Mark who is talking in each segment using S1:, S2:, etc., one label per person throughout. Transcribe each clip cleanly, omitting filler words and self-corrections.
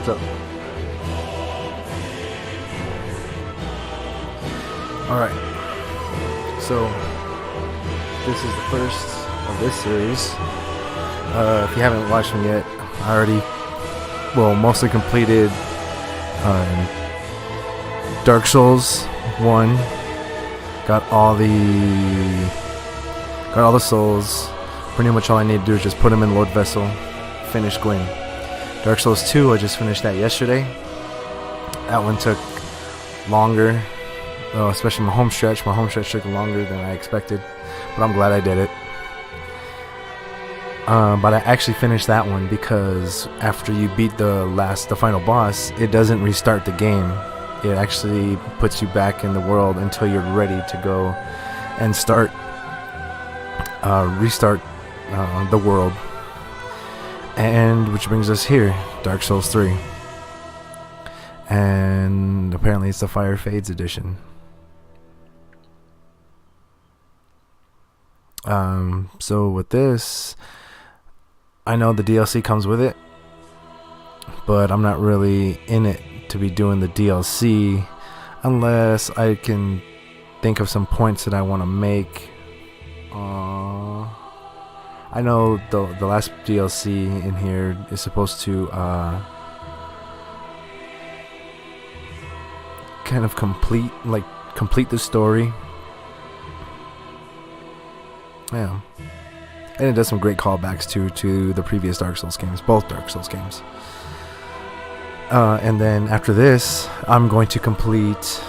S1: What's up? Alright. So, this is the first of this series. If you haven't watched them yet, I already, mostly completed Dark Souls 1. Got all the souls. Pretty much all I need to do is just put them in Lord Vessel. Finish Gwyn. Dark Souls 2, I just finished that yesterday. That one took longer. Especially my home stretch. My home stretch took longer than I expected. But I'm glad I did it. But I actually finished that one because after you beat the final boss, it doesn't restart the game. It actually puts you back in the world until you're ready to go and restart the world. And which brings us here, Dark Souls 3. And apparently it's the Fire Fades edition. So with this, I know the DLC comes with it, but I'm not really in it to be doing the DLC unless I can think of some points that I want to make. I know the last DLC in here is supposed to kind of complete the story. Yeah. And it does some great callbacks to the previous Dark Souls games, both Dark Souls games. And then after this, I'm going to complete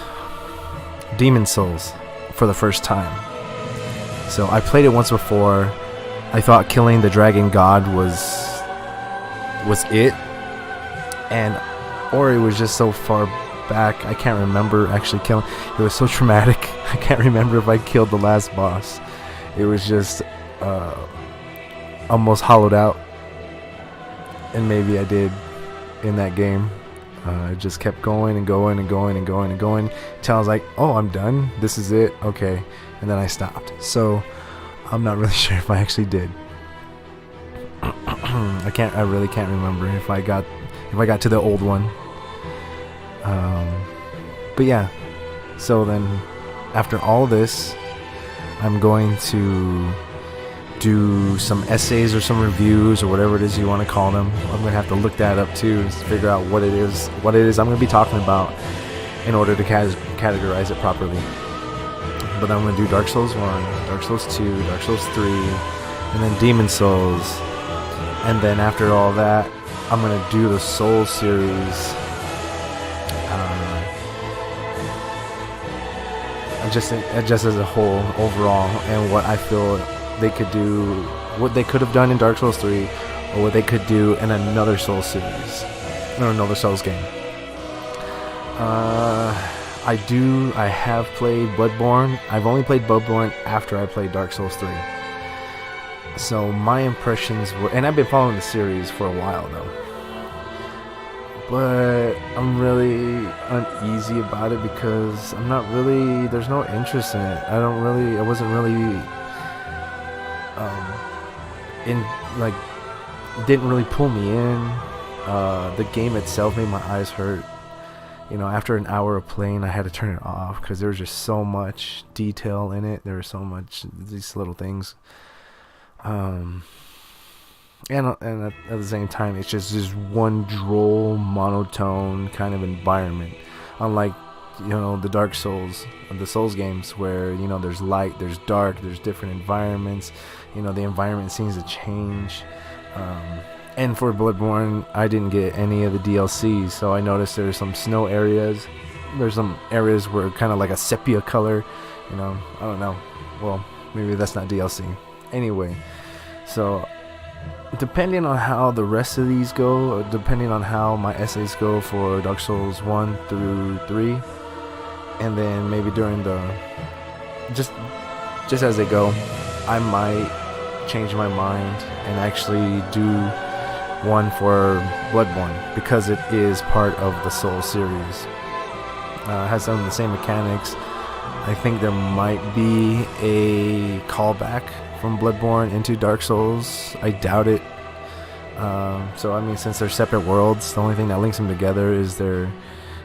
S1: Demon Souls for the first time. So I played it once before. I thought killing the dragon god was it, or it was just so far back. I can't remember actually killing. It was so traumatic. I can't remember if I killed the last boss. It was just almost hollowed out, and maybe I did in that game. I just kept going and going and going and going and going until I was like, oh, I'm done, this is it, okay, and then I stopped. So I'm not really sure if I actually did. I really can't remember if I got to the old one. But yeah, so then after all this, I'm going to do some essays or some reviews or whatever it is you want to call them. I'm going to have to look that up too to figure out what it is I'm going to be talking about in order to categorize it properly. But I'm going to do Dark Souls 1, Dark Souls 2, Dark Souls 3, and then Demon Souls. And then after all that, I'm going to do the Soul series. Just as a whole, overall, and what I feel they could do, what they could have done in Dark Souls 3, or what they could do in another Souls series, or another Souls game. I have played Bloodborne. I've only played Bloodborne after I played Dark Souls 3. So my impressions were, and I've been following the series for a while though, but I'm really uneasy about it because there's no interest in it. I wasn't really didn't really pull me in. The game itself made my eyes hurt. After an hour of playing, I had to turn it off because there was just so much detail in it. There was so much, these little things. And at the same time, it's just this one droll, monotone kind of environment. Unlike, the Dark Souls, the Souls games where, there's light, there's dark, there's different environments. The environment seems to change. And for Bloodborne, I didn't get any of the DLCs, so I noticed there's some snow areas. There's some areas where kind of like a sepia color, I don't know. Well, maybe that's not DLC. Anyway, so depending on how the rest of these go, or depending on how my essays go for Dark Souls 1 through 3, and then maybe during just as they go, I might change my mind and actually do one for Bloodborne because it is part of the Soul series. It has some of the same mechanics. I think there might be a callback from Bloodborne into Dark Souls. I doubt it. So I mean, since they're separate worlds, the only thing that links them together is their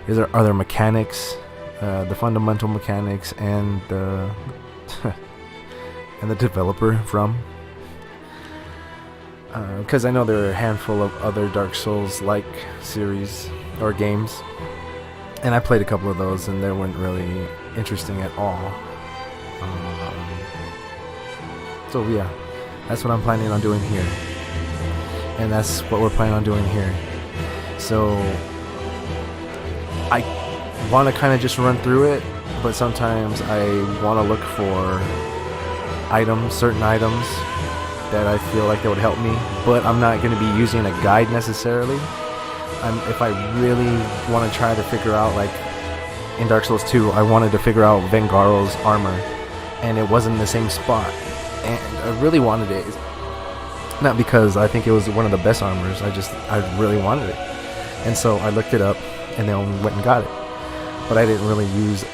S1: other mechanics, the fundamental mechanics, and the and the developer from. Because I know there are a handful of other Dark Souls-like series or games, and I played a couple of those, and they weren't really interesting at all. So yeah, that's what I'm planning on doing here, and that's what we're planning on doing here. So I want to kind of just run through it, but sometimes I want to look for items, certain items that I feel like that would help me, but I'm not going to be using a guide necessarily. If I really want to try to figure out, like in Dark Souls 2, I wanted to figure out Vengaro's armor, and it wasn't in the same spot, and I really wanted it, not because I think it was one of the best armors, I really wanted it, and so I looked it up, and then went and got it, but I didn't really use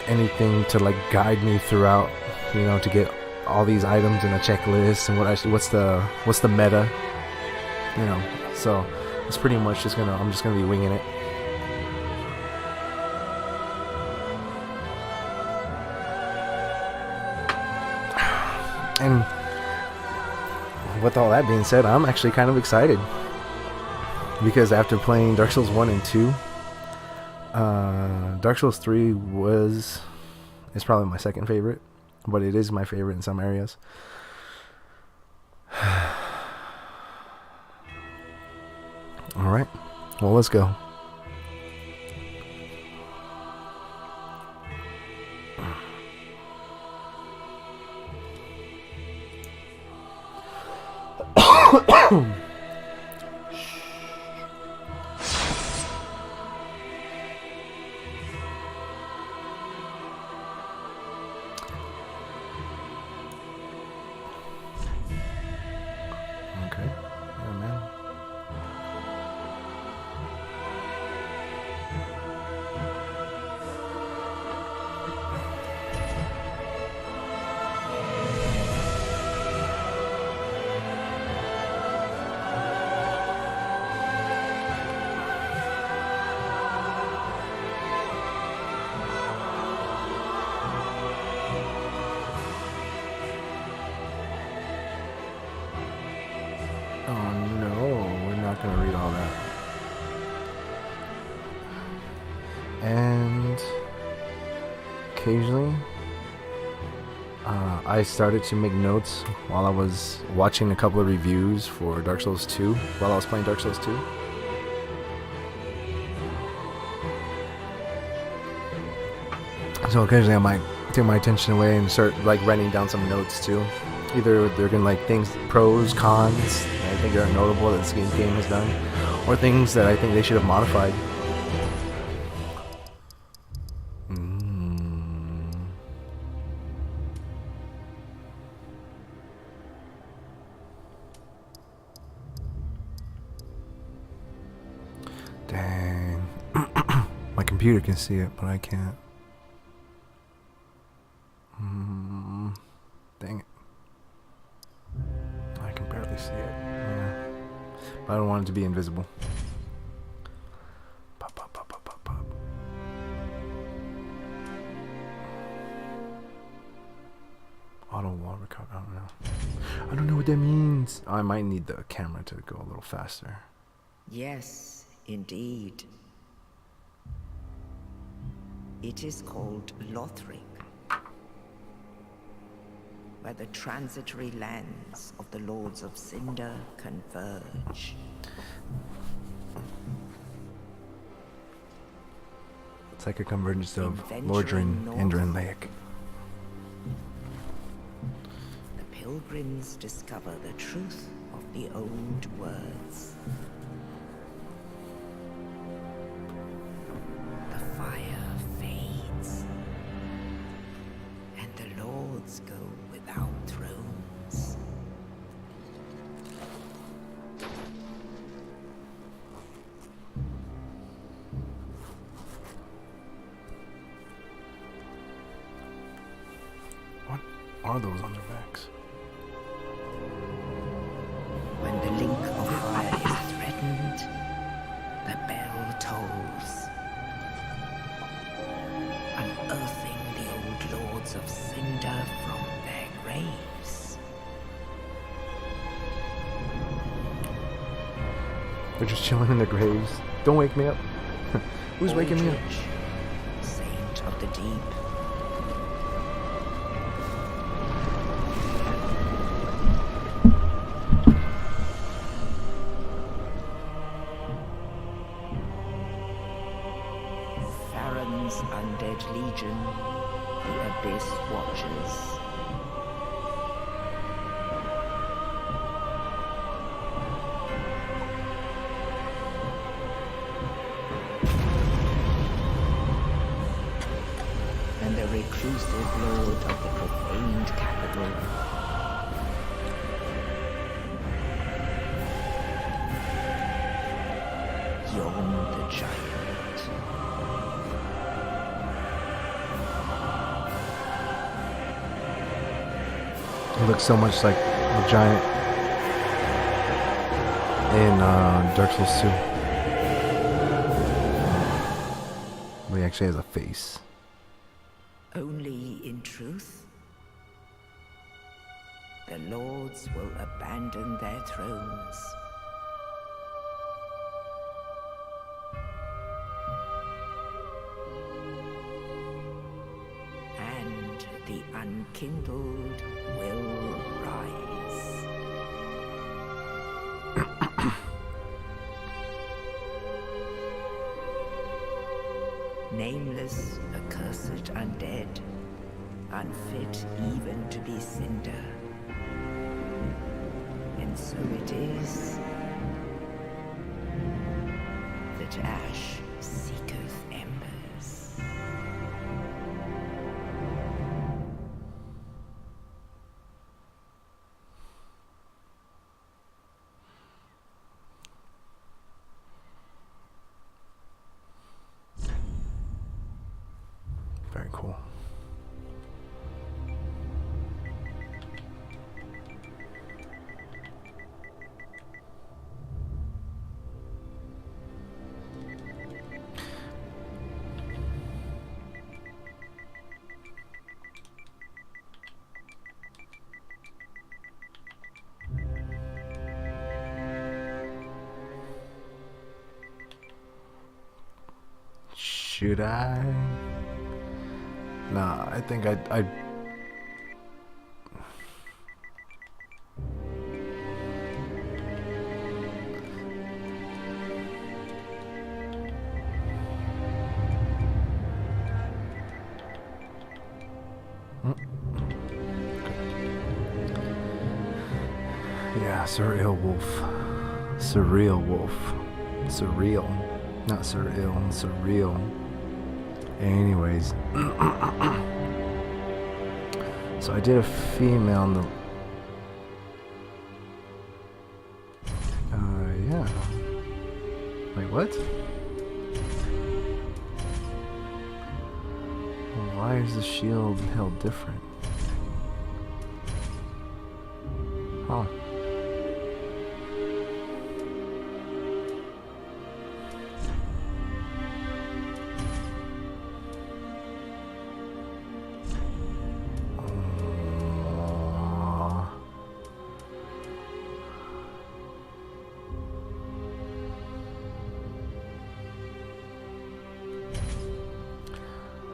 S1: anything to like guide me throughout, to get all these items in a checklist and what's the meta, so it's pretty much I'm just gonna be winging it. And with all that being said, I'm actually kind of excited, because after playing Dark Souls 1 and 2, Dark Souls 3 is probably my second favorite, but it is my favorite in some areas. Alright, well, let's go. Okay. Yeah, man. Oh no, we're not gonna read all that. And occasionally, I started to make notes while I was watching a couple of reviews for Dark Souls 2, while I was playing Dark Souls 2. So occasionally I might take my attention away and start like writing down some notes too. Either they're gonna like things, pros, cons, that I think are notable that this game has done, or things that I think they should have modified. Dang. My computer can see it, but I can't. Dang it. I can barely see it. Yeah. But I don't want it to be invisible. Pop, pop, pop, pop, pop, pop. Auto wall recover. I don't know. I don't know what that means. I might need the camera to go a little faster.
S2: Yes, indeed. It is called Lothric, where the transitory lands of the Lords of Cinder converge.
S1: It's like a convergence of Lordran and Lake.
S2: The pilgrims discover the truth of the old words. The fire fades, and the lords go without thrones.
S1: What are those on their backs?
S2: When the link of
S1: They're just chilling in their graves. Don't wake me up. Who's waking me up?
S2: Aldrich, saint of the deep. Farron's undead legion, the Abyss Watchers. And the reclusive lord of the profaned capital. Yon the giant.
S1: He looks so much like the giant in Dark Souls 2. But he actually has a face.
S2: Only in truth, the lords will abandon their thrones. And the unkindled will rise. Nameless, accursed undead, unfit even to be cinder. And so it is that ash seeketh embers.
S1: Very cool. Should I? Nah, I think I'd yeah, surreal wolf. Surreal wolf. Surreal. Not surreal, surreal. Anyways. So I did a female in the... yeah. Wait, what? Why is the shield held different? Huh.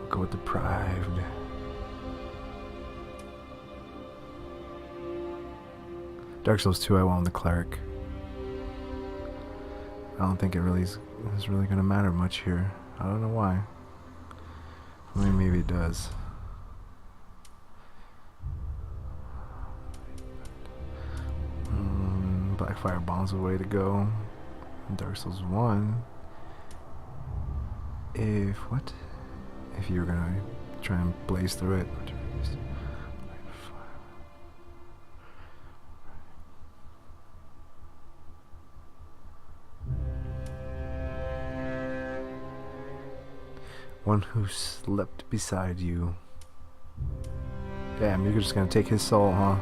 S1: Go with deprived. Dark Souls 2, I went with the cleric. I don't think it really is really gonna matter much here. I don't know why. I mean, maybe it does. Blackfire Bomb's the way to go. In Dark Souls 1. If you're gonna try and blaze through it. One who slept beside you. Damn, you're just gonna take his soul, huh?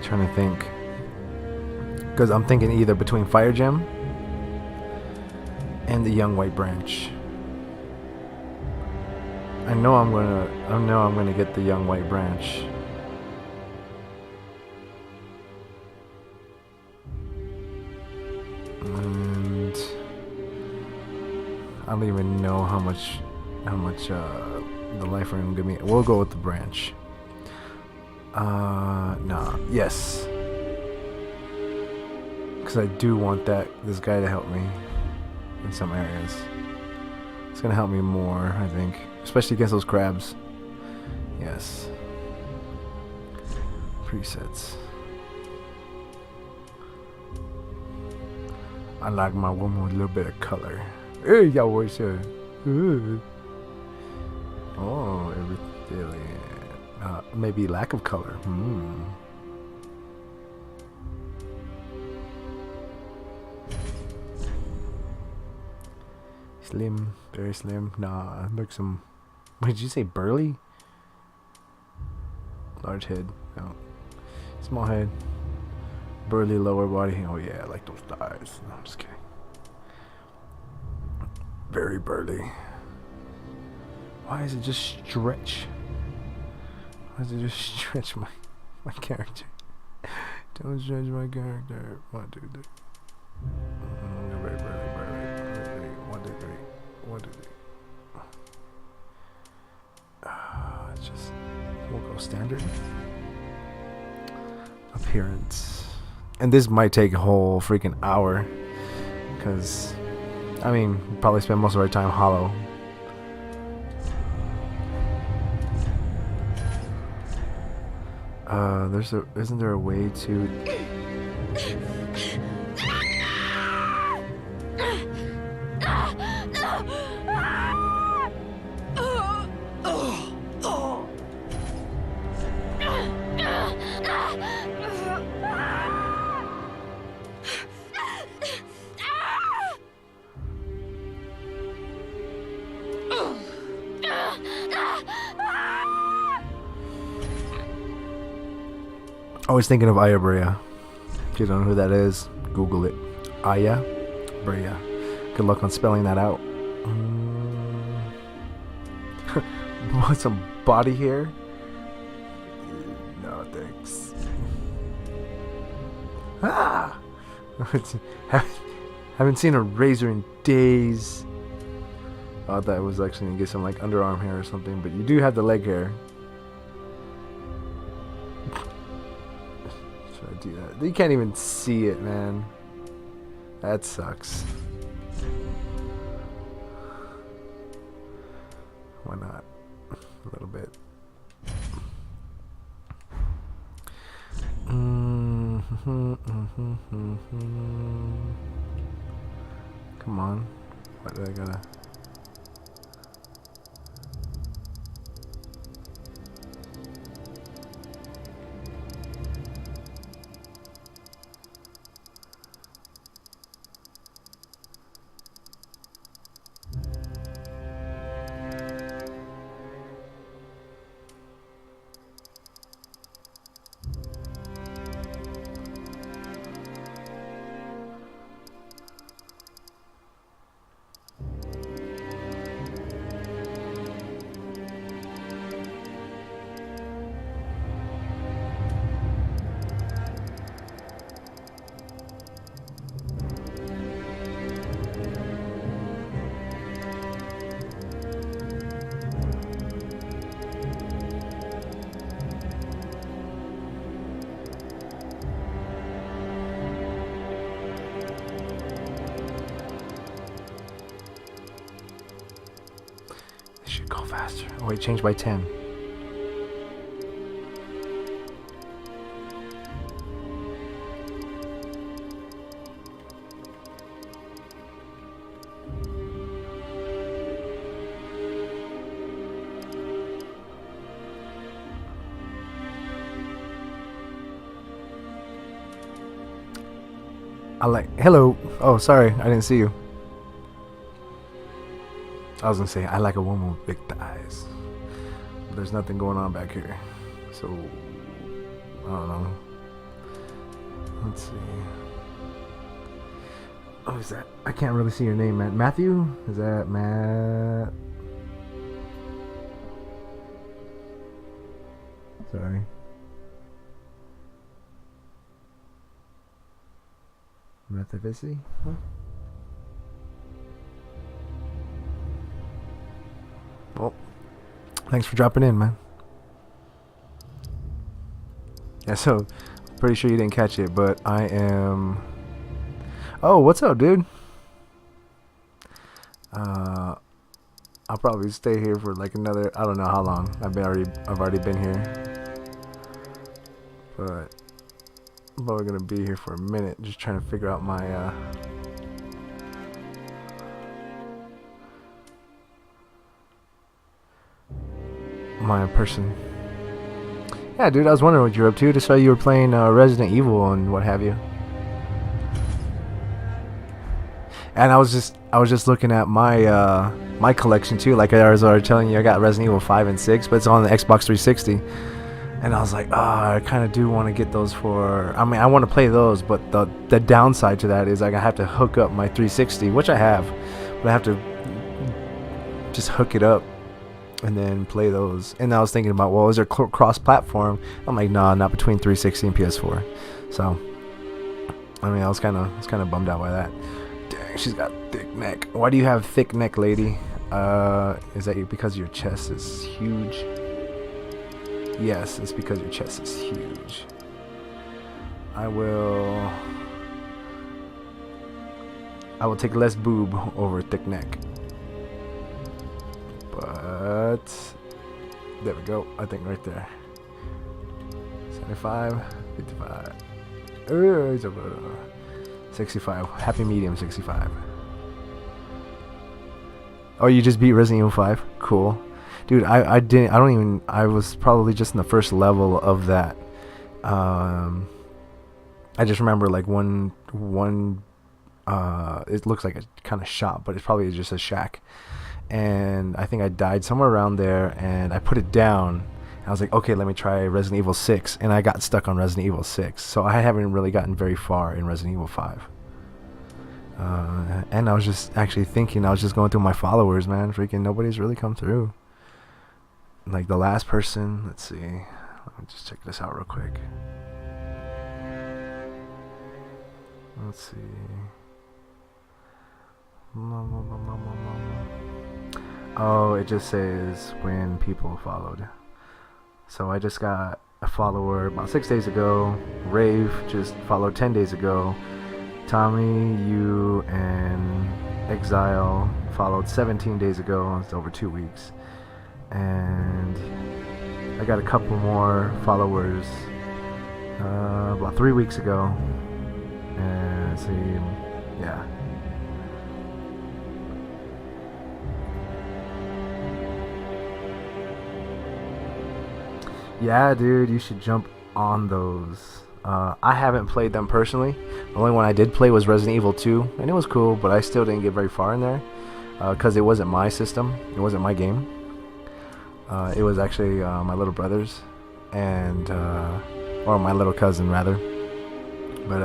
S1: Trying to think. Because I'm thinking either between Fire Gem and the Young White Branch. I know I'm gonna get the Young White Branch. And I don't even know how much the life ring will give me. We'll go with the branch. Nah. Yes. Because I do want this guy to help me in some areas. It's gonna help me more, I think. Especially against those crabs. Yes. Presets. I like my woman with a little bit of color. Hey, y'all watch it. Oh, everything. Maybe lack of color. Slim, very slim. Nah, look some. What did you say? Burly? Large head. No. Small head. Burly lower body. Oh yeah, I like those thighs. No, I'm just kidding. Very burly. Why is it just stretch? Why does it just stretch my character? Don't stretch my character. 1, 2, 3. Very burly. 1, 2, 3. 1, 2, 3. Just we'll go standard. Appearance. And this might take a whole freaking hour. Because, I mean, probably spend most of our time hollow. Isn't there a way to... I was thinking of Aya Brea. If you don't know who that is, Google it. Aya Brea. Good luck on spelling that out. Want some body hair? No, thanks. Ah! Haven't seen a razor in days. I thought I was actually gonna get some like underarm hair or something, but you do have the leg hair. Should I do that? You can't even see it, man. That sucks. Why not? A little bit. Come on. Why did I gotta... Should go faster. Oh wait, change by 10. Hello. Oh, sorry, I didn't see you. I was gonna say, I like a woman with big thighs. But there's nothing going on back here. So, I don't know. Let's see. Oh, is that? I can't really see your name, man. Matthew? Is that Matt? Sorry. Mathavisi? Huh? Well, thanks for dropping in, man. Yeah, so pretty sure you didn't catch it, but I am. Oh, what's up, dude? I'll probably stay here for like another. I don't know how long. I've already been here, but I'm probably gonna be here for a minute, just trying to figure out my person. Yeah, dude, I was wondering what you're up to. Just saw you were playing Resident Evil and what have you. And I was just looking at my my collection too. Like I was already telling you, I got Resident Evil 5 and 6, but it's on the Xbox 360. And I was like, I kind of do want to get those for. I mean, I want to play those, but the downside to that is like I have to hook up my 360, which I have, but I have to just hook it up and then play those. And I was thinking about, well, is there cross-platform? I'm like, nah, not between 360 and PS4. So, I mean, I was kind of bummed out by that. Dang, she's got thick neck. Why do you have thick neck, lady? Is that because your chest is huge? Yes, it's because your chest is huge. I will take less boob over thick neck. But there we go. I think right there. 75, 55. 65. Happy medium 65. Oh, you just beat Resident Evil 5? Cool. Dude, I was probably just in the first level of that. I just remember like one it looks like a kind of shop, but it's probably just a shack. And I think I died somewhere around there, and I put it down. I was like, okay, let me try Resident Evil 6, and I got stuck on Resident Evil 6. So I haven't really gotten very far in Resident Evil 5. And I was just actually thinking, I was just going through my followers, man. Freaking nobody's really come through. Like the last person, let's see. Let me just check this out real quick. Let's see. Oh, it just says when people followed. So I just got a follower about 6 days ago. Rave just followed 10 days ago. Tommy, you, and Exile followed 17 days ago. It's over 2 weeks. And I got a couple more followers about 3 weeks ago. And let's see, yeah. Yeah, dude, you should jump on those. I haven't played them personally. The only one I did play was Resident Evil 2, and it was cool, but I still didn't get very far in there because it wasn't my system. It wasn't my game. It was actually my little brother's, and or my little cousin rather. But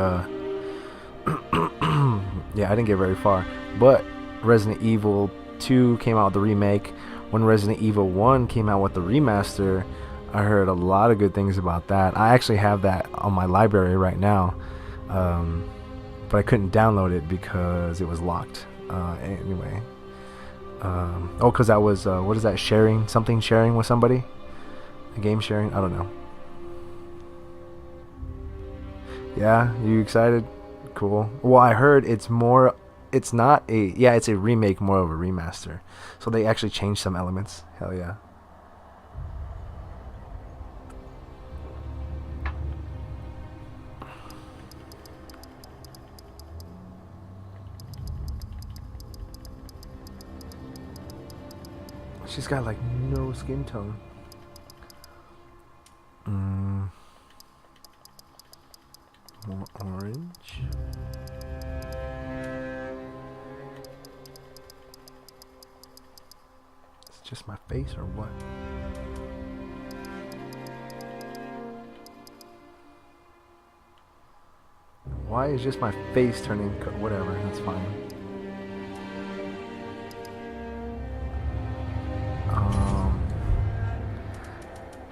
S1: yeah, I didn't get very far. But Resident Evil 2 came out with the remake. When Resident Evil 1 came out with the remaster, I heard a lot of good things about that. I actually have that on my library right now, but I couldn't download it because it was locked. Anyway, oh, because that was what is that, sharing with somebody, a game sharing? I don't know. Yeah, you excited? Cool. Well, I heard it's not a, yeah, it's a remake, more of a remaster. So they actually changed some elements. Hell yeah. She's got like no skin tone. More orange. It's just my face or what? Why is just my face turning? Whatever, that's fine.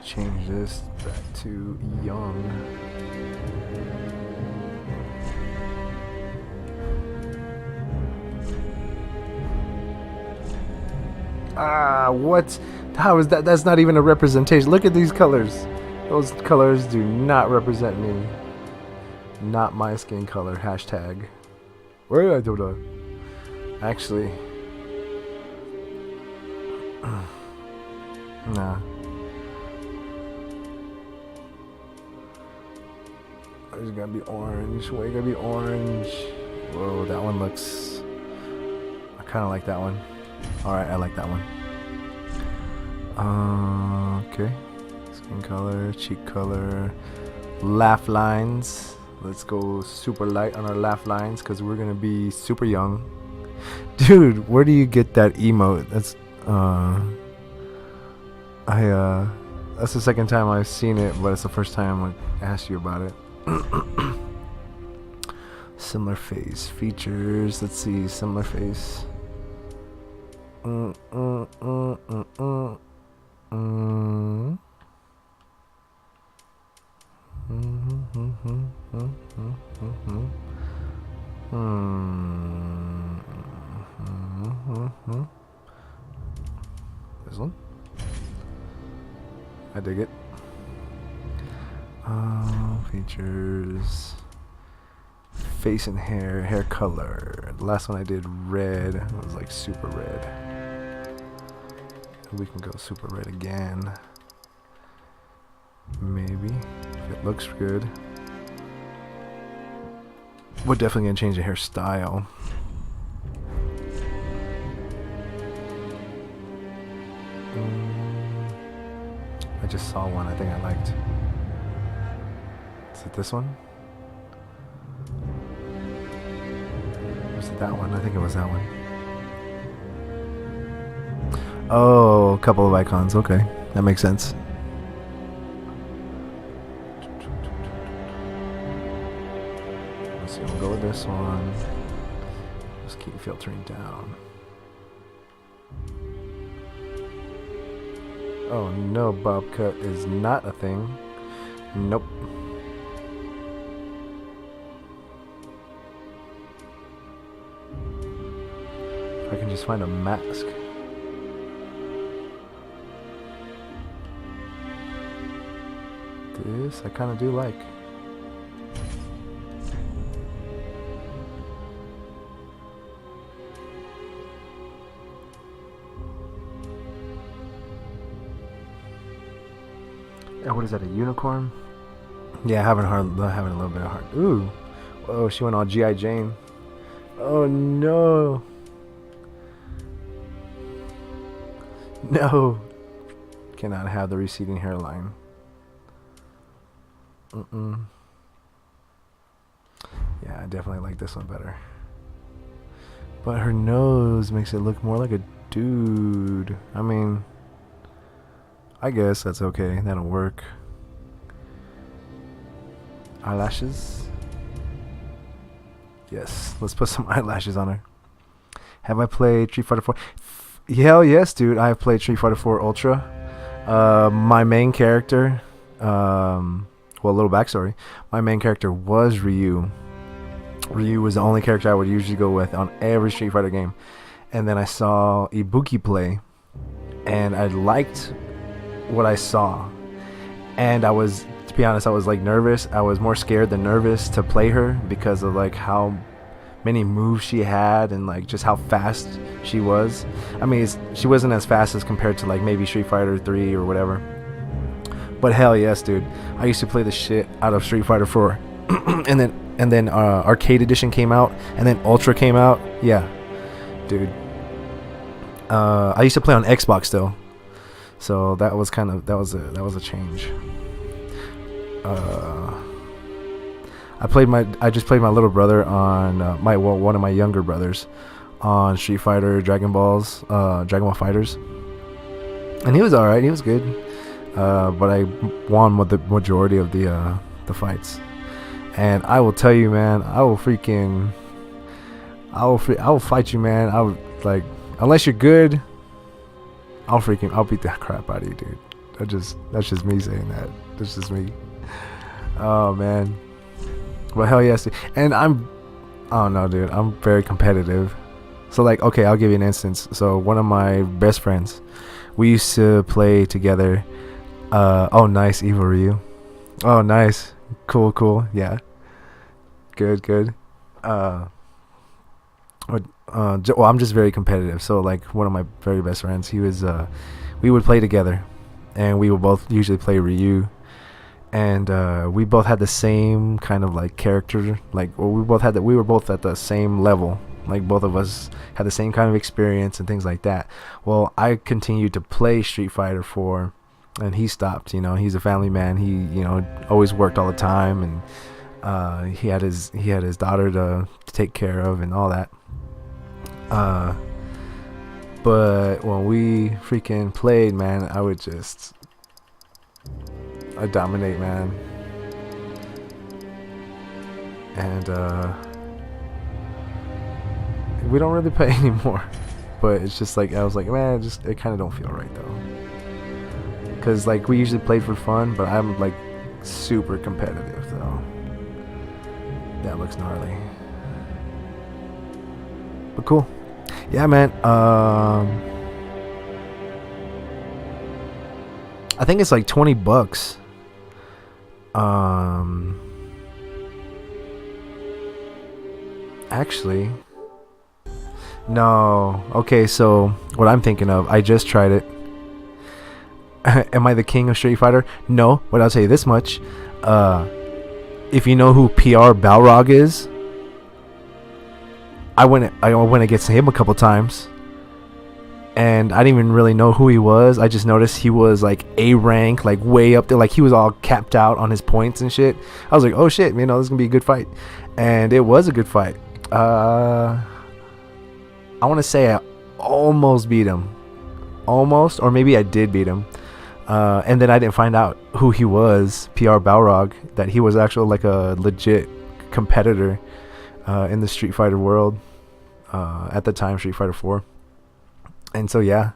S1: Change this back to young. Ah, what? How is that? That's not even a representation. Look at these colors. Those colors do not represent me. Not my skin color. Hashtag. Where did I do that? Actually. Nah. It's gonna be orange. Why gotta be orange? Whoa, that one looks. I kind of like that one. Alright, I like that one. Okay. Skin color, cheek color, laugh lines. Let's go super light on our laugh lines because we're gonna be super young. Dude, where do you get that emote? That's that's the second time I've seen it, but it's the first time I asked you about it. Similar face features. Let's see, similar face. This one. I dig it. Features. Face and hair color. The last one I did red. It was like super red. We can go super red again. Maybe. If it looks good. We're definitely gonna change the hairstyle. I just saw one I think I liked. Is it this one? Or is it that one? I think it was that one. Oh, a couple of icons. Okay, that makes sense. Let's see, we'll go with this one. Just keep filtering down. Oh no, bob cut is not a thing. Nope. If I can just find a mask. This I kind of do like. Oh, what is that? A unicorn? Yeah, having a little bit of heart. Ooh, oh, she went all G.I. Jane. Oh no, no, cannot have the receding hairline. Yeah, I definitely like this one better. But her nose makes it look more like a dude. I mean, I guess that's okay. That'll work. Eyelashes. Yes, let's put some eyelashes on her. Have I played Street Fighter 4? Hell yes, dude. I have played Street Fighter 4 Ultra. My main character, well, a little backstory. My main character was Ryu. Ryu was the only character I would usually go with on every Street Fighter game. And then I saw Ibuki play, and I liked what I saw. And I was, to be honest, I was like nervous. I was more scared than nervous to play her because of like how many moves she had and like just how fast she was. I mean, she wasn't as fast as compared to like maybe Street Fighter 3 or whatever. But hell yes, dude. I used to play the shit out of Street Fighter 4. and then Arcade Edition came out, and then Ultra came out. Yeah, dude. I used to play on Xbox though, so that was a change. I just played my little brother on one of my younger brothers on Street Fighter, Dragon Ball Fighters, and he was alright. He was good. But I won with the majority of the fights. And I will tell you, man, I will fight you, man. I would like, unless you're good, I'll beat the crap out of you, dude. That's just me saying that. That's just me. Oh man. Well, hell yes. And I don't know, dude. I'm very competitive. So like, okay, I'll give you an instance. So one of my best friends, we used to play together. Oh, nice, Evil Ryu. Oh, nice. Cool. Yeah. Good. Well, I'm just very competitive. So like, one of my very best friends, he was, we would play together, and we would both usually play Ryu, and we both had the same kind of like character. Like, well, we were both at the same level. Like, both of us had the same kind of experience and things like that. Well, I continued to play Street Fighter 4, and he stopped. You know, he's a family man. He, you know, always worked all the time, and he had his daughter to take care of and all that. But when we freaking played, man, I dominate, man. And we don't really play anymore. But it's just like, I was like, man, it kind of don't feel right though. Cause like, we usually played for fun, but I'm like super competitive though. That looks gnarly. But cool. Yeah, man. I think it's like $20. Actually, no. Okay, so what I'm thinking of, I just tried it. Am I the king of Street Fighter? No, but I'll tell you this much. If you know who PR Balrog is, I went against him a couple times, and I didn't even really know who he was. I just noticed he was like A rank, like way up there, like he was all capped out on his points and shit. I was like, oh shit, you know, this is gonna be a good fight, and it was a good fight. I want to say I almost beat him, or maybe I did beat him, and then I didn't find out who he was, PR Balrog, that he was actually like a legit competitor in the Street Fighter world. At the time, Street Fighter 4. And so yeah,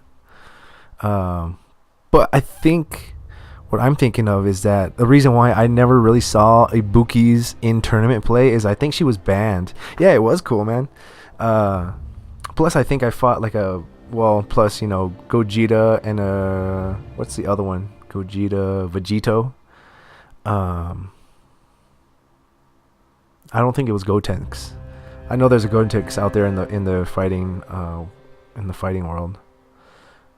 S1: but I think what I'm thinking of is that the reason why I never really saw Ibuki's in tournament play is I think she was banned. Yeah, it was cool, man. Plus I think I fought like plus, you know, Gogeta and what's the other one? Gogeta, Vegito. I don't think it was Gotenks. I know there's a Gotenks out there in the fighting world,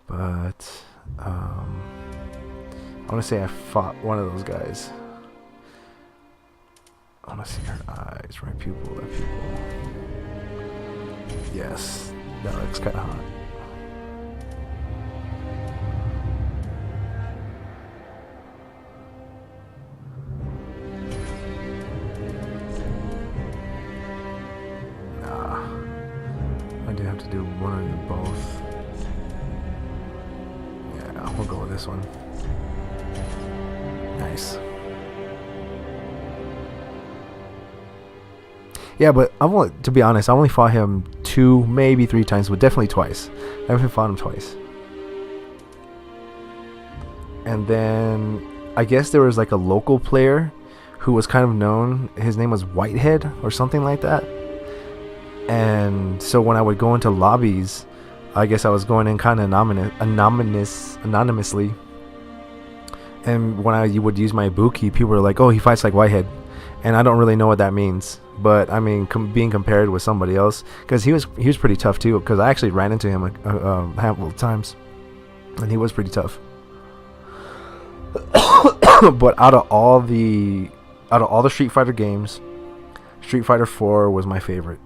S1: but I want to say I fought one of those guys. I want to see her eyes, right pupil, left pupil. Yes, that looks kind of hot. I do have to do one or both. Yeah, we'll go with this one. Nice. Yeah, but to be honest, I only fought him 2, maybe 3 times, but definitely twice. I haven't fought him twice. And then I guess there was like a local player who was kind of known. His name was Whitehead or something like that. And so when I would go into lobbies, I guess I was going in kind of anonymously. And when I would use my Ibuki, people were like, "Oh, he fights like Whitehead," and I don't really know what that means. But I mean, being compared with somebody else, because he was pretty tough too. Because I actually ran into him a handful of times, and he was pretty tough. But out of all the Street Fighter games, Street Fighter 4 was my favorite.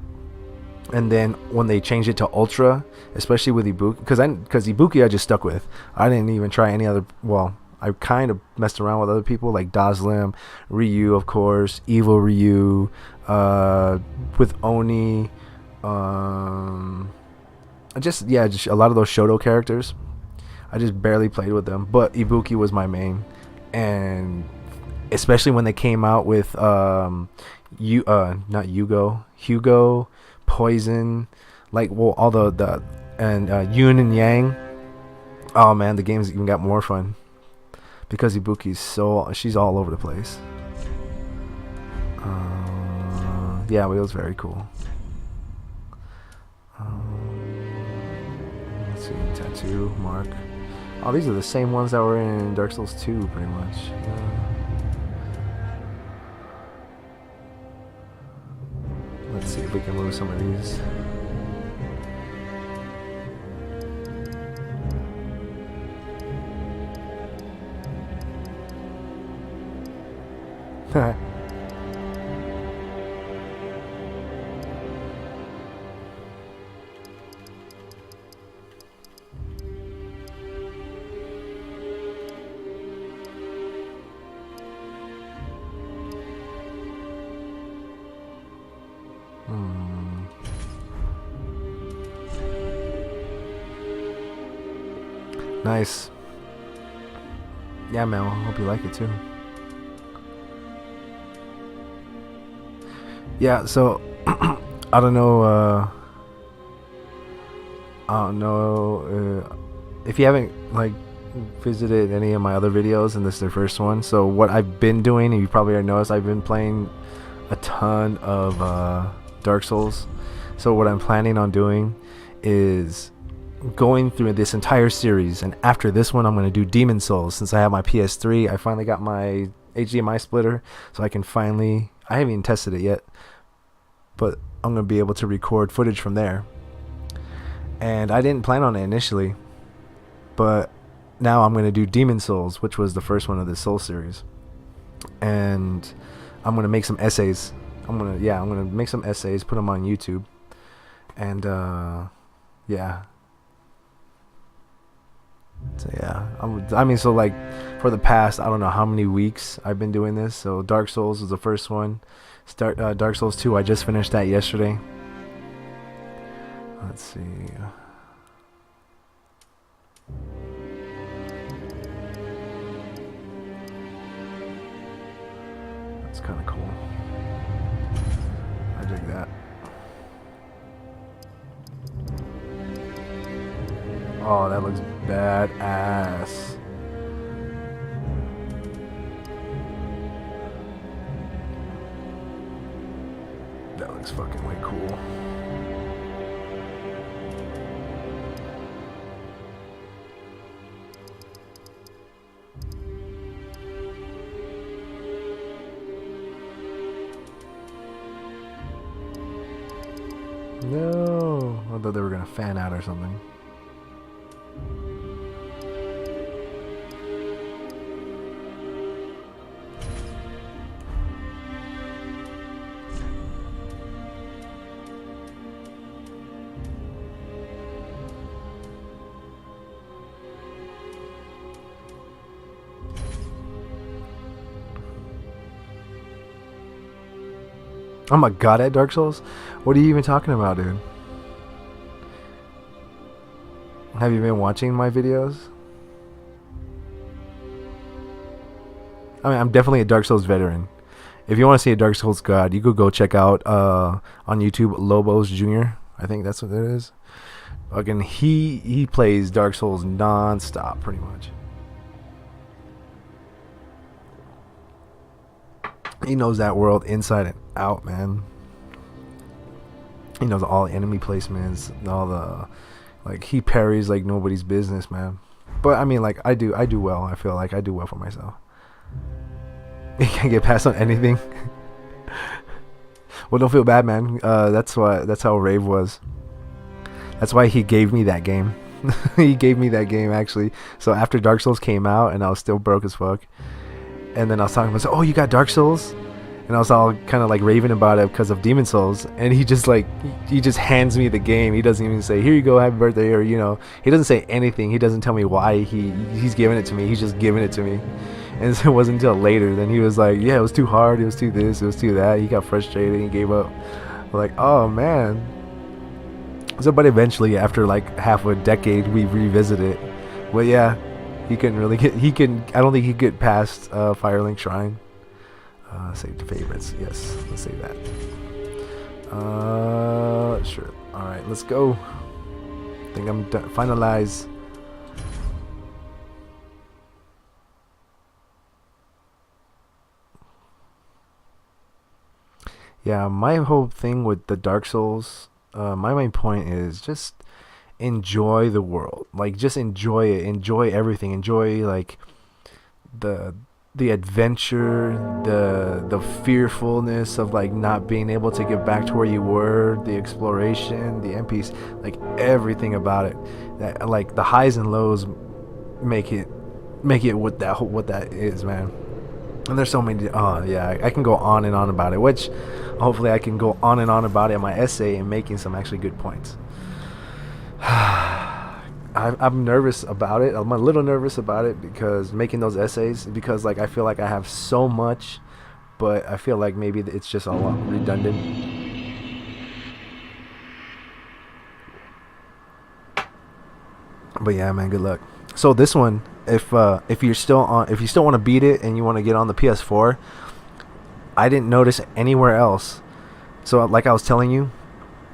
S1: And then when they changed it to Ultra, especially with Ibuki, because Ibuki I just stuck with. I didn't even try any other. Well, I kind of messed around with other people like Dazlim, Ryu, of course, Evil Ryu, with Oni, just a lot of those Shoto characters. I just barely played with them, but Ibuki was my main, and especially when they came out with not Hugo, Poison, like, well, all the and Yun and Yang. Oh man, the game's even got more fun because Ibuki's she's all over the place. Yeah, it was very cool. Let's see, tattoo mark. Oh, these are the same ones that were in Dark Souls 2, pretty much. Let's see if we can move some of these. Nice. Yeah, man, I hope you like it too. Yeah, so I don't know if you haven't like visited any of my other videos, and this is the first one. So what I've been doing, and you probably already noticed, I've been playing a ton of Dark Souls. So what I'm planning on doing is going through this entire series, and after this one I'm going to do Demon Souls. Since I have my PS3, I finally got my HDMI splitter, so I can finally, I haven't even tested it yet, but I'm going to be able to record footage from there. And I didn't plan on it initially, but now I'm going to do Demon Souls, which was the first one of this Soul series. And I'm going to make some essays. I'm going to make some essays, put them on YouTube. And yeah. So yeah, I mean, so like for the past, I don't know how many weeks I've been doing this. So Dark Souls was the first one. Dark Souls 2, I just finished that yesterday. Let's see. That's kind of cool. I dig that. Oh, that looks badass. That looks fucking way cool. No, I thought they were gonna fan out or something. I'm a god at Dark Souls? What are you even talking about, dude? Have you been watching my videos? I mean, I'm definitely a Dark Souls veteran. If you want to see a Dark Souls god, you could go check out on YouTube Lobos Jr. I think that's what it is. Fucking he plays Dark Souls non-stop pretty much. He knows that world inside and out, man. He knows all the enemy placements, all the, like, he parries like nobody's business, man. But I mean, like, I do well. I feel like I do well for myself. He can't get past on anything. Well, don't feel bad, man. That's how Rave was. That's why he gave me that game. He gave me that game, actually. So after Dark Souls came out and I was still broke as fuck, and then I was talking about, oh, you got Dark Souls? And I was all kind of like raving about it because of Demon Souls. And he just hands me the game. He doesn't even say, here you go, happy birthday, or, you know, he doesn't say anything. He doesn't tell me why he's giving it to me. He's just giving it to me. And so it wasn't until later, then he was like, yeah, it was too hard, it was too this, it was too that. He got frustrated, he gave up. I'm like, oh man. So, but eventually, after like half a decade, we revisited it. But yeah, he couldn't really get, I don't think he could get past Firelink Shrine. Save the favorites. Yes, let's save that. Sure. All right, let's go. I think I'm done. Finalize. Yeah, my whole thing with the Dark Souls, my main point is just enjoy the world. Like, just enjoy it. Enjoy everything. Enjoy like the the adventure, the fearfulness of like not being able to get back to where you were, the exploration, the NPCs, like everything about it. That, like the highs and lows make it what that is, man. And there's so many. Oh yeah, I can go on and on about it. Which, hopefully, I can go on and on about it in my essay and making some actually good points. I'm nervous about it. I'm a little nervous about it because making those essays, because like I feel like I have so much, but I feel like maybe it's just a lot redundant. But yeah, man, good luck. So this one, if you still want to beat it and you want to get on the PS4, I didn't notice anywhere else. So like I was telling you,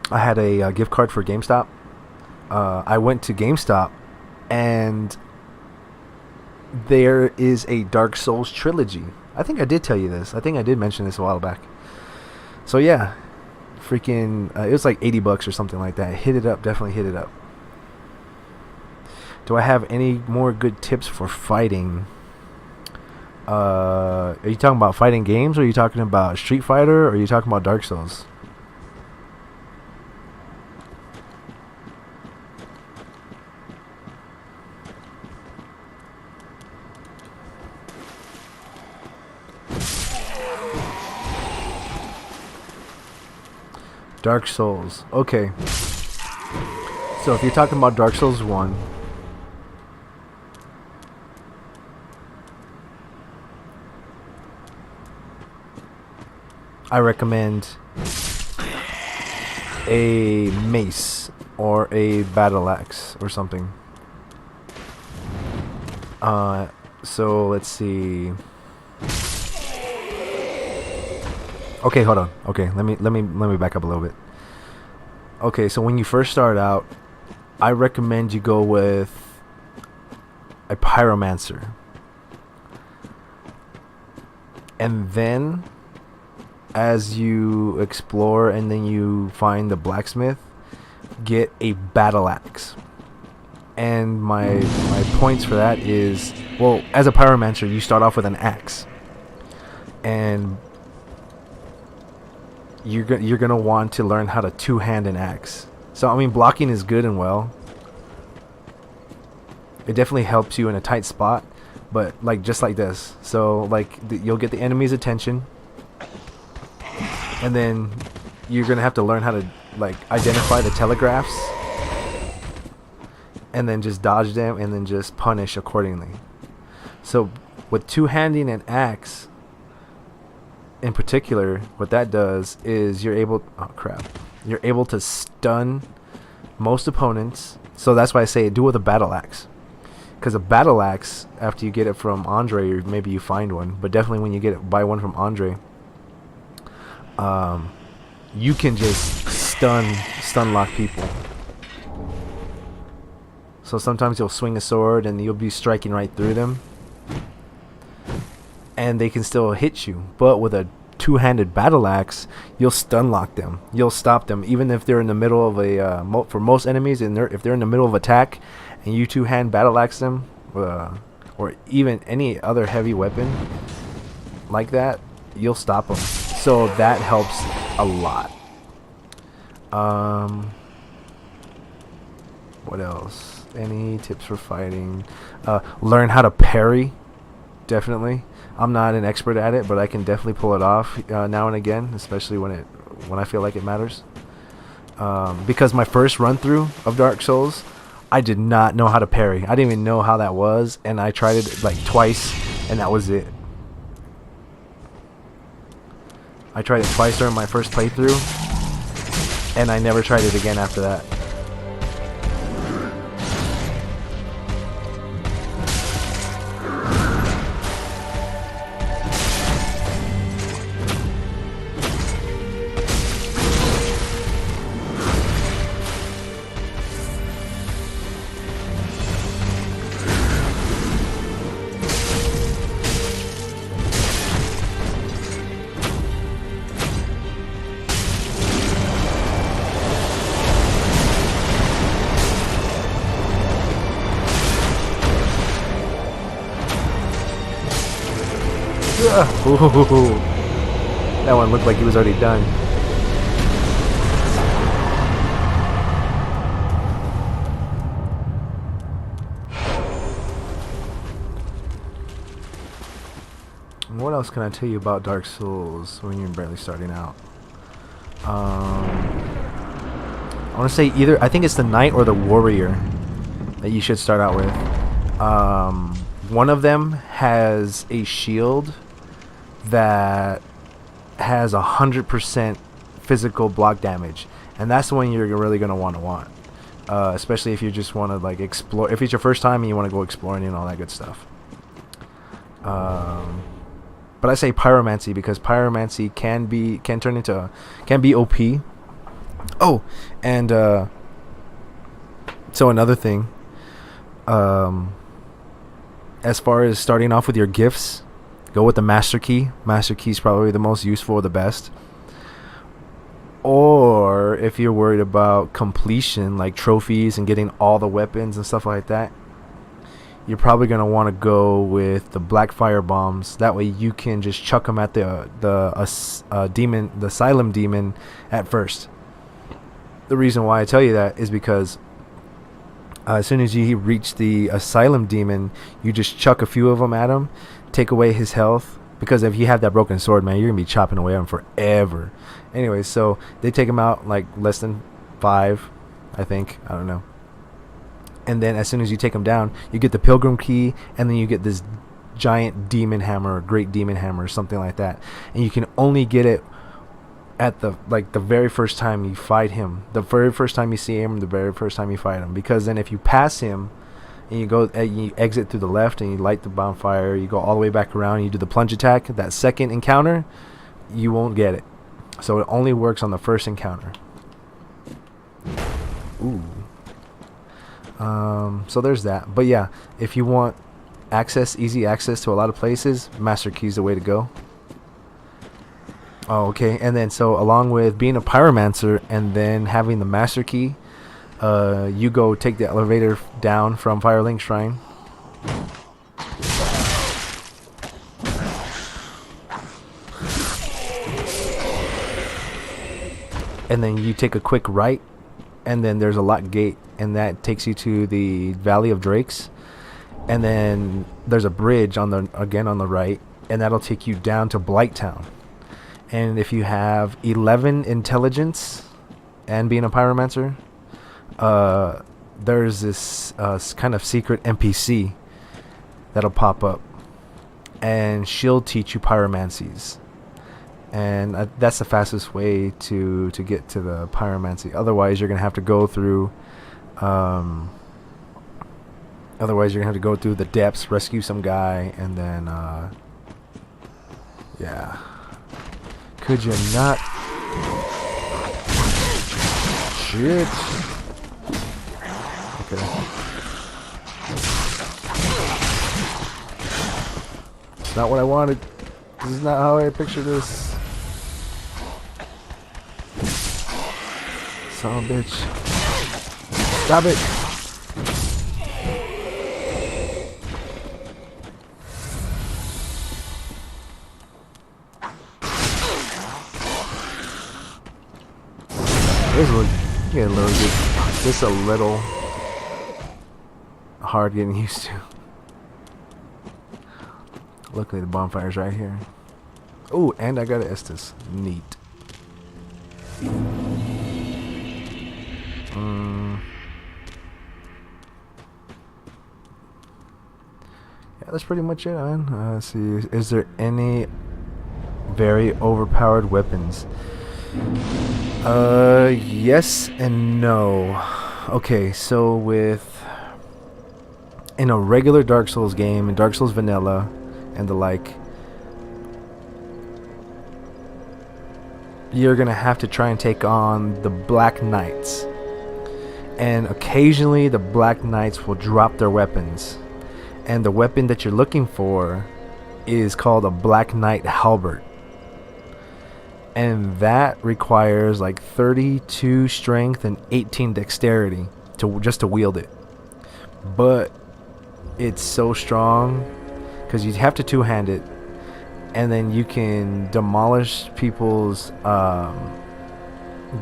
S1: I had a gift card for GameStop. I went to GameStop, and there is a Dark Souls trilogy. I think I did tell you this. I think I did mention this a while back. So yeah, freaking, it was like $80 or something like that. Hit it up, definitely hit it up. Do I have any more good tips for fighting? Are you talking about fighting games, or are you talking about Street Fighter, or are you talking about Dark Souls? Dark Souls. Okay. So if you're talking about Dark Souls 1, I recommend a mace or a battle axe or something. So let's see. Okay, hold on. Okay, let me back up a little bit. Okay, so when you first start out, I recommend you go with a pyromancer. And then as you explore and then you find the blacksmith, get a battle axe. And my points for that is, well, as a pyromancer, you start off with an axe, and you're gonna want to learn how to two-hand an axe. So I mean, blocking is good and well. It definitely helps you in a tight spot, but like just like this. So like you'll get the enemy's attention, and then you're gonna have to learn how to like identify the telegraphs, and then just dodge them, and then just punish accordingly. So with two-handing an axe in particular, what that does is you're able to stun most opponents. So that's why I say do it with a battle axe, because a battle axe, after you get it from Andre, or maybe you find one, but definitely when you buy one from Andre, you can just stun lock people. So sometimes you'll swing a sword and you'll be striking right through them, and they can still hit you. But with a two-handed battle axe, you'll stun lock them. You'll stop them, even if they're in the middle of a for most enemies, and if they're in the middle of attack, and you two-hand battle axe them, or even any other heavy weapon like that, you'll stop them. So that helps a lot. What else? Any tips for fighting? Learn how to parry. Definitely. I'm not an expert at it, but I can definitely pull it off now and again, especially when I feel like it matters. Because my first run through of Dark Souls, I did not know how to parry. I didn't even know how that was, and I tried it like twice, and that was it. I tried it twice during my first playthrough, and I never tried it again after that. Ooh. That one looked like he was already done. What else can I tell you about Dark Souls when you're barely starting out? I want to say I think it's the Knight or the Warrior that you should start out with. One of them has a shield that has 100% physical block damage, and that's the one you're really gonna want. Especially if you just want to like explore. If it's your first time and you want to go exploring and all that good stuff. But I say pyromancy because pyromancy can be OP. Oh, and so another thing. As far as starting off with your gifts, go with the Master Key. Master Key is probably the most useful, the best. Or if you're worried about completion, like trophies and getting all the weapons and stuff like that, you're probably gonna want to go with the Black Fire Bombs. That way you can just chuck them at the Asylum Demon at first. The reason why I tell you that is because as soon as you reach the Asylum Demon, you just chuck a few of them at him, take away his health. Because if you have that broken sword, man, you're gonna be chopping away at him forever. Anyway, so they take him out like less than 5, I think. I don't know. And then as soon as you take him down, you get the Pilgrim Key, and then you get this giant demon hammer, or great demon hammer, or something like that. And you can only get it at the very first time you fight him, the very first time you see him, the very first time you fight him. Because then if you pass him and you exit through the left and you light the bonfire, you go all the way back around and you do the plunge attack, that second encounter, you won't get it. So it only works on the first encounter. Ooh. So there's that. But yeah, if you want easy access to a lot of places, Master Key is the way to go. Oh, okay. And then so along with being a pyromancer and then having the Master Key, you go take the elevator down from Firelink Shrine. And then you take a quick right, and then there's a lock gate, and that takes you to the Valley of Drakes. And then there's a bridge on the right, and that'll take you down to Blighttown. And if you have 11 intelligence and being a pyromancer, there's this kind of secret NPC that'll pop up, and she'll teach you pyromancies. And that's the fastest way to get to the pyromancy. Otherwise, you're gonna have to go through. The depths, rescue some guy, and then yeah. Could you not? Shit. Okay. It's not what I wanted. This is not how I pictured this. Son of a bitch. Stop it. This will get just a little hard getting used to. Luckily the bonfire's right here. Oh, and I got an Estus. Neat. Yeah, that's pretty much it, man. Let's see. Is there any very overpowered weapons? Yes and no. Okay, so in a regular Dark Souls game, in Dark Souls Vanilla and the like, you're gonna have to try and take on the Black Knights. And occasionally the Black Knights will drop their weapons. And the weapon that you're looking for is called a Black Knight Halberd. And that requires like 32 strength and 18 dexterity just to wield it. But it's so strong because you have to two-hand it, and then you can demolish people's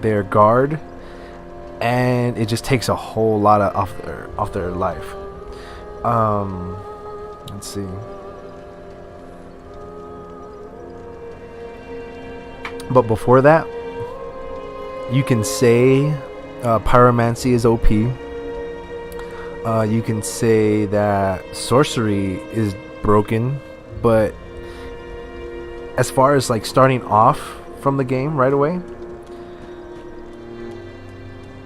S1: their guard, and it just takes a whole lot of off their life. Let's see. But before that, you can say pyromancy is OP. You can say that sorcery is broken, but as far as like starting off from the game right away,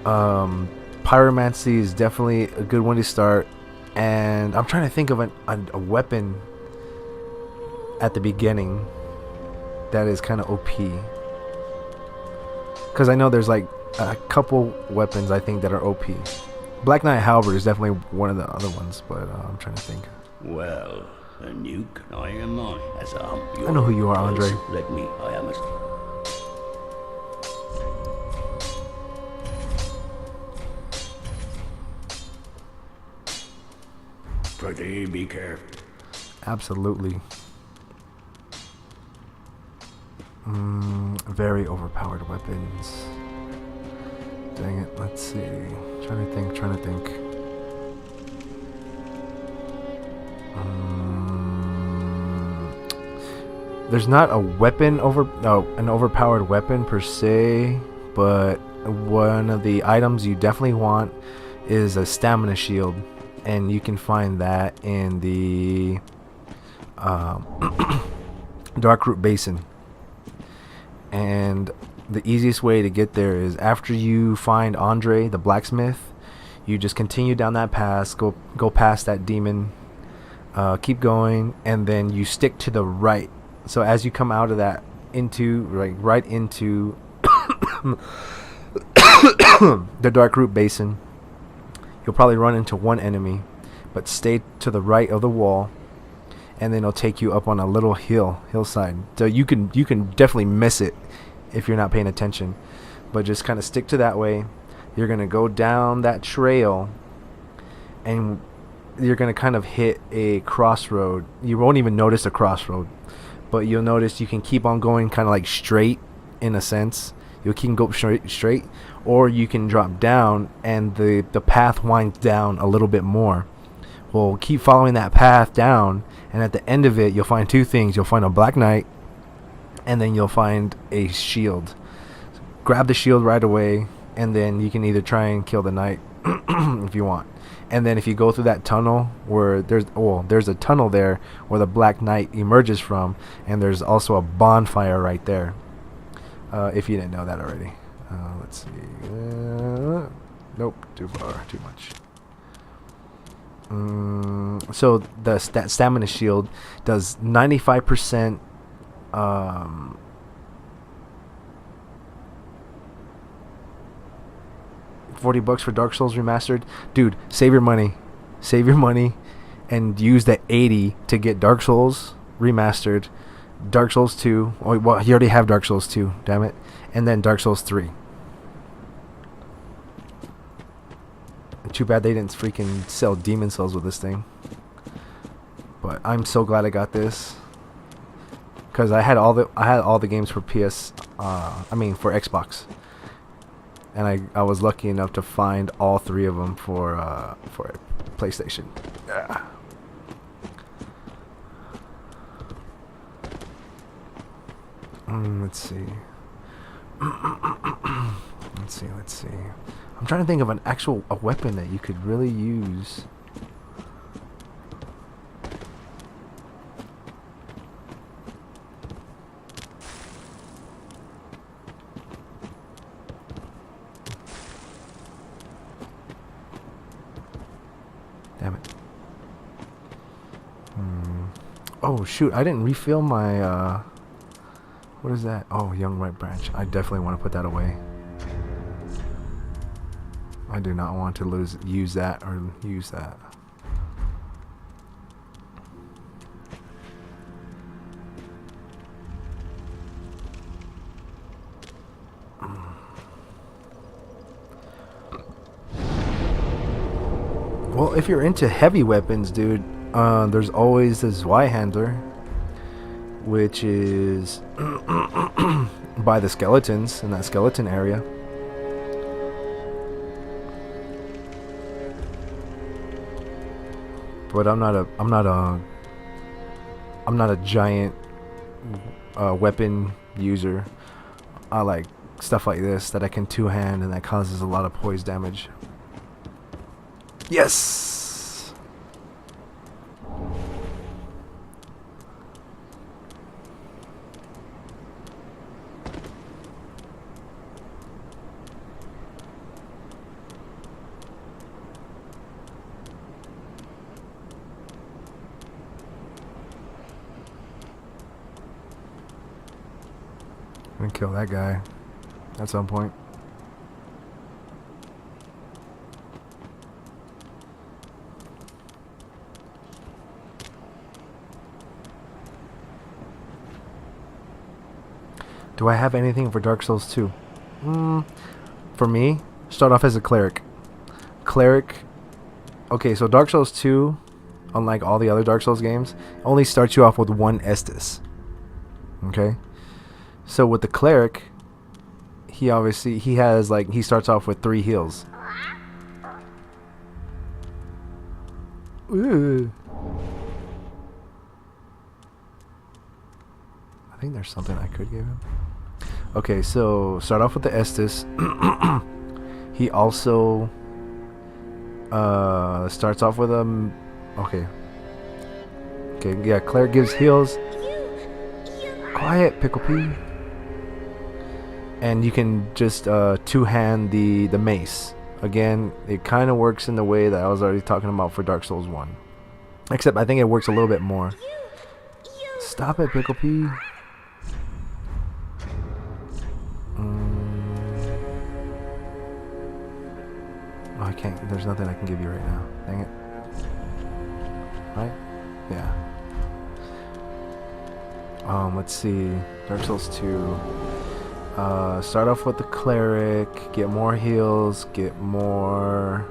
S1: pyromancy is definitely a good one to start. And I'm trying to think of a weapon at the beginning that is kind of OP, because I know there's like a couple weapons I think that are OP. Black Knight Halberd is definitely one of the other ones, but I'm trying to think.
S3: Well, a nuke, I am I, as a hump.
S1: I know who you are, Andre.
S3: Let me, I am a... Pretty be careful.
S1: Absolutely. Very overpowered weapons. Dang it, let's see. Trying to think. There's not a weapon an overpowered weapon per se, but one of the items you definitely want is a stamina shield, and you can find that in the Darkroot Basin. And the easiest way to get there is after you find Andre the blacksmith, you just continue down that path, go past that demon, keep going, and then you stick to the right. So as you come out of that into right into the Darkroot Basin, you'll probably run into one enemy, but stay to the right of the wall, and then it'll take you up on a little hillside. So you can definitely miss it if you're not paying attention, but just kind of stick to that way. You're gonna go down that trail, and you're gonna kind of hit a crossroad. You won't even notice a crossroad, but you'll notice you can keep on going kind of like straight in a sense. You can go straight, or you can drop down, and the path winds down a little bit more. Well, keep following that path down, and at the end of it, you'll find two things. You'll find a Black Knight, and then you'll find a shield. Grab the shield right away, and then you can either try and kill the knight if you want. And then if you go through that tunnel where there's a tunnel there where the Black Knight emerges from, and there's also a bonfire right there. If you didn't know that already. Let's see. Nope, too far, too much. So that stamina shield does 95%. $40 for Dark Souls Remastered. Dude, save your money, and use that 80 to get Dark Souls Remastered, Dark Souls 2. Oh, well, you already have Dark Souls 2, damn it, and then Dark Souls 3. Too bad they didn't freaking sell Demon Souls with this thing. But I'm so glad I got this, because I had all the games for PS. For Xbox, and I was lucky enough to find all three of them for PlayStation. Yeah. Let's see. Let's see. I'm trying to think of a weapon that you could really use. Damn it. Oh shoot, I didn't refill my what is that? Oh, Young Right Branch. I definitely want to put that away. I do not want to use that. Well, if you're into heavy weapons, dude, there's always this Y-handler. which is by the skeletons in that skeleton area. But I'm not a giant weapon user. I like stuff like this that I can two-hand and that causes a lot of poise damage. Yes! I'm gonna kill that guy at some point. Do I have anything for Dark Souls 2? For me, start off as a cleric. Okay, so Dark Souls 2, unlike all the other Dark Souls games, only starts you off with one Estus. Okay? So with the cleric, he starts off with 3 heals. Ooh. I think there's something I could give him. Okay, so start off with the Estus. He also starts off with a... Okay, yeah, cleric gives heals. Quiet, Pickle Pea. And you can just two-hand the mace. Again, it kind of works in the way that I was already talking about for Dark Souls 1. Except I think it works a little bit more. Stop it, Pickle Pea. Oh, I can't. There's nothing I can give you right now. Dang it. Right? Yeah. Let's see. Dark Souls 2. Start off with the cleric, get more heals, get more...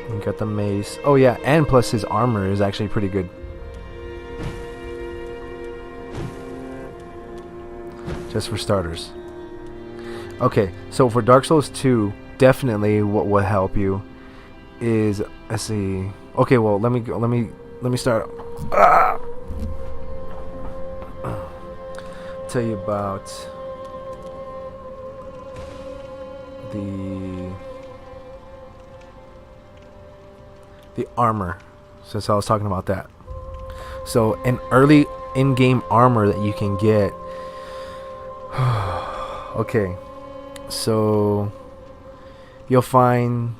S1: You got the mace. Oh yeah, and plus his armor is actually pretty good. Just for starters. Okay, so for Dark Souls 2, definitely what will help you is, let's see. Okay, well, let me start. Tell you about the armor, since I was talking about that. So an early in-game armor that you can get. Okay, so you'll find,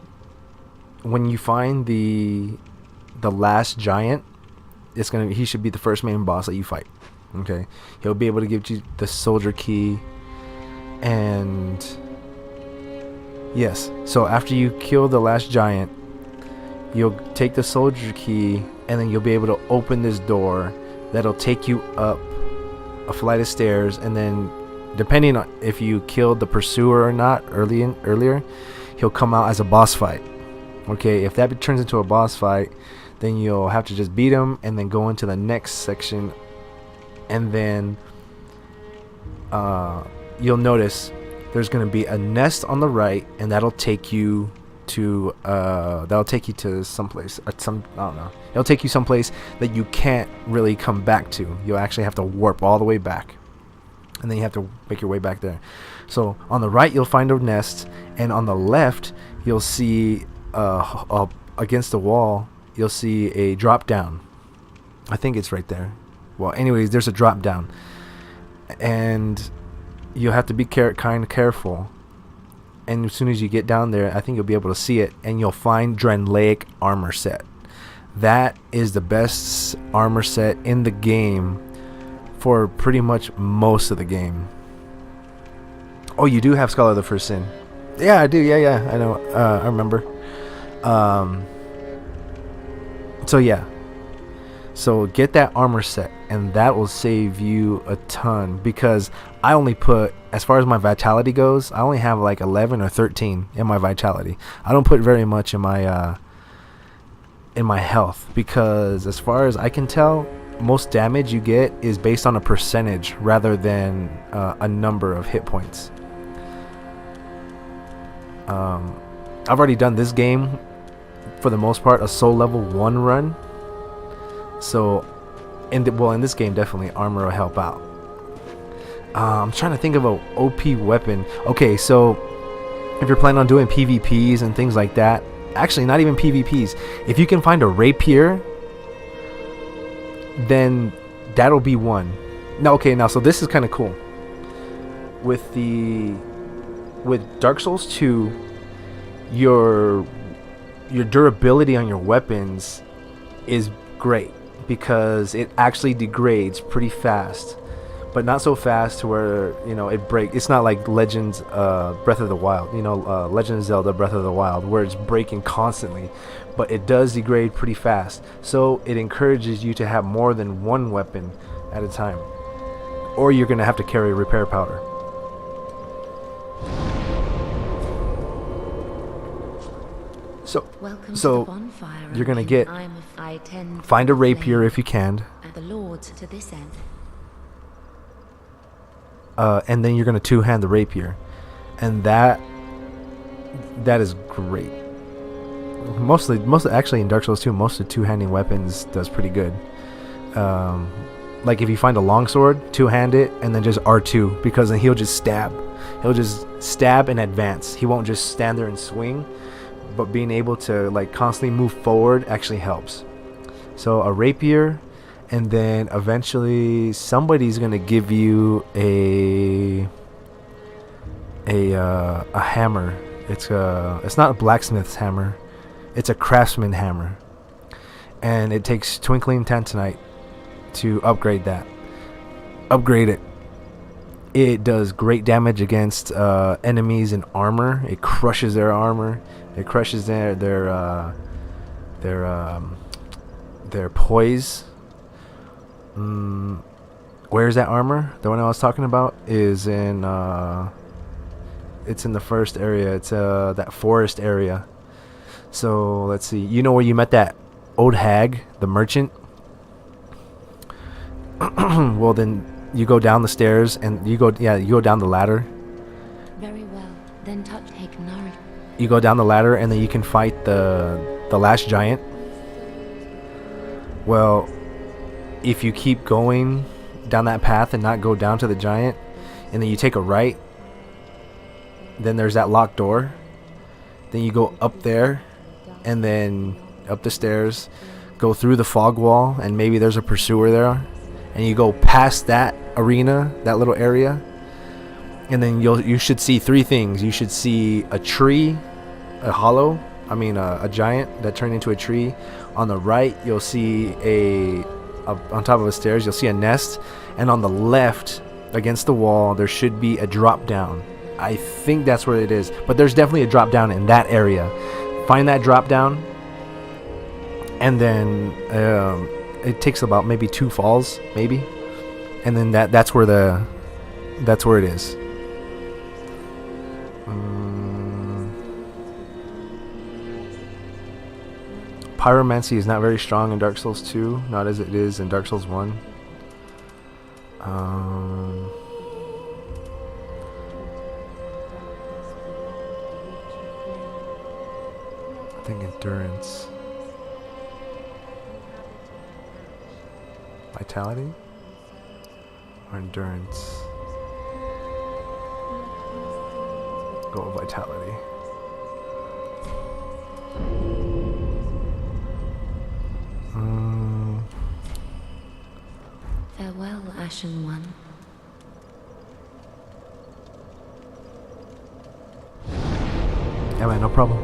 S1: when you find the last giant, he should be the first main boss that you fight. Okay, he'll be able to give you the soldier key, and yes, so after you kill the last giant, you'll take the soldier key, and then you'll be able to open this door that'll take you up a flight of stairs, and then depending on if you killed the pursuer or not earlier, he'll come out as a boss fight. Okay, if that turns into a boss fight, then you'll have to just beat him and then go into the next section, and then you'll notice there's going to be a nest on the right, and that'll take you to someplace, I don't know. It'll take you someplace that you can't really come back to. You'll actually have to warp all the way back, and then you have to make your way back there. So on the right you'll find a nest, and on the left you'll see against the wall you'll see a drop down. I think it's right there. Well, anyways, there's a drop down, and you'll have to be kind of careful. And as soon as you get down there, I think you'll be able to see it, and you'll find Drenlaic armor set. That is the best armor set in the game for pretty much most of the game. Oh, you do have Scholar of the First Sin. Yeah, I do. Yeah, I know. I remember. So yeah. So get that armor set, and that will save you a ton, because I only put, as far as my vitality goes, I only have like 11 or 13 in my vitality. I don't put very much in my health, because as far as I can tell, most damage you get is based on a percentage rather than a number of hit points. I've already done this game, for the most part, a soul level 1 run. So, in this game, definitely armor will help out. I'm trying to think of a OP weapon. Okay, so if you're planning on doing PvPs and things like that, actually not even PvPs, if you can find a rapier, then that'll be one. Now so this is kind of cool. With Dark Souls 2, your durability on your weapons is great, because it actually degrades pretty fast, but not so fast to where, it breaks. It's not like Legends Breath of the Wild, Legend of Zelda Breath of the Wild, where it's breaking constantly, but it does degrade pretty fast. So it encourages you to have more than one weapon at a time, or you're gonna have to carry repair powder. So you're gonna find a rapier if you can,
S4: the lords to this end.
S1: and then you're gonna two-hand the rapier, and that is great. Mostly actually in Dark Souls 2, most of two-handing weapons does pretty good. Like if you find a longsword, two-hand it, and then just R2, because then he'll just stab and advance. He won't just stand there and swing, but being able to like constantly move forward actually helps. So a rapier, and then eventually somebody's gonna give you a hammer. It's not a blacksmith's hammer, it's a craftsman hammer, and it takes twinkling tanzanite to upgrade it. It does great damage against enemies in armor. It crushes their armor. It crushes their poise. Where's that armor? The one I was talking about is in it's in the first area. It's that forest area. So let's see. You know where you met that old hag, the merchant? Well, then you go down the stairs and you go down the ladder.
S4: Very well. Then take nourish.
S1: You go down the ladder and then you can fight the last giant. Well, if you keep going down that path and not go down to the giant, and then you take a right, then there's that locked door. Then you go up there, and then up the stairs, go through the fog wall, and maybe there's a pursuer there, and you go past that arena, that little area, and then you should see three things. You should see a tree, a giant that turned into a tree. On the right, you'll see on top of the stairs, you'll see a nest, and on the left, against the wall, there should be a drop down. I think that's where it is, but there's definitely a drop down in that area. Find that drop down, and then it takes about maybe 2 falls, maybe, and then that's where it is. Pyromancy is not very strong in Dark Souls 2, not as it is in Dark Souls 1. I think endurance. Vitality? Or endurance? Go with vitality.
S4: Farewell, Ashen One.
S1: Yeah, man, no problem.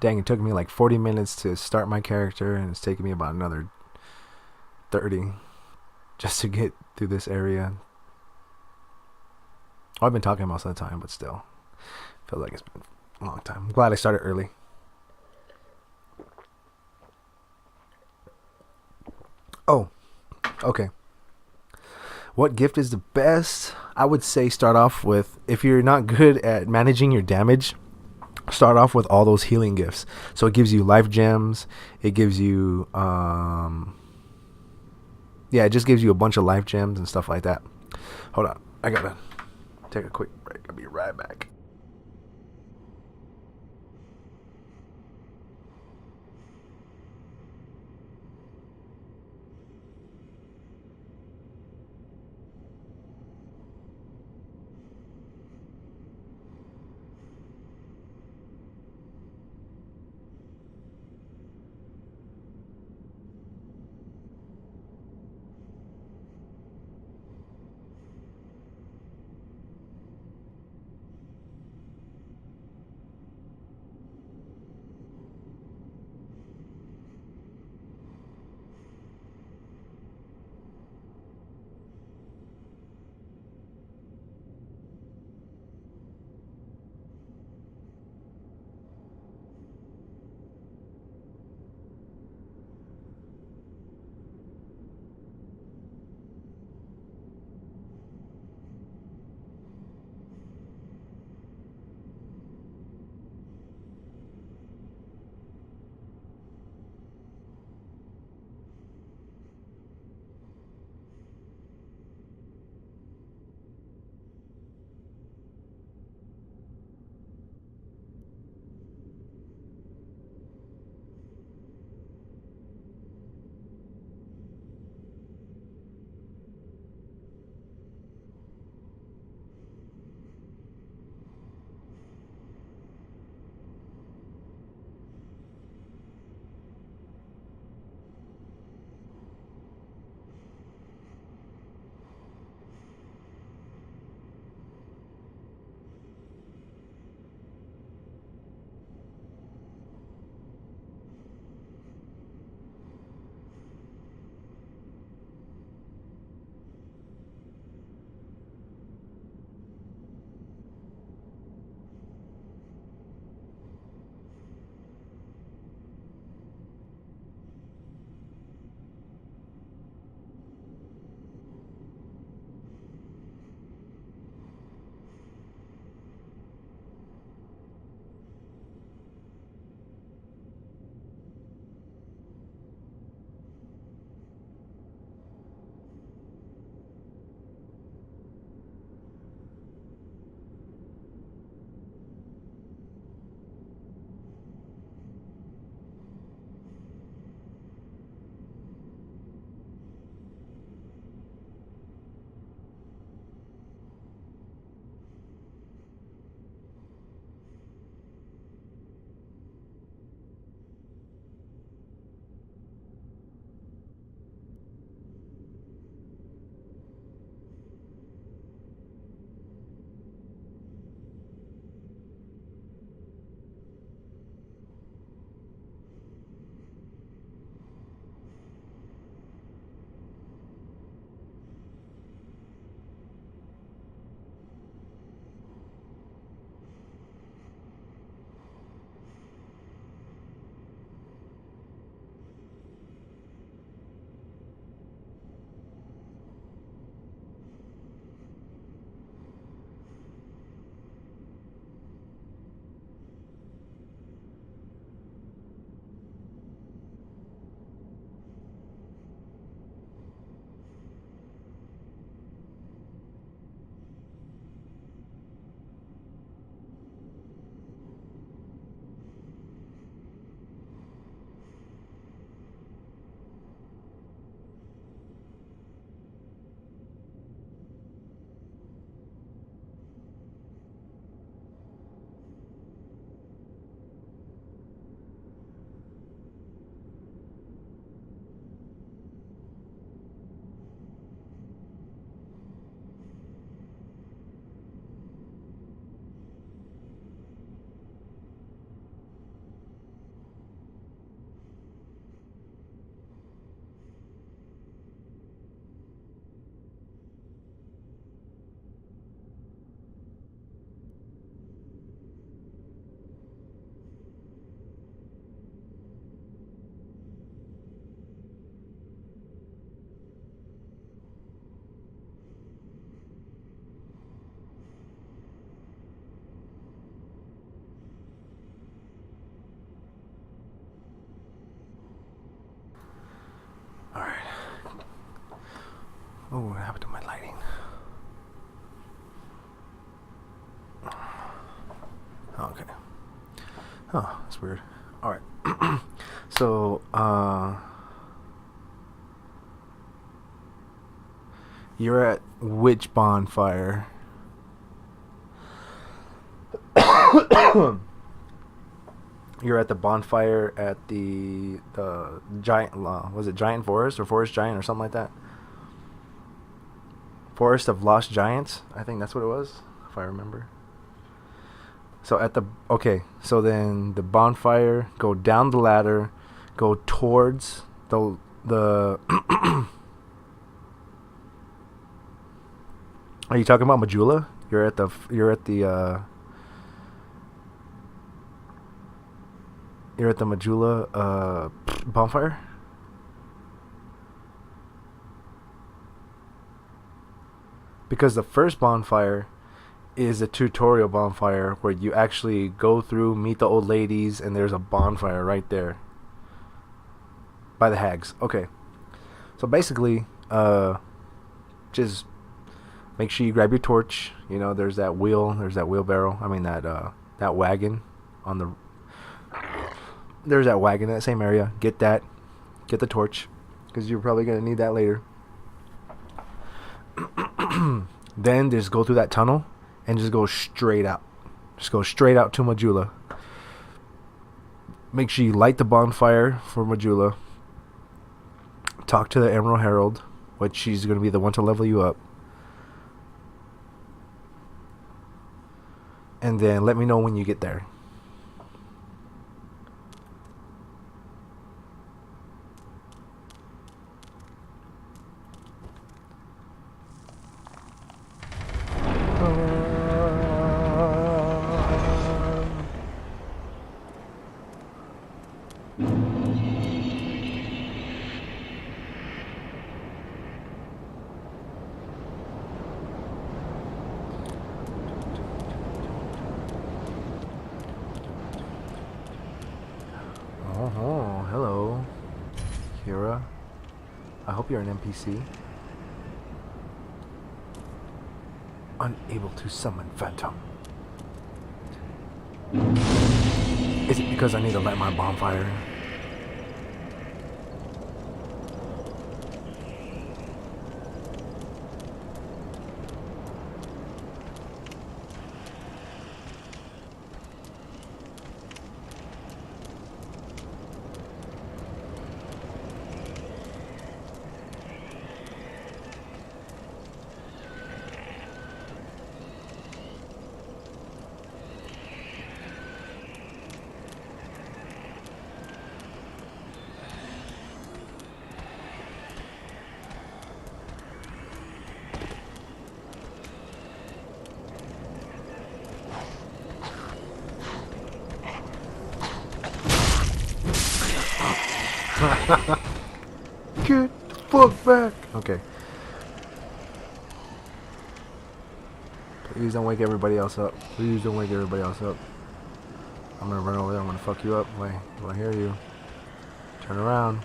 S1: Dang, it took me like 40 minutes to start my character, and it's taking me about another 30 just to get through this area. I've been talking most of the time, but still, feels like it's been a long time. I'm glad I started early. Oh, okay. What gift is the best? I would say start off with, if you're not good at managing your damage, start off with all those healing gifts. So it gives you life gems. It gives you, yeah, it just gives you a bunch of life gems and stuff like that. Hold on. I gotta take a quick break. I'll be right back. Huh, that's weird. Alright. So, you're at which bonfire? You're at the bonfire at the giant, was it Giant Forest or Forest Giant or something like that? Forest of Lost Giants, I think that's what it was, if I remember. So at the, okay, so then the bonfire, go down the ladder, go towards the Are you talking about Majula? You're at the Majula bonfire? Because the first bonfire is a tutorial bonfire where you actually go through, meet the old ladies, and there's a bonfire right there by the hags. Okay. So basically, just make sure you grab your torch. You know, there's that wheelbarrow. I mean that wagon on the. There's that wagon in that same area. Get that. Get the torch, because you're probably gonna need that later. Then just go through that tunnel and just go straight out. Just go straight out to Majula. Make sure you light the bonfire for Majula. Talk to the Emerald Herald, which she's going to be the one to level you up. And then let me know when you get there. Oh, hello, Kira. I hope you're an NPC. Unable to summon Phantom. Is it because I need to light my bonfire? Get the fuck back. Okay. Please don't wake everybody else up. Please don't wake everybody else up. I'm gonna run over there. I'm gonna fuck you up. Wait, do I hear you? Turn around.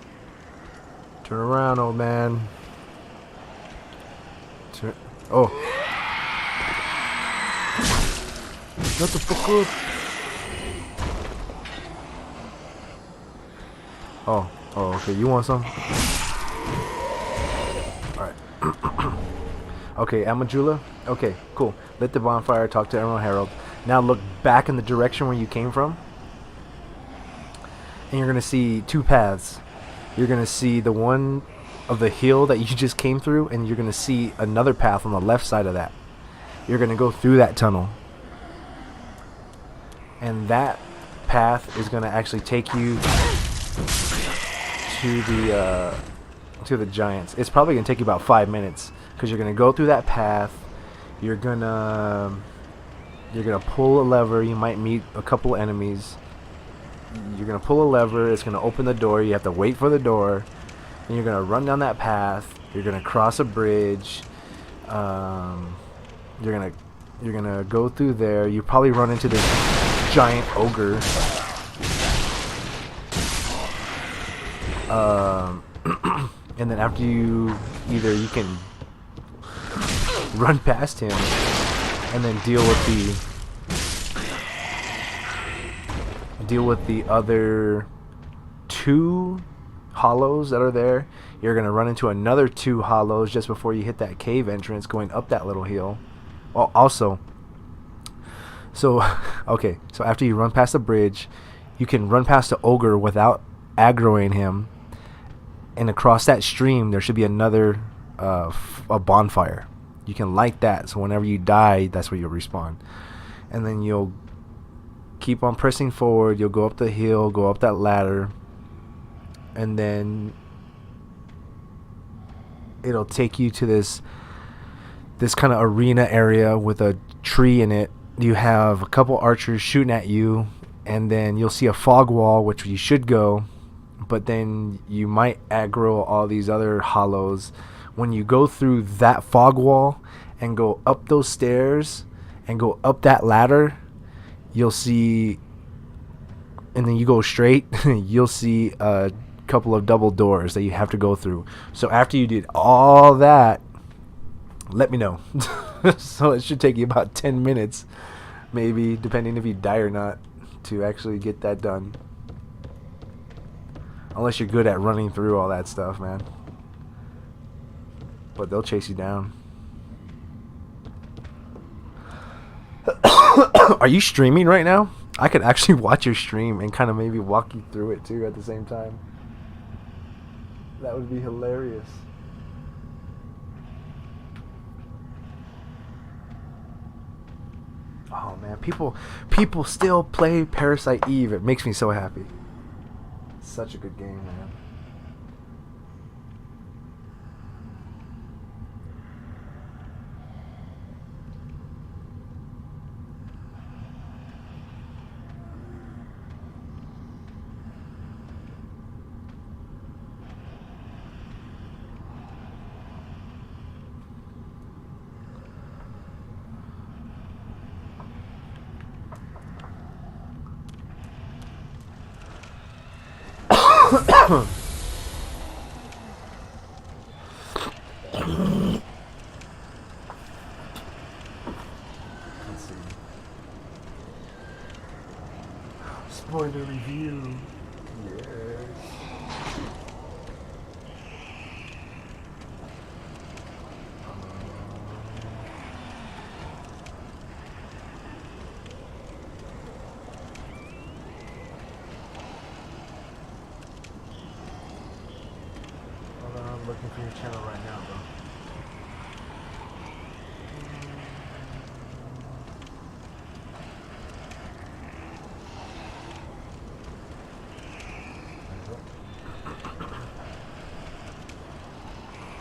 S1: Turn around, old man. Turn. Oh. Shut the fuck up. Oh. Oh, okay. You want some? Alright. Okay, Amajula. Okay, cool. Lit the bonfire, talk to Emerald Herald. Now look back in the direction where you came from. And you're going to see two paths. You're going to see the one of the hill that you just came through, and you're going to see another path on the left side of that. You're going to go through that tunnel. And that path is going to actually take you to the giants. It's probably gonna take you about 5 minutes, because you're gonna go through that path. You're gonna pull a lever. You might meet a couple enemies. You're gonna pull a lever. It's gonna open the door. You have to wait for the door, and you're gonna run down that path. You're gonna cross a bridge. You're gonna go through there. You probably run into this giant ogre. And then after you can run past him and then deal with deal with the other 2 hollows that are there. You're gonna run into another 2 hollows just before you hit that cave entrance going up that little hill. Well, also, so okay, so after you run past the bridge, you can run past the ogre without aggroing him, and across that stream there should be another a bonfire. You can light that, so whenever you die, that's where you'll respawn. And then you'll keep on pressing forward. You'll go up the hill, go up that ladder, and then it'll take you to this kind of arena area with a tree in it. You have a couple archers shooting at you, and then you'll see a fog wall, which you should go, but then you might aggro all these other hollows. When you go through that fog wall and go up those stairs and go up that ladder, you'll see, and then you go straight, you'll see a couple of double doors that you have to go through. So after you did all that, let me know. So it should take you about 10 minutes, maybe, depending if you die or not, to actually get that done. Unless you're good at running through all that stuff, man. But they'll chase you down. Are you streaming right now? I could actually watch your stream and kind of maybe walk you through it too at the same time. That would be hilarious. Oh man, people still play Parasite Eve. It makes me so happy. Such a good game, man. Let's see. Spoiler review. Yes. Hold on, I'm looking for your channel right now, bro.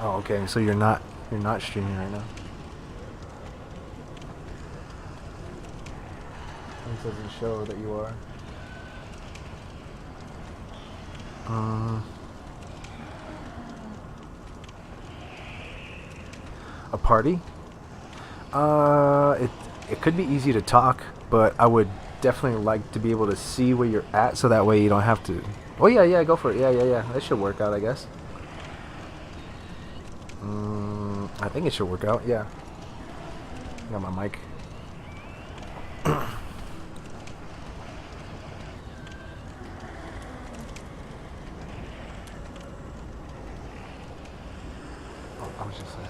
S1: Oh, okay. So you're not streaming right now. It doesn't show that you are. A party? It could be easy to talk, but I would definitely like to be able to see where you're at, so that way you don't have to. Oh yeah, go for it. Yeah. That should work out, I guess. I think it should work out. Yeah. Got my mic. Oh, I was just saying.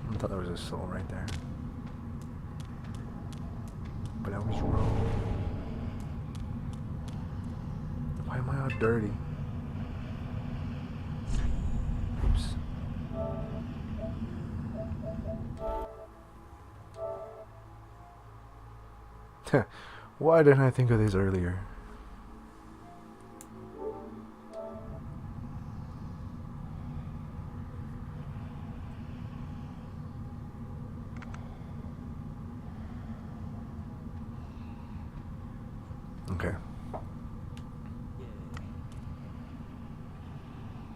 S1: I thought there was a soul right there. But I was wrong. Why am I all dirty? Oops. Why didn't I think of this earlier? Okay.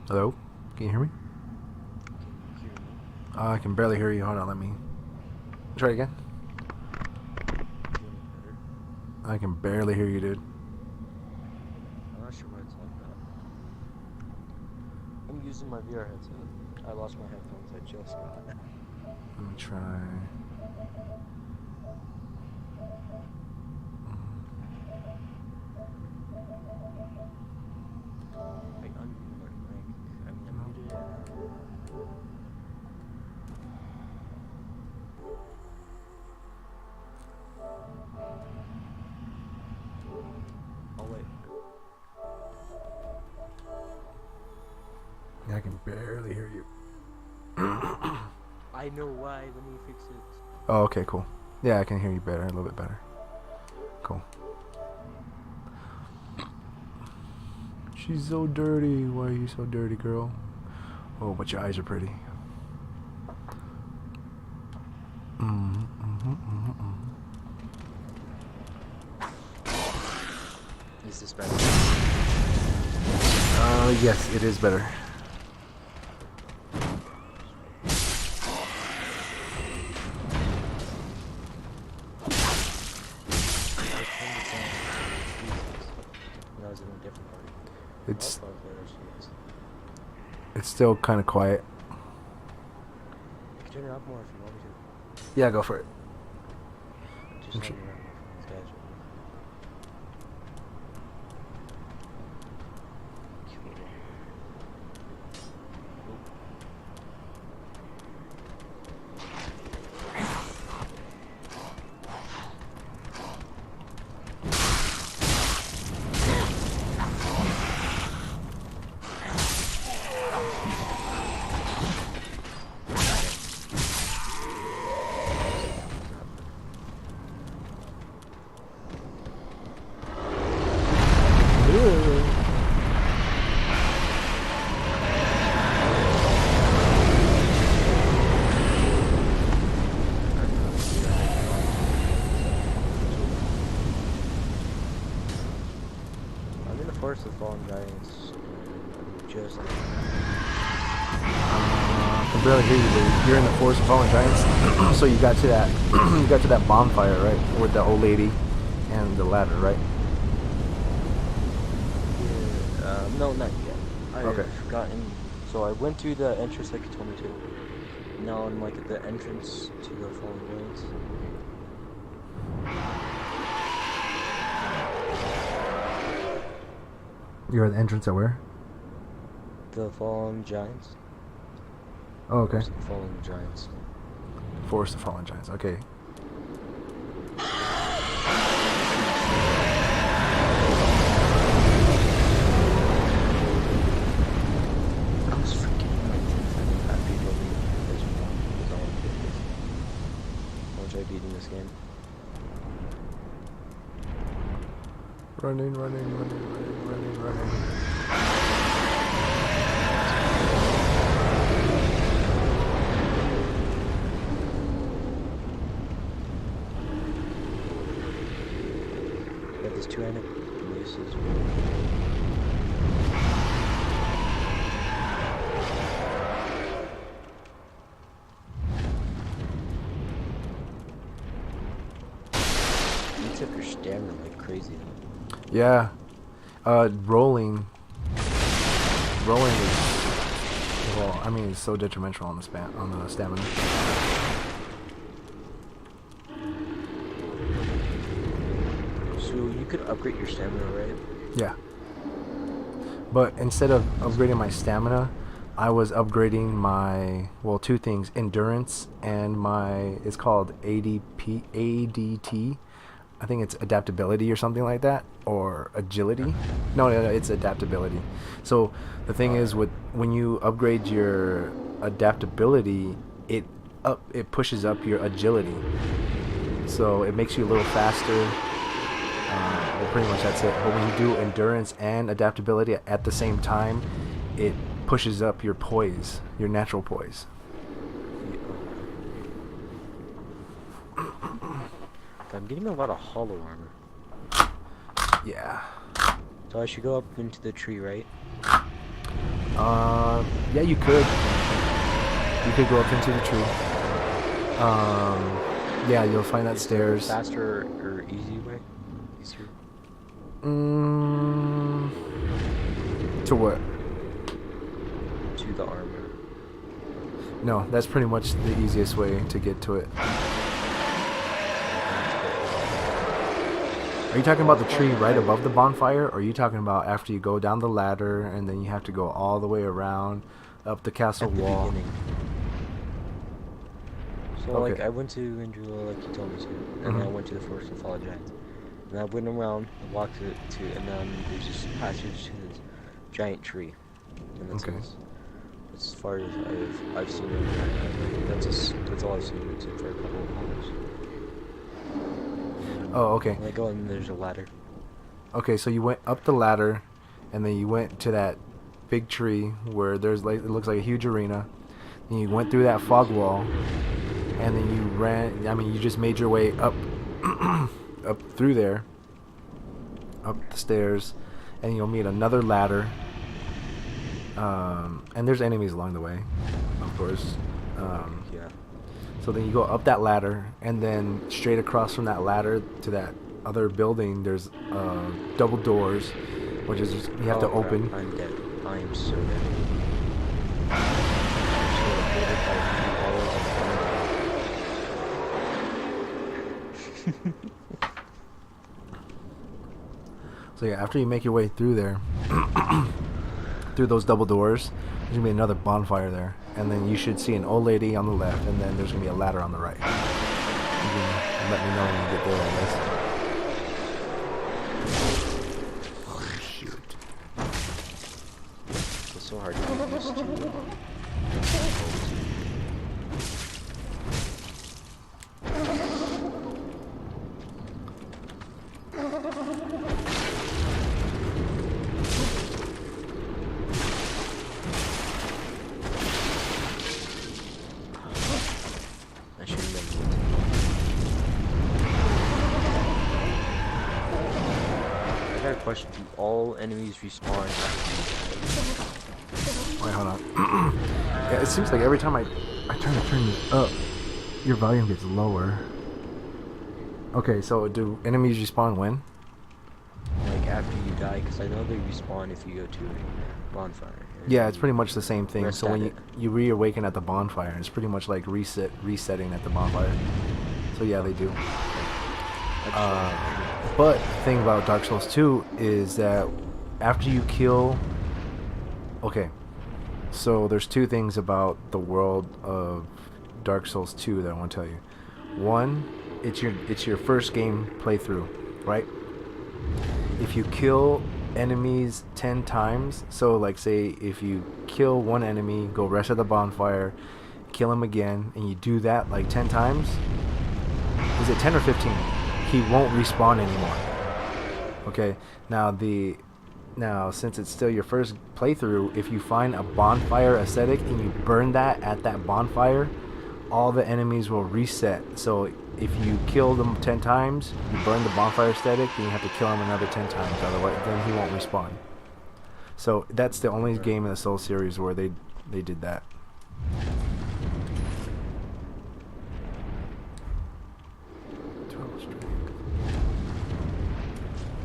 S1: Hello? Can Can you hear me? I can barely hear you. Hold on, let me try again. I can barely hear you, dude.
S5: I'm not sure why it's like that. I'm using my VR headset. I lost my headphones. I just got it.
S1: Let me try.
S5: I unmuted my mic. I mean, I muted it. Oh wait.
S1: Yeah, I can barely hear you.
S5: I know why. Let me fix it.
S1: Oh, okay, cool. Yeah, I can hear you better, a little bit better. Cool. She's so dirty. Why are you so dirty, girl? Oh, but your eyes are pretty.
S5: Is this better?
S1: Yes, it is better.
S5: When I was in a different party.
S1: It's
S5: Oh, fuck, there she is.
S1: it's still kind of quiet.
S5: You can turn it up more if you want me to.
S1: Yeah, go for it.
S5: Just
S1: Okay.
S5: let me run my phone's guys. I'm in the Forest of Fallen Giants. Just
S1: I can barely hear you, but you're in the Forest of Fallen Giants. So you got to that, you got to that bonfire, right, with the old lady and the ladder, right?
S5: yeah, no, not yet. I've
S1: Okay.
S5: gotten. So I went through the entrance like you told me to. Now I'm like at the entrance to the Fallen Giants.
S1: You're at the entrance at where?
S5: The Fallen Giants.
S1: Oh, okay.
S5: Forest of Fallen Giants.
S1: Forest of Fallen Giants. Okay.
S5: I was freaking my teeth. I'm happy to be this one because I want to get this. I want to try beating this game.
S1: Running, running, running, running, running, running.
S5: Got this two-handed mace as well. You took your stamina like crazy.
S1: Yeah. Rolling is, well, I mean, it's so detrimental on the stamina.
S5: So you could upgrade your stamina, right?
S1: Yeah. But instead of upgrading my stamina, I was upgrading my, well, two things, endurance and my, it's called ADT. I think it's adaptability or something like that, or agility. No, it's adaptability. So the thing is, with when you upgrade your adaptability, it pushes up your agility. So it makes you a little faster. Well, pretty much that's it. But when you do endurance and adaptability at the same time, it pushes up your poise, your natural poise.
S5: I'm getting a lot of hollow armor.
S1: Yeah.
S5: So I should go up into the tree, right?
S1: Yeah, you could. You could go up into the tree. Yeah, you'll find that
S5: Is there a
S1: stairs.
S5: faster or easy way? Easier
S1: Mm, to what?
S5: to the armor.
S1: No, that's pretty much the easiest way to get to it. Are you talking about the tree right above the bonfire, or are you talking about after you go down the ladder and then you have to go all the way around up the castle
S5: At the
S1: wall?
S5: beginning. So
S1: Okay.
S5: like I went to Indrula like you told me to, and then I went to the Forest of Fallen Giants. And I went around, walked to and then there's this passage to this giant tree. And that's
S1: Okay.
S5: as far as I've seen it. That's all I've seen except for a couple of holes.
S1: Oh, okay.
S5: And I go and there's a ladder.
S1: Okay, so you went up the ladder, and then you went to that big tree where there's like it looks like a huge arena. And you went through that fog wall, and then you ran. I mean, you just made your way up, up through there, up the stairs, and you'll meet another ladder. And there's enemies along the way, of course.
S5: Yeah.
S1: So then you go up that ladder, and then straight across from that ladder to that other building, there's double doors, which is you have to
S5: Oh, crap.
S1: open.
S5: I'm dead. I am so dead. I'm surrounded by three walls and
S1: So yeah, after you make your way through there, through those double doors, there's gonna be another bonfire there, and then you should see an old lady on the left, and then there's gonna be a ladder on the right. You can let me know when you get there, I guess. Oh shoot!
S5: It's so hard to get used to. I shouldn't have moved. I got a question. Do all enemies respawn after
S1: Wait, hold on. Yeah, it seems like every time I turn this up, your volume gets lower. Okay, so do enemies respawn when?
S5: like after you die? Because I know they respawn if you go to a bonfire. and
S1: Yeah, it's
S5: you
S1: pretty much the same thing.
S5: rest
S1: So when
S5: at
S1: you reawaken at the bonfire, it's pretty much like resetting at the bonfire. So yeah, they do. But the thing about Dark Souls 2 is that after you kill... Okay, so there's two things about the world of Dark Souls 2 that I want to tell you. One, it's your first game playthrough, right? If you kill enemies 10 times, so like say if you kill one enemy, go rest at the bonfire, kill him again, and you do that like 10 times, is it 10 or 15? He won't respawn anymore. Okay, now since it's still your first playthrough, if you find a bonfire aesthetic and you burn that at that bonfire, all the enemies will reset. So if you kill them 10 times, you burn the bonfire aesthetic, then you have to kill him another 10 times, otherwise then he won't respawn. So that's the only game in the Soul series where they did that.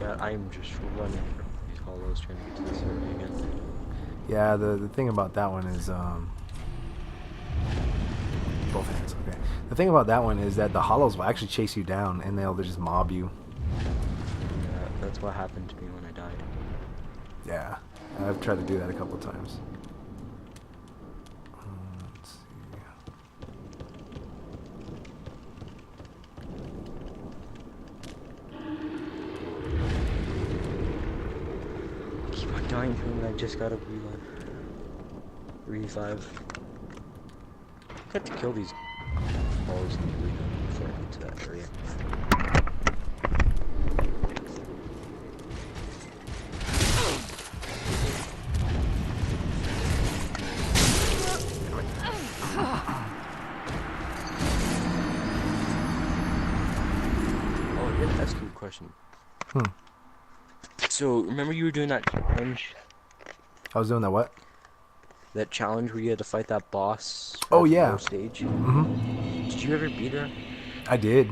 S5: Yeah, I'm just running these hollows trying to get to this area again.
S1: Yeah, the thing about that one is both hands. Okay. The thing about that one is that the hollows will actually chase you down, and they'll just mob you.
S5: Yeah, that's what happened to me when I died.
S1: Yeah, I've tried to do that a couple times. Let's see.
S5: Keep on dying from when I just got a revive. I have to kill these balls in the arena before I get to that area. Oh, I didn't ask you a question. So, remember you were doing that challenge?
S1: I was doing that what?
S5: that challenge where you had to fight that boss
S1: Oh
S5: at the
S1: yeah.
S5: first stage?
S1: Mhm.
S5: Did you ever beat her?
S1: I did.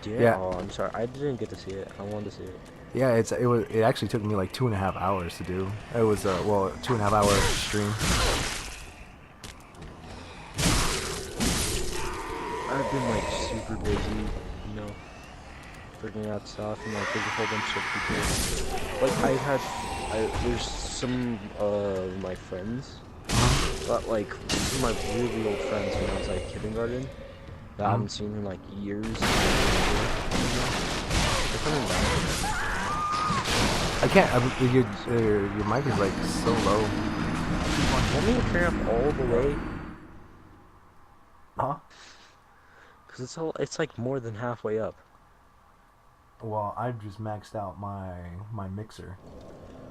S5: Did?
S1: Yeah.
S5: Oh, I'm sorry. I didn't get to see it. I wanted to see it.
S1: Yeah. It actually took me like 2.5 hours to do. It was well 2.5 hour stream.
S5: I've been like super busy, you know, figuring out stuff, and like there's a whole bunch of people. Like there's some of my friends, but like some of my really old friends when I was like kindergarten that I haven't seen in like years. They're coming back.
S1: I can't. Your mic is like so low.
S5: Want me to turn up all the way?
S1: Huh?
S5: Cause it's like more than halfway up.
S1: Well, I've just maxed out my mixer,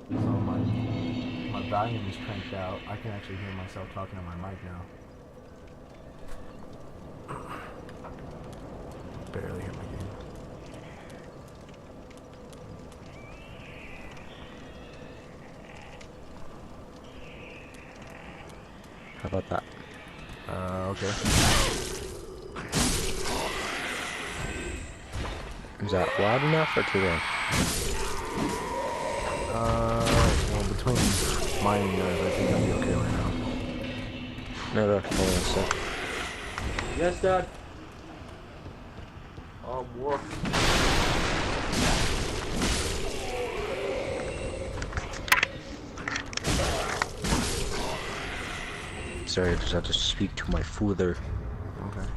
S1: so my volume is cranked out. I can actually hear myself talking on my mic now. Barely hear my game.
S5: How about that?
S1: Okay.
S5: Is that loud enough or too loud?
S1: Well, between mine and yours, I think I'll be okay right now.
S5: No, hold on a sec. Yes, Dad. War. Sorry, I just have to speak to my father.
S1: Okay.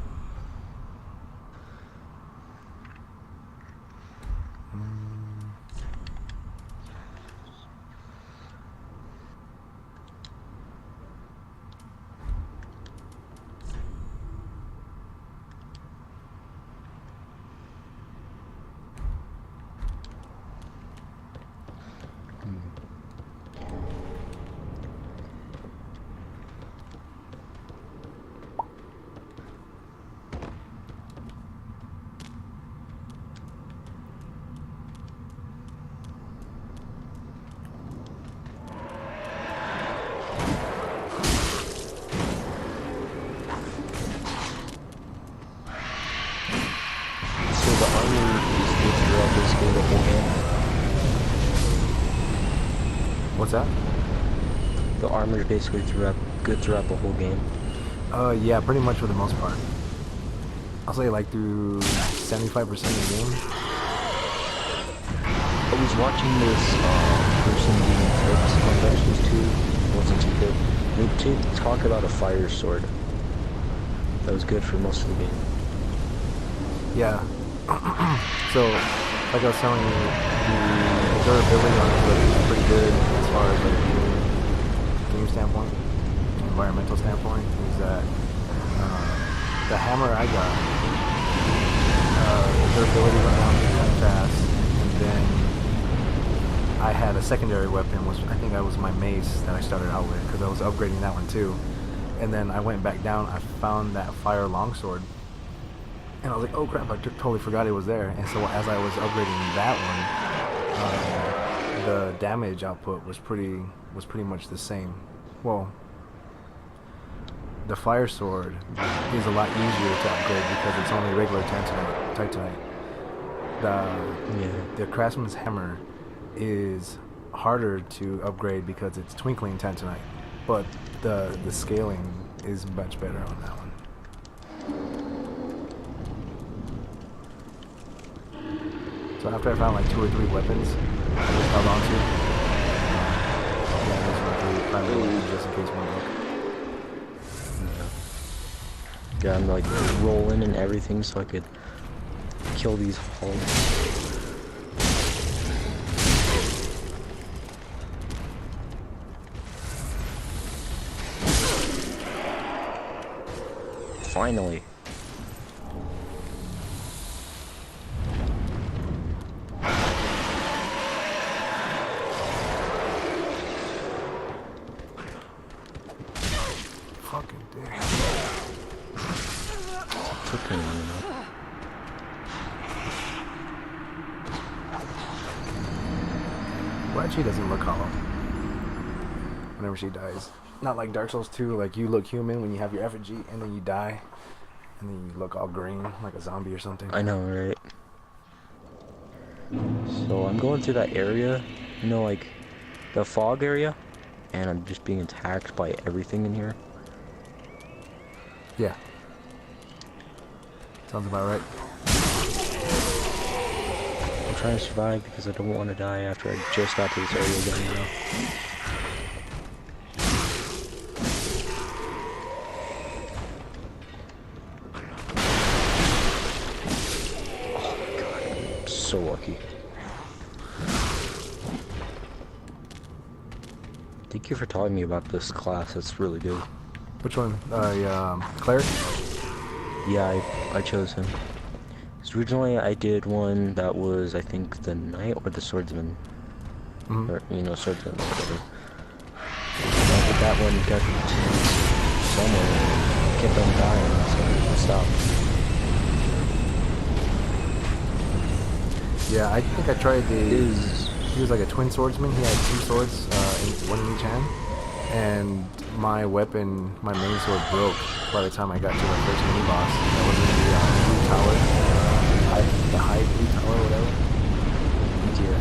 S5: So the armor is good throughout basically the whole game.
S1: What's that?
S5: The armor is basically good throughout the whole game.
S1: Yeah, pretty much for the most part. I'll say like through 75% of the game.
S5: I was watching this person doing tips on Ashens 2. It wasn't too good. They did talk about a fire sword. That was good for most of the game.
S1: Yeah. So, like I was telling you, the durability on it is pretty good as far as like game standpoint, environmental standpoint. Is that the hammer I got, the durability went down kind of fast, and then I had a secondary weapon, which I think that was my mace that I started out with, because I was upgrading that one too. And then I went back down, I found that fire longsword, and I was like, oh crap, I totally forgot it was there. And so as I was upgrading that one, the damage output was pretty much the same. Well, the fire sword is a lot easier to upgrade because it's only regular titanite. The craftsman's hammer is harder to upgrade because it's twinkling titanite, but the scaling is much better on that one. So after I found like 2 or 3 weapons, I just held on to. Yeah, I just went through primary weapons just in case one broke.
S5: Yeah, I'm like rolling and everything so I could kill these hulks. Finally.
S1: Fucking damn.
S5: Took me long enough.
S1: Well, actually doesn't look hollow. whenever she dies. Not like Dark Souls 2, like you look human when you have your effigy and then you die. And then you look all green, like a zombie or something.
S5: I know, right? So I'm going through that area, you know, like the fog area, and I'm just being attacked by everything in here.
S1: Yeah. Sounds about right.
S5: I'm trying to survive because I don't want to die after I just got to this area again, you know? Oh my god, I'm so lucky. Thank you for telling me about this class, it's really good.
S1: Which one? Cleric?
S5: Yeah, I chose him. So originally I did one that was, I think, the knight or the swordsman.
S1: Mm-hmm.
S5: Or, you know, swordsman or whatever. And I did that one, got to somewhere, and kept on dying, so I stopped.
S1: Yeah, I think I tried he was like a twin swordsman. He had two swords, one in each hand. And my weapon, my main sword broke by the time I got to the first mini boss. That was in the blue tower. The high blue tower, whatever.
S5: Yeah.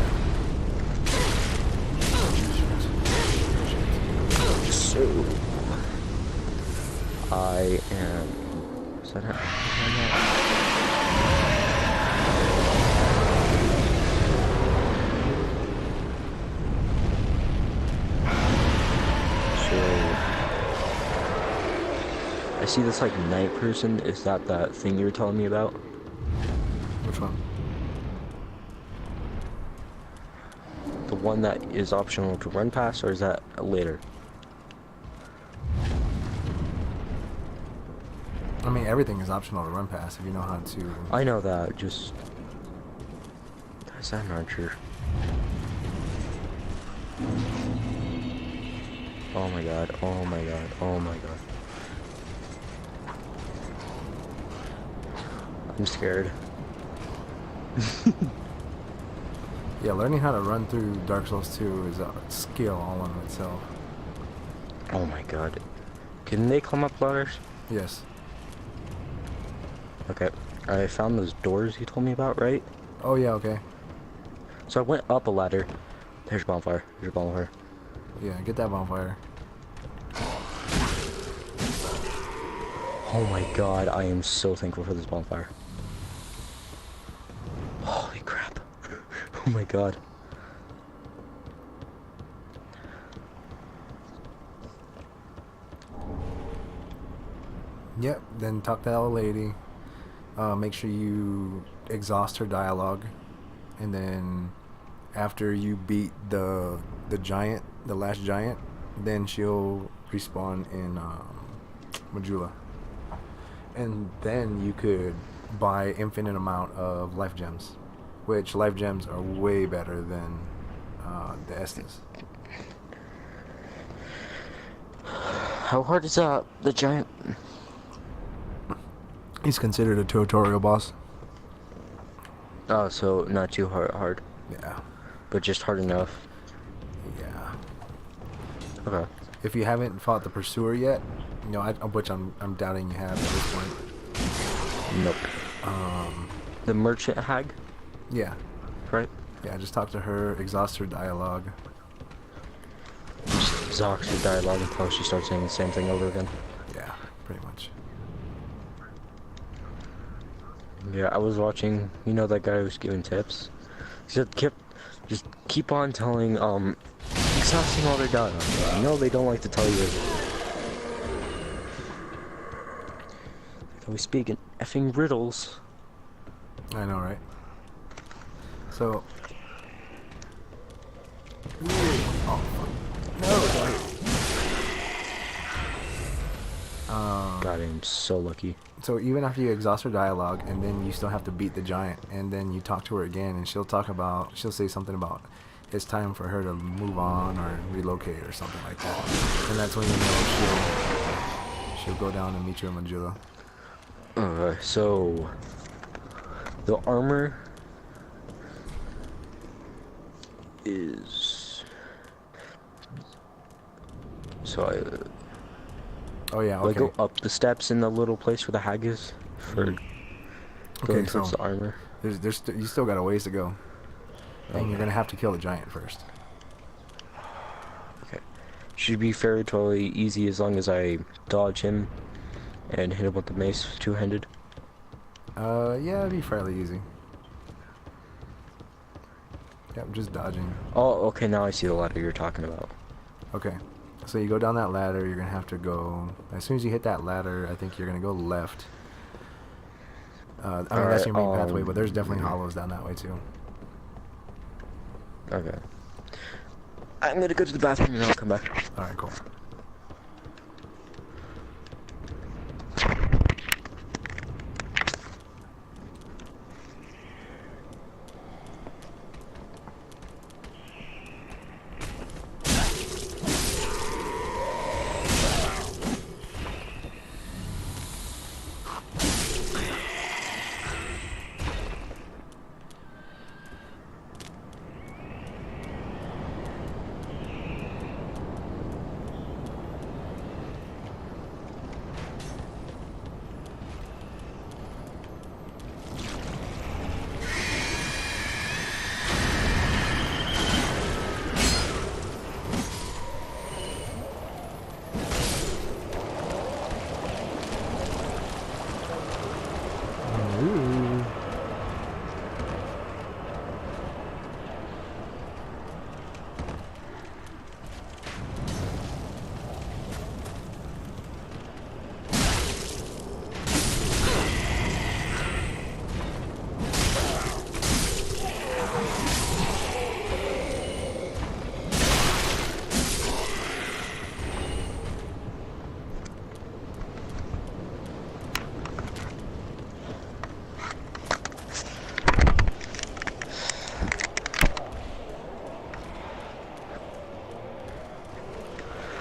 S5: So, I am... Is that how... I see this like knight person. Is that thing you were telling me about?
S1: Which one?
S5: The one that is optional to run past, or is that later?
S1: I mean, everything is optional to run past if you know how to.
S5: I know that, just... Is that an archer? Oh my god, oh my god, oh my god. I'm scared.
S1: Yeah, learning how to run through Dark Souls 2 is a skill all in itself.
S5: Oh my god. Can they climb up ladders?
S1: Yes.
S5: Okay. I found those doors you told me about, right?
S1: Oh yeah, okay.
S5: So I went up a ladder. There's a bonfire. There's a bonfire.
S1: Yeah, get that bonfire.
S5: Oh my god, I am so thankful for this bonfire. Holy crap. Oh my god.
S1: Yep, then talk to that old lady. Make sure you exhaust her dialogue. And then after you beat the giant, the last giant, then she'll respawn in Majula. And then you could buy infinite amount of life gems, which life gems are way better than the Estus.
S5: How hard is the giant?
S1: He's considered a tutorial boss.
S5: Oh, so not too hard,
S1: Yeah.
S5: but just hard enough.
S1: Yeah.
S5: Okay.
S1: If you haven't fought the Pursuer yet, you know, which I'm doubting you have at this point.
S5: Nope. The merchant hag,
S1: Yeah.
S5: right?
S1: Yeah, just talk to her, exhaust her dialogue.
S5: Just exhaust her dialogue until she starts saying the same thing over again.
S1: Yeah, pretty much.
S5: Yeah, I was watching, you know, that guy who was giving tips. He said, just keep on telling, exhausting all their dialogue. You know they don't like to tell you. We speak in effing riddles.
S1: I know, right? So. Oh, fuck. No,
S5: God, I'm so lucky.
S1: So even after you exhaust her dialogue, and then you still have to beat the giant, and then you talk to her again, and she'll say something about it's time for her to move on or relocate or something like that. And that's when you know she'll go down and meet you in Majula.
S5: So the armor So
S1: Oh yeah,
S5: I
S1: okay.
S5: go up the steps in the little place where the hag is for going
S1: Okay,
S5: towards
S1: so
S5: the armor.
S1: you still got a ways to go, and you're
S5: Okay.
S1: gonna have to kill the giant first.
S5: Okay. Should be fairly easy as long as I dodge him and hit him with the mace two-handed.
S1: Yeah, it'd be fairly easy. Yep, just dodging.
S5: Oh, okay, now I see the ladder you're talking about.
S1: Okay, so you go down that ladder. You're gonna have to go. As soon as you hit that ladder, I think you're gonna go left. I mean, that's
S5: Alright,
S1: your main pathway, but there's definitely hollows down that way too.
S5: Okay. I'm gonna go to the bathroom and I'll come back.
S1: All right, cool. Ooh.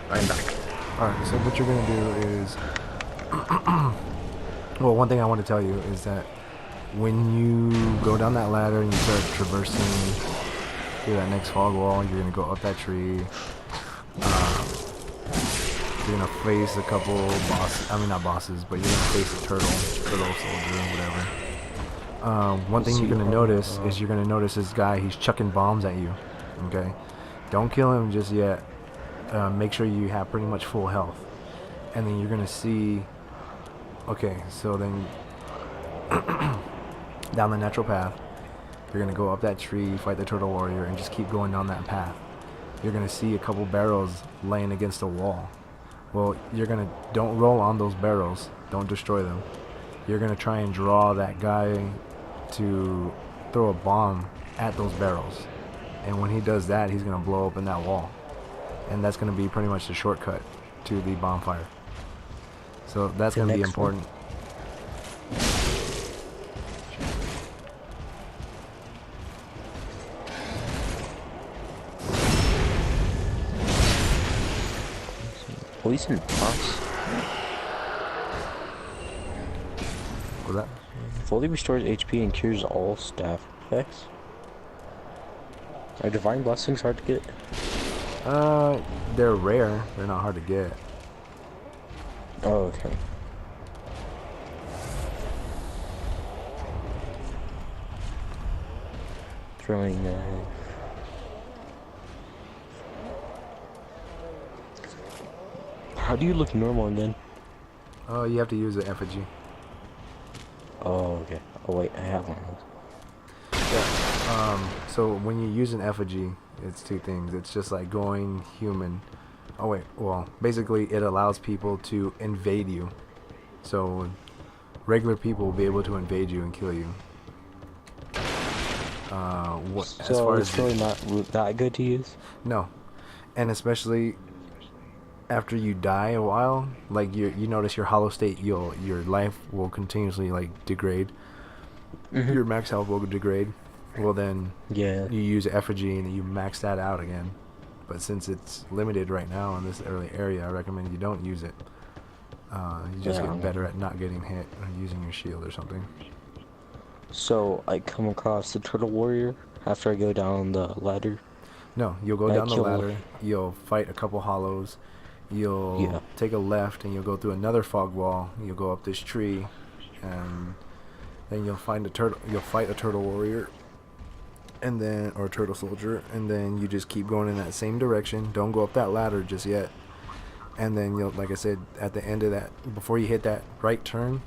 S5: I'm back.
S1: Alright, so what you're gonna do is, well, one thing I want to tell you is that when you go down that ladder and you start traversing through that next fog wall, you're gonna go up that tree. You're gonna face a couple I mean not bosses, but you're gonna face a turtle soldier, whatever. One thing you're gonna notice is you're gonna notice this guy. He's chucking bombs at you. Okay, don't kill him just yet. Make sure you have pretty much full health, and then you're gonna see. Okay, so then down the natural path, you're gonna go up that tree, fight the turtle warrior, and just keep going down that path. You're gonna see a couple barrels laying against a wall. Well, don't roll on those barrels. Don't destroy them. You're gonna try and draw that guy to throw a bomb at those barrels, and when he does that, he's gonna blow up in that wall. And that's going to be pretty much the shortcut to the bonfire. So that's going to be important.
S5: Poison boss.
S1: What was that?
S5: Fully restores HP and cures all staff effects. Are divine blessings hard to get?
S1: They're rare. They're not hard to get.
S5: Oh, okay. Throwing knife. How do you look normal again?
S1: You have to use the effigy.
S5: Oh, okay. Oh wait, I have one of those.
S1: Yeah. So when you use an effigy, it's two things. It's just like going human. Oh wait, well, basically it allows people to invade you. So regular people will be able to invade you and kill you. As
S5: So
S1: far
S5: it's
S1: as
S5: really not that good to use?
S1: no, and especially after you die a while, like you notice your hollow state, your life will continuously like degrade. Your max health will degrade. Well then,
S5: Yeah.
S1: you use effigy and you max that out again. But since it's limited right now in this early area, I recommend you don't use it. You just
S5: Yeah.
S1: get better at not getting hit or using your shield or something.
S5: So I come across the turtle warrior after I go down the ladder.
S1: No, you'll go
S5: I
S1: down the
S5: kill-
S1: ladder, you'll fight a couple hollows, you'll take a left and you'll go through another fog wall. You'll go up this tree, and then you'll find a turtle. You'll fight a turtle warrior, and then or a turtle soldier, and then you just keep going in that same direction. Don't go up that ladder just yet. And then you'll, like I said, at the end of that, before you hit that right turn,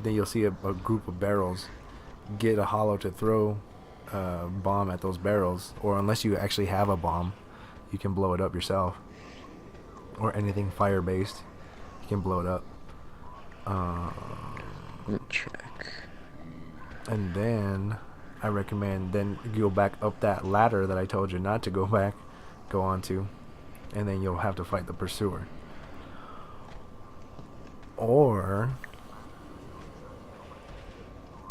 S1: then you'll see a group of barrels. Get a hollow to throw a bomb at those barrels, or unless you actually have a bomb, you can blow it up yourself. Or anything fire based, you can blow it up.
S5: Check.
S1: And then I recommend then go back up that ladder that I told you not to go onto, and then you'll have to fight the pursuer. Or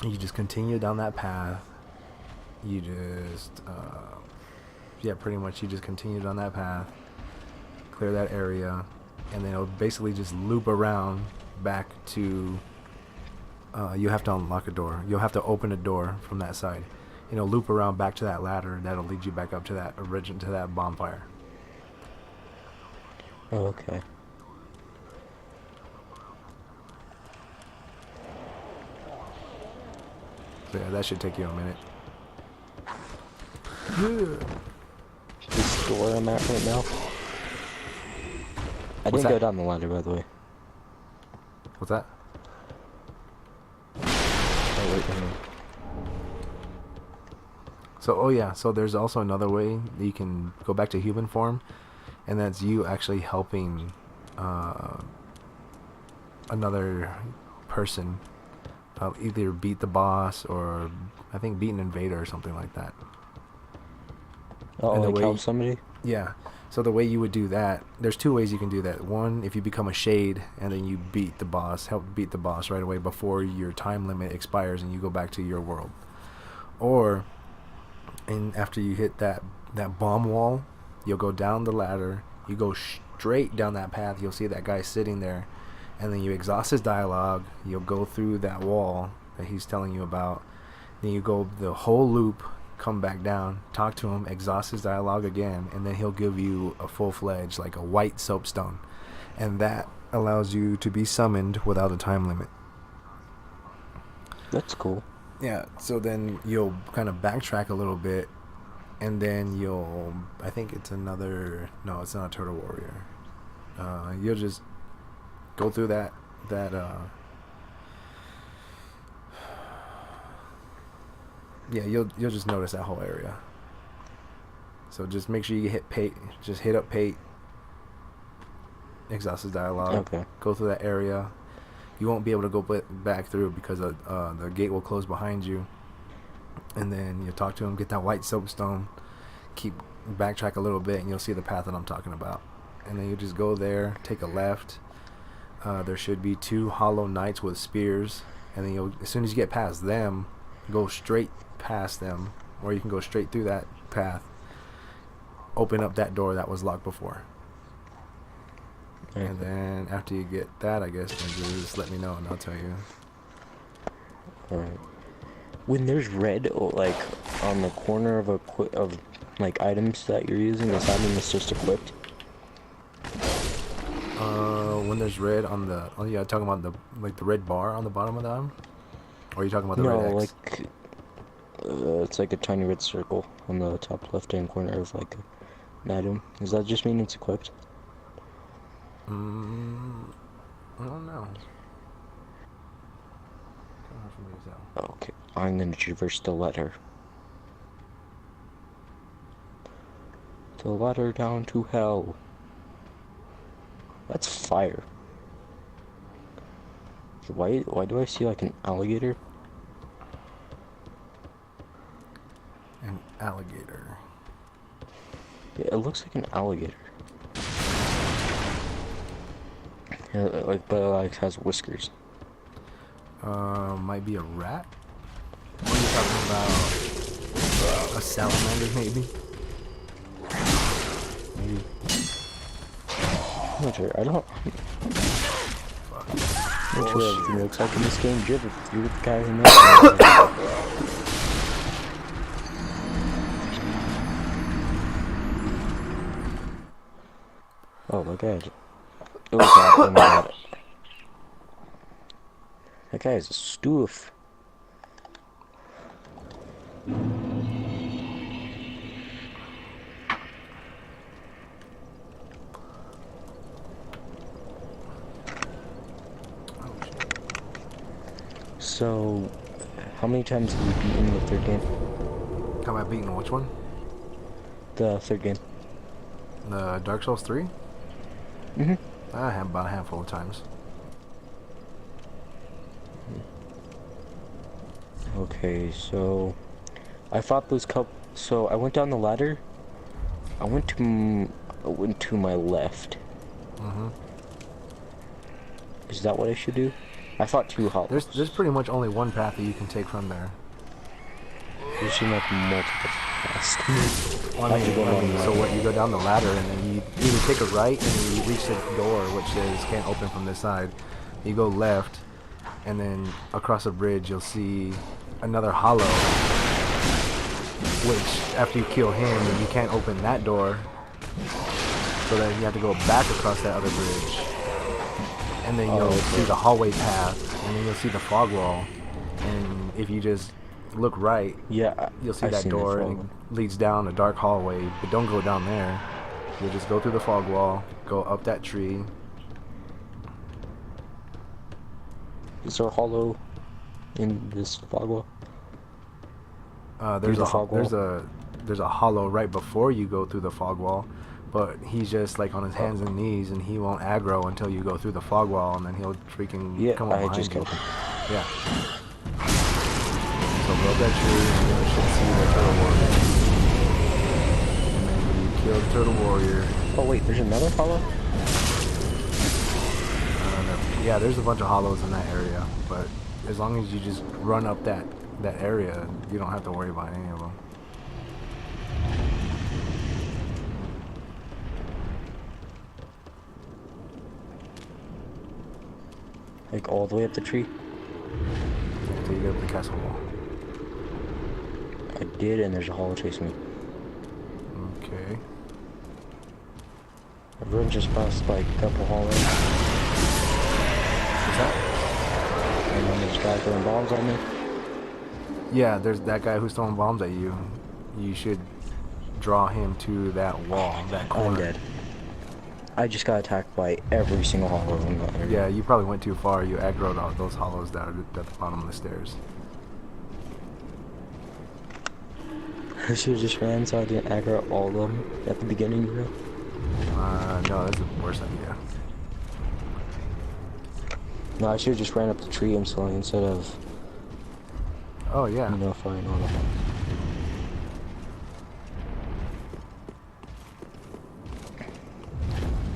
S1: you just continue down that path. You just pretty much you just continue down that path, clear that area, and then it'll basically just loop around back to you have to unlock a door. You'll have to open a door from that side. Loop around back to that ladder. That'll lead you back up to that bonfire.
S5: Oh, okay.
S1: So yeah, that should take you a minute.
S5: This door I'm at right now. I
S1: What's
S5: didn't go
S1: that?
S5: down the ladder, by the way.
S1: What's that?
S5: Oh, wait, hang on.
S1: So there's also another way that you can go back to human form, and that's you actually helping another person either beat the boss or I think beat an invader or something like that.
S5: Oh,
S1: And the
S5: like
S1: way-
S5: help somebody?
S1: Yeah. So the way you would do that, there's two ways you can do that. One, if you become a shade and then you help beat the boss right away before your time limit expires and you go back to your world. Or, and after you hit that bomb wall, you'll go down the ladder, you go straight down that path, you'll see that guy sitting there, and then you exhaust his dialogue, you'll go through that wall that he's telling you about, then you go the whole loop, come back down, talk to him, exhaust his dialogue again, and then he'll give you a full-fledged, like a white soapstone. And that allows you to be summoned without a time limit.
S5: That's cool.
S1: Yeah, so then you'll kind of backtrack a little bit, and then I think it's no, it's not a turtle warrior. You'll just go through that yeah, you'll just notice that whole area. So just make sure you hit Pate, just hit up Pate, exhaust his dialogue,
S5: Okay.
S1: go through that area. You won't be able to go back through because the gate will close behind you. And then you talk to him, get that white soapstone, backtrack a little bit, and you'll see the path that I'm talking about. And then you just go there, take a left. There should be 2 hollow knights with spears, and then as soon as you get past them, go straight past them, or you can go straight through that path. Open up that door that was locked before.
S5: Okay.
S1: And then after you get that, I guess then just let me know and I'll tell you.
S5: Alright. When there's red, like, on the corner of like, items that you're using, does that mean it's just equipped?
S1: When there's red on the talking about the red bar on the bottom of the item? Or are you talking about the
S5: No,
S1: red X?
S5: like, it's like a tiny red circle on the top left-hand corner of, like, an item. Does that just mean it's equipped?
S1: I don't know. Hard for me to tell.
S5: Okay, I'm gonna traverse the ladder. The ladder down to hell. That's fire. Why do I see like an alligator?
S1: An alligator.
S5: Yeah, it looks like an alligator. Yeah, like, but it like has whiskers.
S1: Might be a rat? What are you talking about? A salamander, maybe?
S5: Maybe. I'm not sure. I don't. I'm not sure everything looks like in this game. You're the guy who knows. Oh my god. Oh god, oh my god. That guy is a stoof. So, how many times have you beaten the third game?
S1: How am I beating which one?
S5: The third game.
S1: The Dark Souls 3?
S5: Mm-hmm.
S1: I have about a handful of times.
S5: Okay, so I fought those couple. So I went down the ladder. I went to my left.
S1: Mm-hmm.
S5: Is that what I should do? I fought two hollows.
S1: There's pretty much only one path that you can take from there.
S5: There seem like multiple paths.
S1: Well, so what? You go down the ladder and then you either take a right and then you reach the door which says can't open from this side. You go left, and then across a bridge you'll see another hollow. Which after you kill him, then you can't open that door. So then you have to go back across that other bridge. And then you'll see the hallway path, and then you'll see the fog wall. And if you just look right,
S5: Yeah,
S1: you'll see
S5: I've
S1: that
S5: seen
S1: door,
S5: that
S1: and
S5: fog.
S1: it leads down a dark hallway. But don't go down there. You'll just go through the fog wall, go up that tree.
S5: Is there a hollow in this fog wall?
S1: There's
S5: the
S1: a
S5: fog wall?
S1: there's a hollow right before you go through the fog wall, but he's just like on his hands and knees, and he won't aggro until you go through the fog wall, and then he'll freaking come up
S5: I
S1: behind
S5: just
S1: you.
S5: killed him.
S1: Yeah. So go up that tree, and you should see the turtle warrior. And then when you kill the turtle warrior,
S5: Oh wait, there's another hollow?
S1: yeah, there's a bunch of hollows in that area, but as long as you just run up that area, you don't have to worry about any of them.
S5: Like all the way up the tree?
S1: Until you get up the castle wall.
S5: I did, and there's a hollow chasing me.
S1: Okay.
S5: Everyone just passed like a couple hollows,
S1: What's that?
S5: and then there's a guy throwing bombs on me.
S1: Yeah, there's that guy who's throwing bombs at you. You should draw him to that wall, that corner.
S5: I'm dead. I just got attacked by every single hollow in that area.
S1: Yeah, you probably went too far. You aggroed all those hollows that are at the bottom of the stairs.
S5: I should have just ran so I didn't aggro all of them at the beginning, you know?
S1: No, that's the worst idea.
S5: No, I should have just ran up the tree instantly instead of,
S1: Oh, yeah.
S5: you know, firing all of them.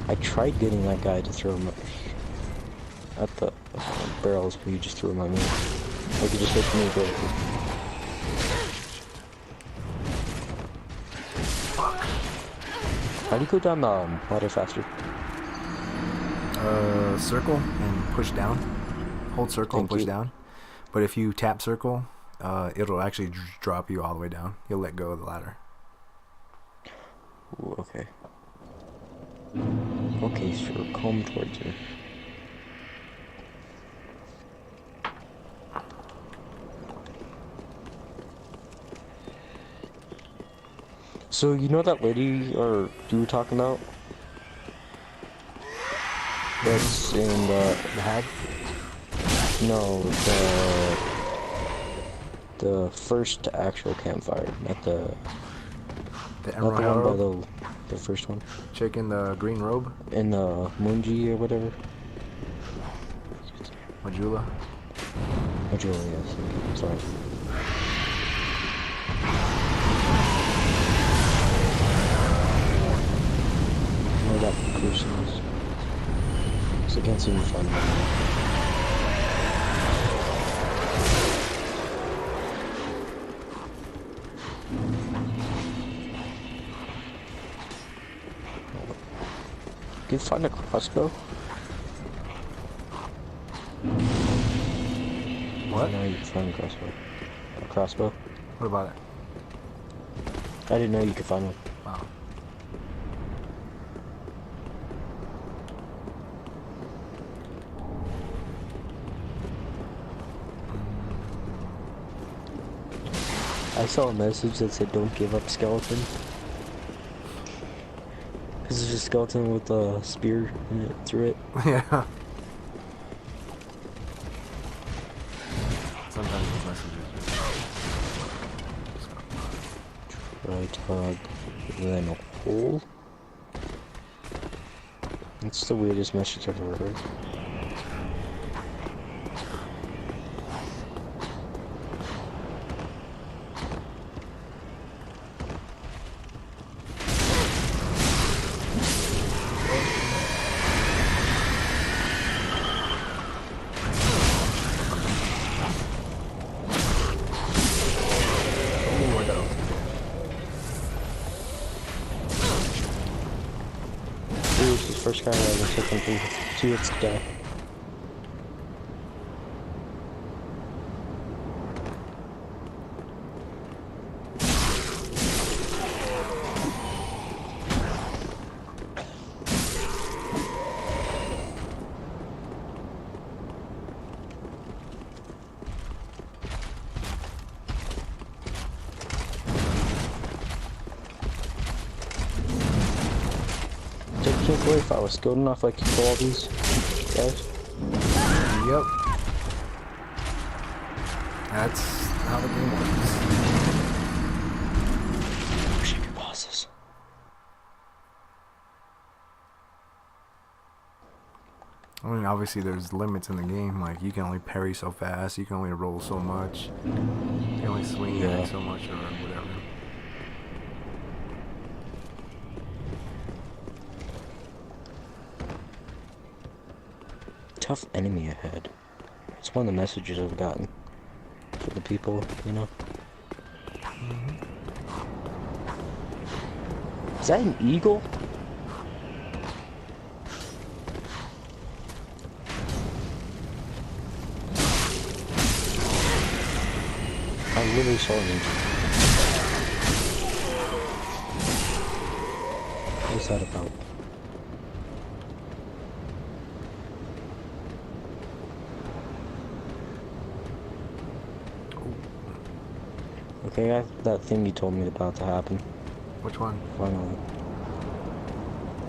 S5: I tried getting that guy to throw him at the barrels, but he just threw him at me. Like he just hit me directly. How do you go down the ladder faster?
S1: Circle and push down. Hold circle and
S5: Thank
S1: push
S5: you.
S1: down. But if you tap circle, it'll actually drop you all the way down. You'll let go of the ladder.
S5: Ooh, okay. Okay, sure, come towards me. So, you know that lady or you were talking about? That's in
S1: The hag?
S5: no, the first actual campfire, not the
S1: The
S5: not
S1: Emerald
S5: the one by
S1: Herald?
S5: the first one.
S1: Chick in the green robe?
S5: In Munji or whatever.
S1: Majula?
S5: Majula, yes. Sorry. Where that person is. So I can't seem to find him. Can you find a crossbow?
S1: What?
S5: No, you can find a crossbow. A crossbow?
S1: What about it?
S5: I didn't know you could find one.
S1: Wow.
S5: I saw a message that said don't give up skeleton. Cause there's a skeleton with a spear in it through it.
S1: Yeah. Sometimes those messages
S5: Right hug, then a hole. It's the weirdest message I've ever heard. This is the first guy I ever took him through 2 hits to death. I can't believe if I was skilled enough I could kill all these guys.
S1: Yep. That's how the game works.
S5: Pushing your bosses.
S1: I mean, obviously there's limits in the game. Like, you can only parry so fast, you can only roll so much, you can only swing
S5: Yeah.
S1: so much or whatever.
S5: Tough enemy ahead. It's one of the messages I've gotten for the people, you know. Is that an eagle? I literally saw an eagle. What's that about? Okay, that thing you told me about to happen.
S1: Which one?
S5: Finally.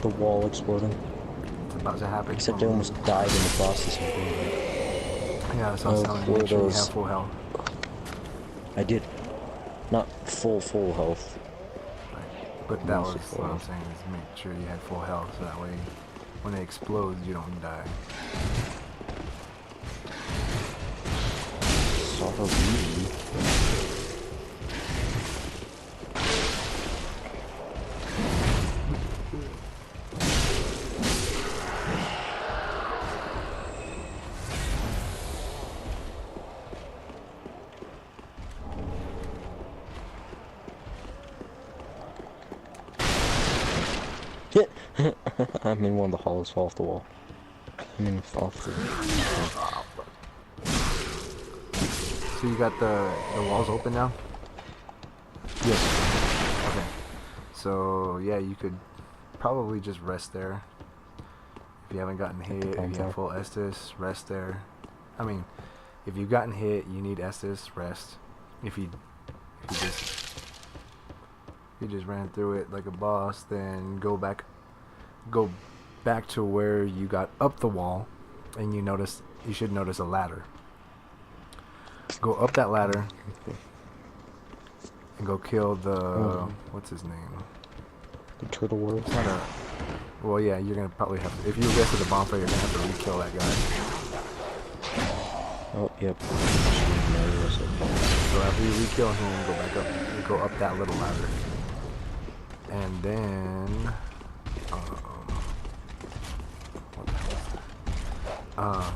S5: The wall exploding.
S1: It's about to happen.
S5: Except I almost died in the process of doing it.
S1: Yeah, so I was telling you,
S5: What
S1: make
S5: are
S1: sure you
S5: those?
S1: have full health.
S5: I did. Not full health.
S1: Right. But that was
S5: Mostly full
S1: what I'm
S5: health.
S1: saying, is make sure you had full health, so that way when they explode, you don't die.
S5: Sort of easy. I'm in one of the halls, fall off the wall. I mean, off the...
S1: So you got the walls open now?
S5: Yes.
S1: Okay. So yeah, you could probably just rest there. If you haven't gotten hit, if you have full Estus, rest there. I mean, if you've gotten hit, you need Estus, rest. If you just ran through it like a boss, then go back to where you got up the wall, and you should notice a ladder. Go up that ladder and go kill the what's his name?
S5: The turtle world.
S1: It's not a. Well, yeah, you're gonna probably have to, if you get to the bonfire, you're gonna have to re-kill that guy.
S5: Oh, yep.
S1: So after you re-kill him, go back up, you go up that little ladder, and then what the hell is that?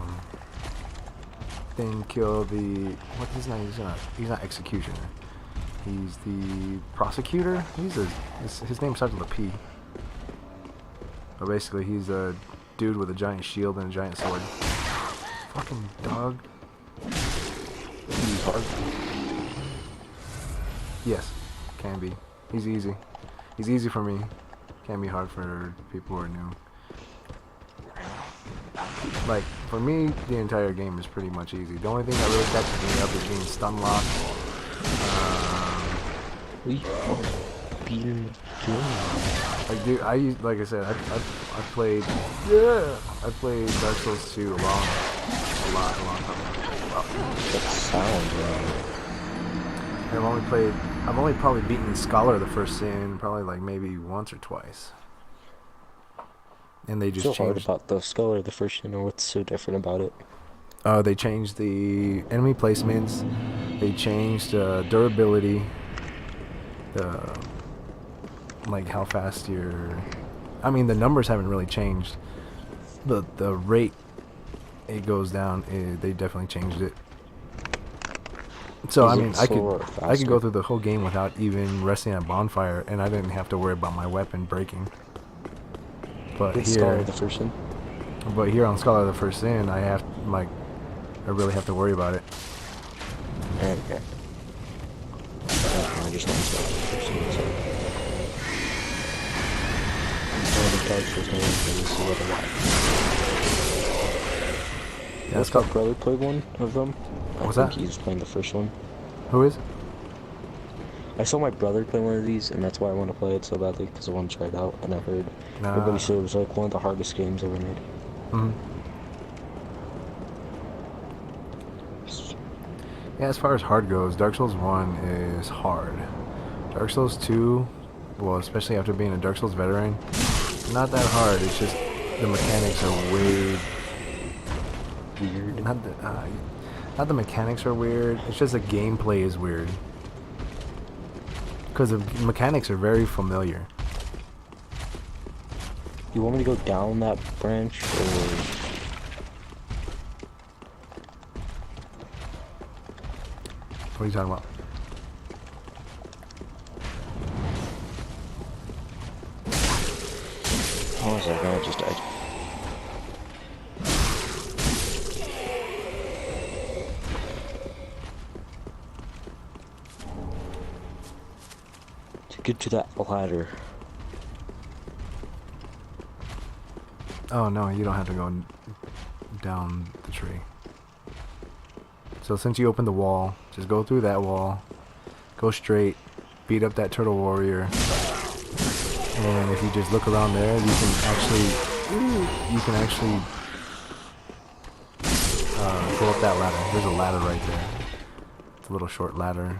S1: Then kill the what's his name? He's not executioner. He's the prosecutor. His name starts with a P. But basically, he's a dude with a giant shield and a giant sword. Fucking dog.
S5: He's hard.
S1: Yes, can be. He's easy. He's easy for me. Can be hard for people who are new. Like, for me, the entire game is pretty much easy. The only thing that really catches me up is being stun locked.
S5: What are you being doing?
S1: Like, dude, like I said, I played, I played Dark Souls 2 a long time ago.
S5: That sound, man.
S1: I've only probably beaten Scholar of the First Sin probably like maybe once or twice. And they just
S5: So hard
S1: changed.
S5: about the Scholar, the first, you know, what's so different about it?
S1: They changed the enemy placements. They changed durability. Like how fast you're. I mean, the numbers haven't really changed. The rate it goes down. They definitely changed it. So
S5: Is
S1: I
S5: it
S1: mean, I
S5: slower or
S1: could
S5: faster?
S1: go through the whole game without even resting at bonfire, and I didn't have to worry about my weapon breaking. But
S5: With
S1: here,
S5: Scholar, the first one?
S1: on Scholar of the First Sin, I really have to worry about it.
S5: Okay. I just know Scholar the first one, so. The Dark Souls name is a little lot.
S1: Yeah,
S5: What's my brother played one of them?
S1: What's
S5: I
S1: that?
S5: think he's playing the first one.
S1: Who is?
S5: I saw my brother play one of these, and that's why I want to play it so badly, because I want to try it out, and I heard everybody said it was like one of the hardest games ever made.
S1: Mm-hmm. Yeah, as far as hard goes, Dark Souls 1 is hard. Dark Souls 2, well, especially after being a Dark Souls veteran, not that hard. It's just the mechanics are weird. Not the mechanics are weird. It's just the gameplay is weird. Because the mechanics are very familiar.
S5: You want me to go down that branch, or...
S1: What are you talking about?
S5: Oh, was that? No, I just died. To get to that ladder.
S1: Oh no, you don't have to go down the tree. So since you opened the wall, just go through that wall, go straight, beat up that turtle warrior, and if you just look around there, you can actually go up that ladder. There's a ladder right there. It's a little short ladder.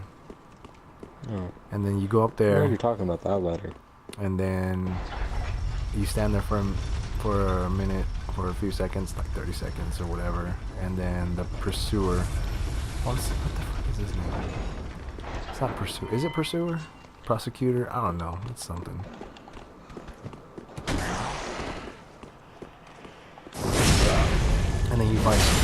S5: Oh.
S1: And then you go up
S5: I know
S1: there,
S5: you're talking about that ladder.
S1: and then you stand there for a minute, for a few seconds, like 30 seconds or whatever, and then the pursuer. What the fuck is his name? It's not pursuer. Is it pursuer? Prosecutor? I don't know. It's something. And then you fight him.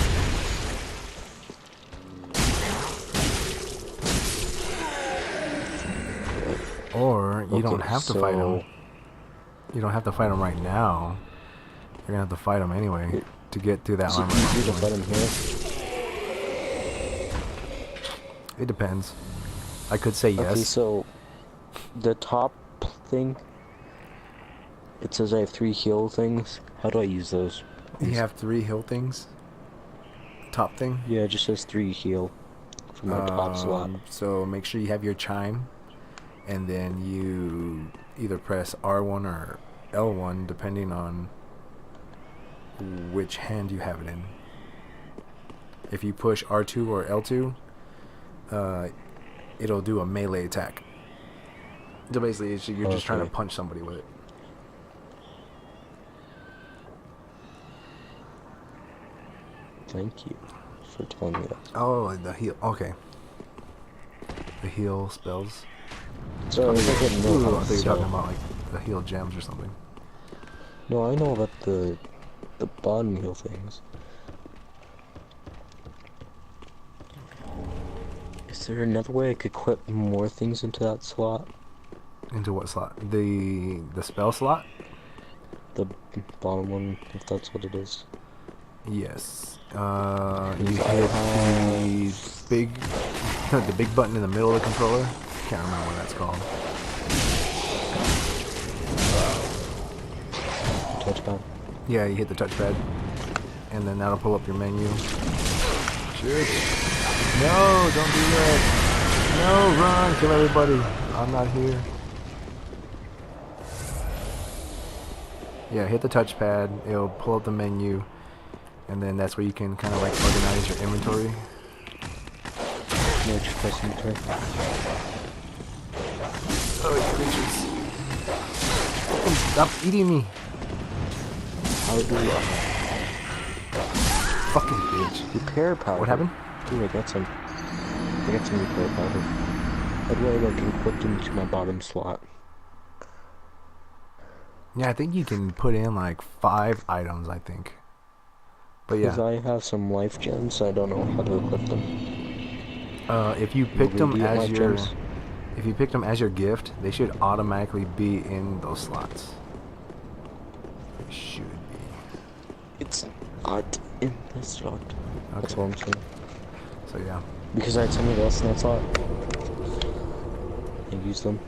S1: Or you don't have to fight him. You don't have to fight him right now. You're gonna have to fight him anyway to get through that armor.
S5: Is it easy to fight him here?
S1: It depends. I could say yes.
S5: Okay, so the top thing, it says I have 3 heal things. How do I use those?
S1: You have 3 heal things. Top thing.
S5: Yeah, it just says 3 heal for my top slot.
S1: So make sure you have your chime, and then you either press R1 or L1 depending on which hand you have it in. If you push R2 or L2, it'll do a melee attack. So basically, you're just trying to punch somebody with it.
S5: Thank you for telling me that.
S1: Oh, the heal. Okay. The heal spells.
S5: So I didn't know
S1: Ooh,
S5: how
S1: I thought you were
S5: so-
S1: talking about like the heal gems or something.
S5: No, I know about the bottom heal things. Is there another way I could equip more things into that slot?
S1: Into what slot? The spell slot?
S5: The bottom one, if that's what it is.
S1: Yes. You hit the big button in the middle of the controller. Can't remember what that's called.
S5: Touchpad.
S1: Yeah, you hit the touchpad, and then that'll pull up your menu. Shoot! No, don't do that! No, run! Kill everybody! I'm not here. Yeah, hit the touchpad. It'll pull up the menu, and then that's where you can kind of like organize your inventory.
S5: No, just press inventory.
S1: Oh, you bitches! Fucking stop eating me!
S5: How do we
S1: Fucking bitch!
S5: repair powder?
S1: What happened?
S5: Ooh, I got some repair powder. How do I like equip into my bottom slot?
S1: Yeah, I think you can put in like 5 items. I think. But
S5: Because
S1: yeah,
S5: I have some life gems, I don't know how to equip them.
S1: if you picked them
S5: Radiant
S1: as
S5: life
S1: your
S5: gems?
S1: if you picked them as your gift, they should automatically be in those slots. They should be.
S5: It's not in the slot. That's
S1: Okay.
S5: what I'm saying.
S1: So yeah.
S5: Because I had something else in that slot. I used them.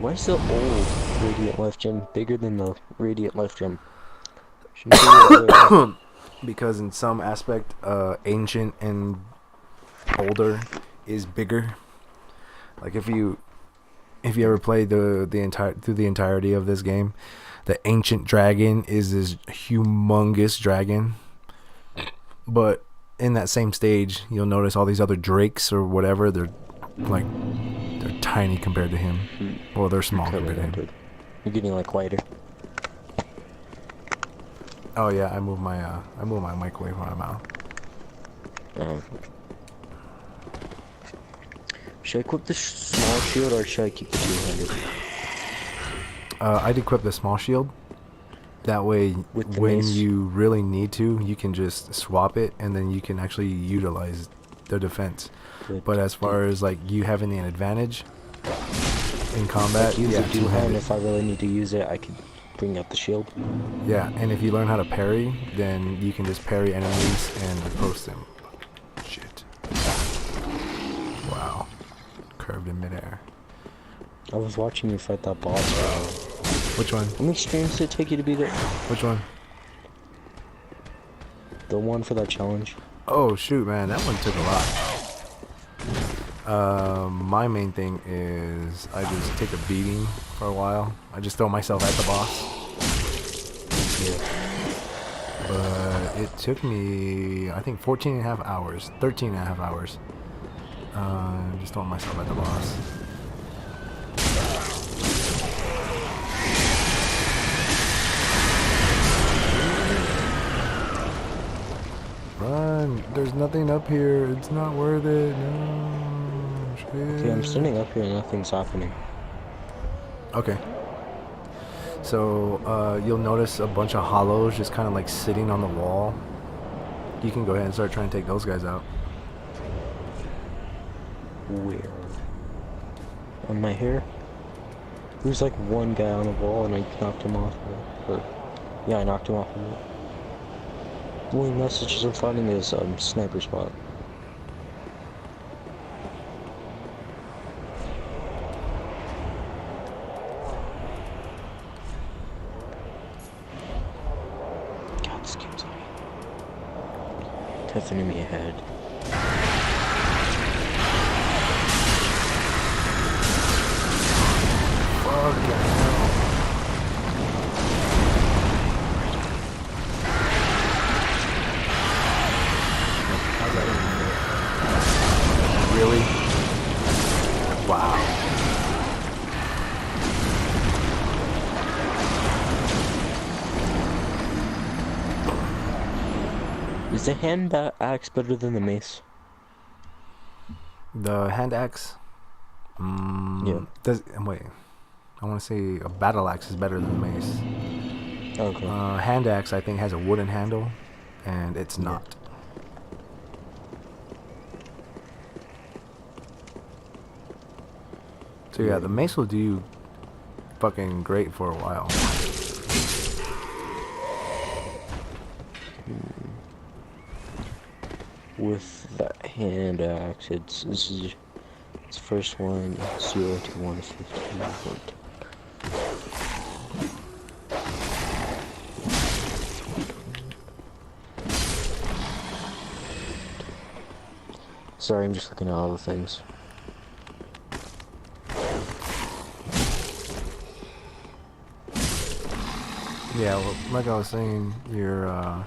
S5: Why is the old Radiant Life Gem bigger than the Radiant Life Gem? Shouldn't be the other way.
S1: Because in some aspect, ancient and older is bigger. Like if you ever played through the entirety of this game, the ancient dragon is this humongous dragon. But in that same stage, you'll notice all these other drakes or whatever, they're tiny compared to him. Well, they're small
S5: Totally
S1: compared to him.
S5: understood. You're getting like lighter.
S1: Oh yeah, I move my mic away from my mouth.
S5: Should I equip the small shield or should I keep the two-handed?
S1: I'd equip the small shield. That way,
S5: With the
S1: when
S5: mace?
S1: you really need to, you can just swap it, and then you can actually utilize the defense.
S5: Good.
S1: But as far as like you having an advantage in combat,
S5: Use
S1: yeah,
S5: the two-hand.
S1: two-handed.
S5: If I really need to use it, I can bring out the shield.
S1: Yeah, and if you learn how to parry, then you can just parry enemies and post them. Shit. Wow. Curved in midair.
S5: I was watching you fight that boss.
S1: Which one?
S5: How many streams did it take you to beat it?
S1: Which one?
S5: The one for that challenge.
S1: Oh shoot, man, that one took a lot. My main thing is I just take a beating for a while. I just throw myself at the boss.
S5: Yeah.
S1: But it took me, I think 14 and a half hours, 13 and a half hours. Just throwing myself at the boss. Run! There's nothing up here. It's not worth it. No. Shit.
S5: Okay, I'm standing up here and nothing's happening.
S1: Okay. So you'll notice a bunch of hollows just kind of like sitting on the wall. You can go ahead and start trying to take those guys out.
S5: Where? On my hair? There's like one guy on the wall and I knocked him off. Yeah, I knocked him off of it. The only messages I'm finding is sniper spot. God, this game's on me. Tough enemy ahead.
S1: Fucking hell. How's that even? Really? Wow.
S5: Is the hand axe better than the mace?
S1: The hand axe?
S5: Yeah.
S1: Wait. I want to say a battle axe is better than the mace.
S5: Okay.
S1: Hand axe, I think, has a wooden handle, and it's not. So yeah, the mace will do you fucking great for a while.
S5: With that hand axe, this is first one, 0 to 150. Sorry, I'm just looking at all the things.
S1: Yeah, well, like I was saying, your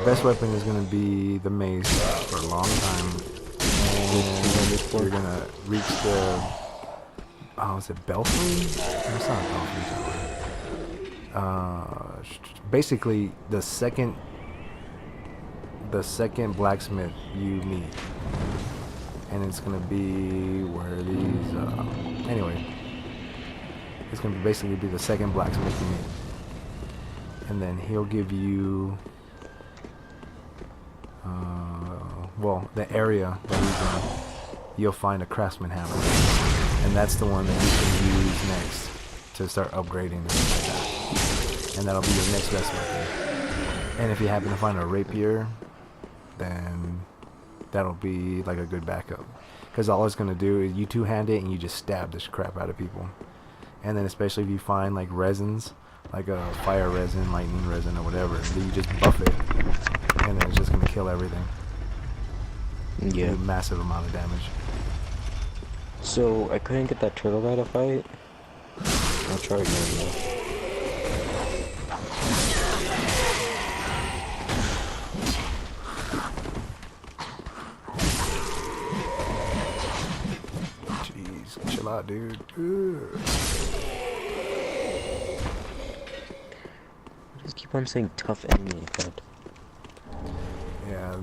S1: best weapon is gonna be the mace for a long time, and you're gonna reach the is it Belfry? No, it's not a Belfry tower. Basically the second blacksmith you meet, and it's gonna be where these anyway. It's gonna basically be the second blacksmith you meet. And then he'll give you well, the area that he's in, you'll find a craftsman hammer, and that's the one that you can use next to start upgrading and stuff like that. And that'll be your next best weapon. And if you happen to find a rapier, then that'll be like a good backup, because all it's gonna do is you two-hand it and you just stab the crap out of people. And then especially if you find like resins, like a fire resin, lightning resin, or whatever, then you just buff it, and then it's just gonna kill everything.
S5: Yeah.
S1: Do massive amount of damage.
S5: So I couldn't get that turtle guy to fight. I'll try again though.
S1: Jeez, chill out, dude. Ugh.
S5: I just keep on saying tough enemy effect.
S1: Yeah,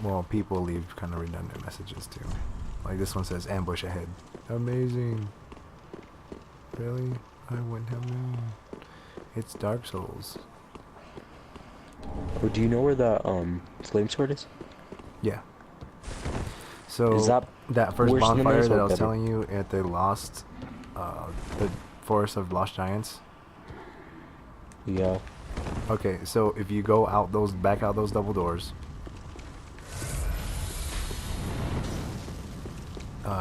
S1: well, people leave kind of redundant messages too. Like this one says, ambush ahead. Amazing. Really? I wouldn't have known. It's Dark Souls.
S5: Oh, do you know where that flame sword is?
S1: Yeah. So
S5: Is
S1: that first
S5: worse than the
S1: bonfire
S5: maze
S1: that
S5: or
S1: I was
S5: better?
S1: telling you at the the Forest of Lost Giants.
S5: Yeah.
S1: Okay, so if you go out back out those double doors,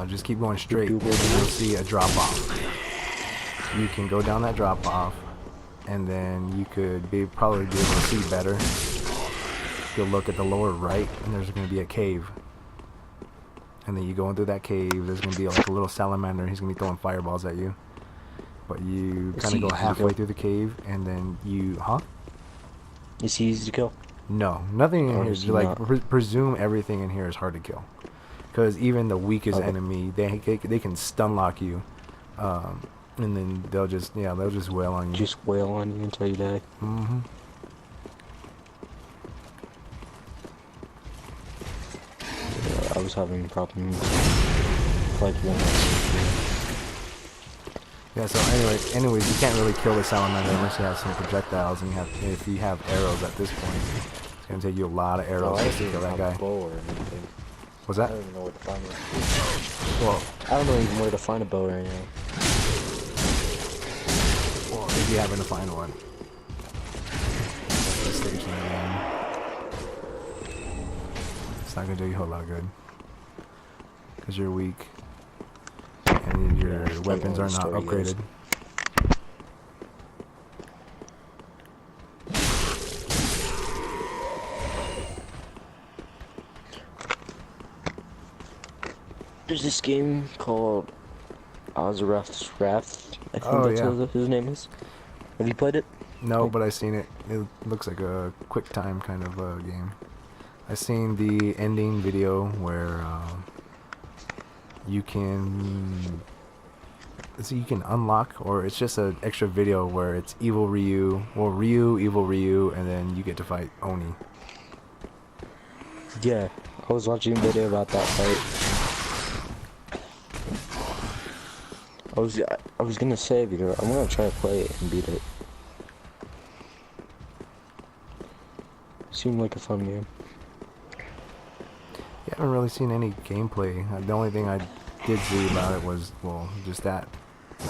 S1: just keep going straight, and you'll see a drop off. You can go down that drop off, and then you could probably be able to see better. You'll look at the lower right, and there's going to be a cave. And then you go into that cave, there's going to be like a little salamander, and he's going to be throwing fireballs at you. But you kind of go halfway through the cave, and then
S5: Is he easy to kill?
S1: No, nothing in
S5: Or
S1: here.
S5: is he
S1: Like,
S5: not?
S1: presume everything in here is hard to kill. Because even the weakest enemy, they can stun lock you. And then they'll just wail on you.
S5: Just wail on you until you die.
S1: Mm-hmm.
S5: Yeah, I was having problems. Like one.
S1: Yeah, so anyways, you can't really kill the salamander unless you have some projectiles, and if you have arrows at this point. It's gonna take you a lot of arrows
S5: I
S1: just to kill that guy.
S5: bow or anything.
S1: What's
S5: I
S1: that?
S5: don't even know where to find it.
S1: Well,
S5: I don't know even where to find a bow right now.
S1: if you happen to find one. That's the station again. It's not gonna do you a whole lot of good. Because you're weak. And your weapons are not upgraded.
S5: There's this game called Ozrath's Wrath. I think
S1: Oh,
S5: that's
S1: yeah.
S5: what his name is. Have you played it?
S1: No, but I've seen it. It looks like a quick time kind of game. I've seen the ending video where you can unlock, or it's just an extra video where it's evil Ryu, evil Ryu, and then you get to fight Oni.
S5: Yeah, I was watching a video about that fight. I was gonna say, because I'm gonna try to play it and beat it. Seemed like a fun game.
S1: You haven't really seen any gameplay. The only thing I did see about it was, well, just that. That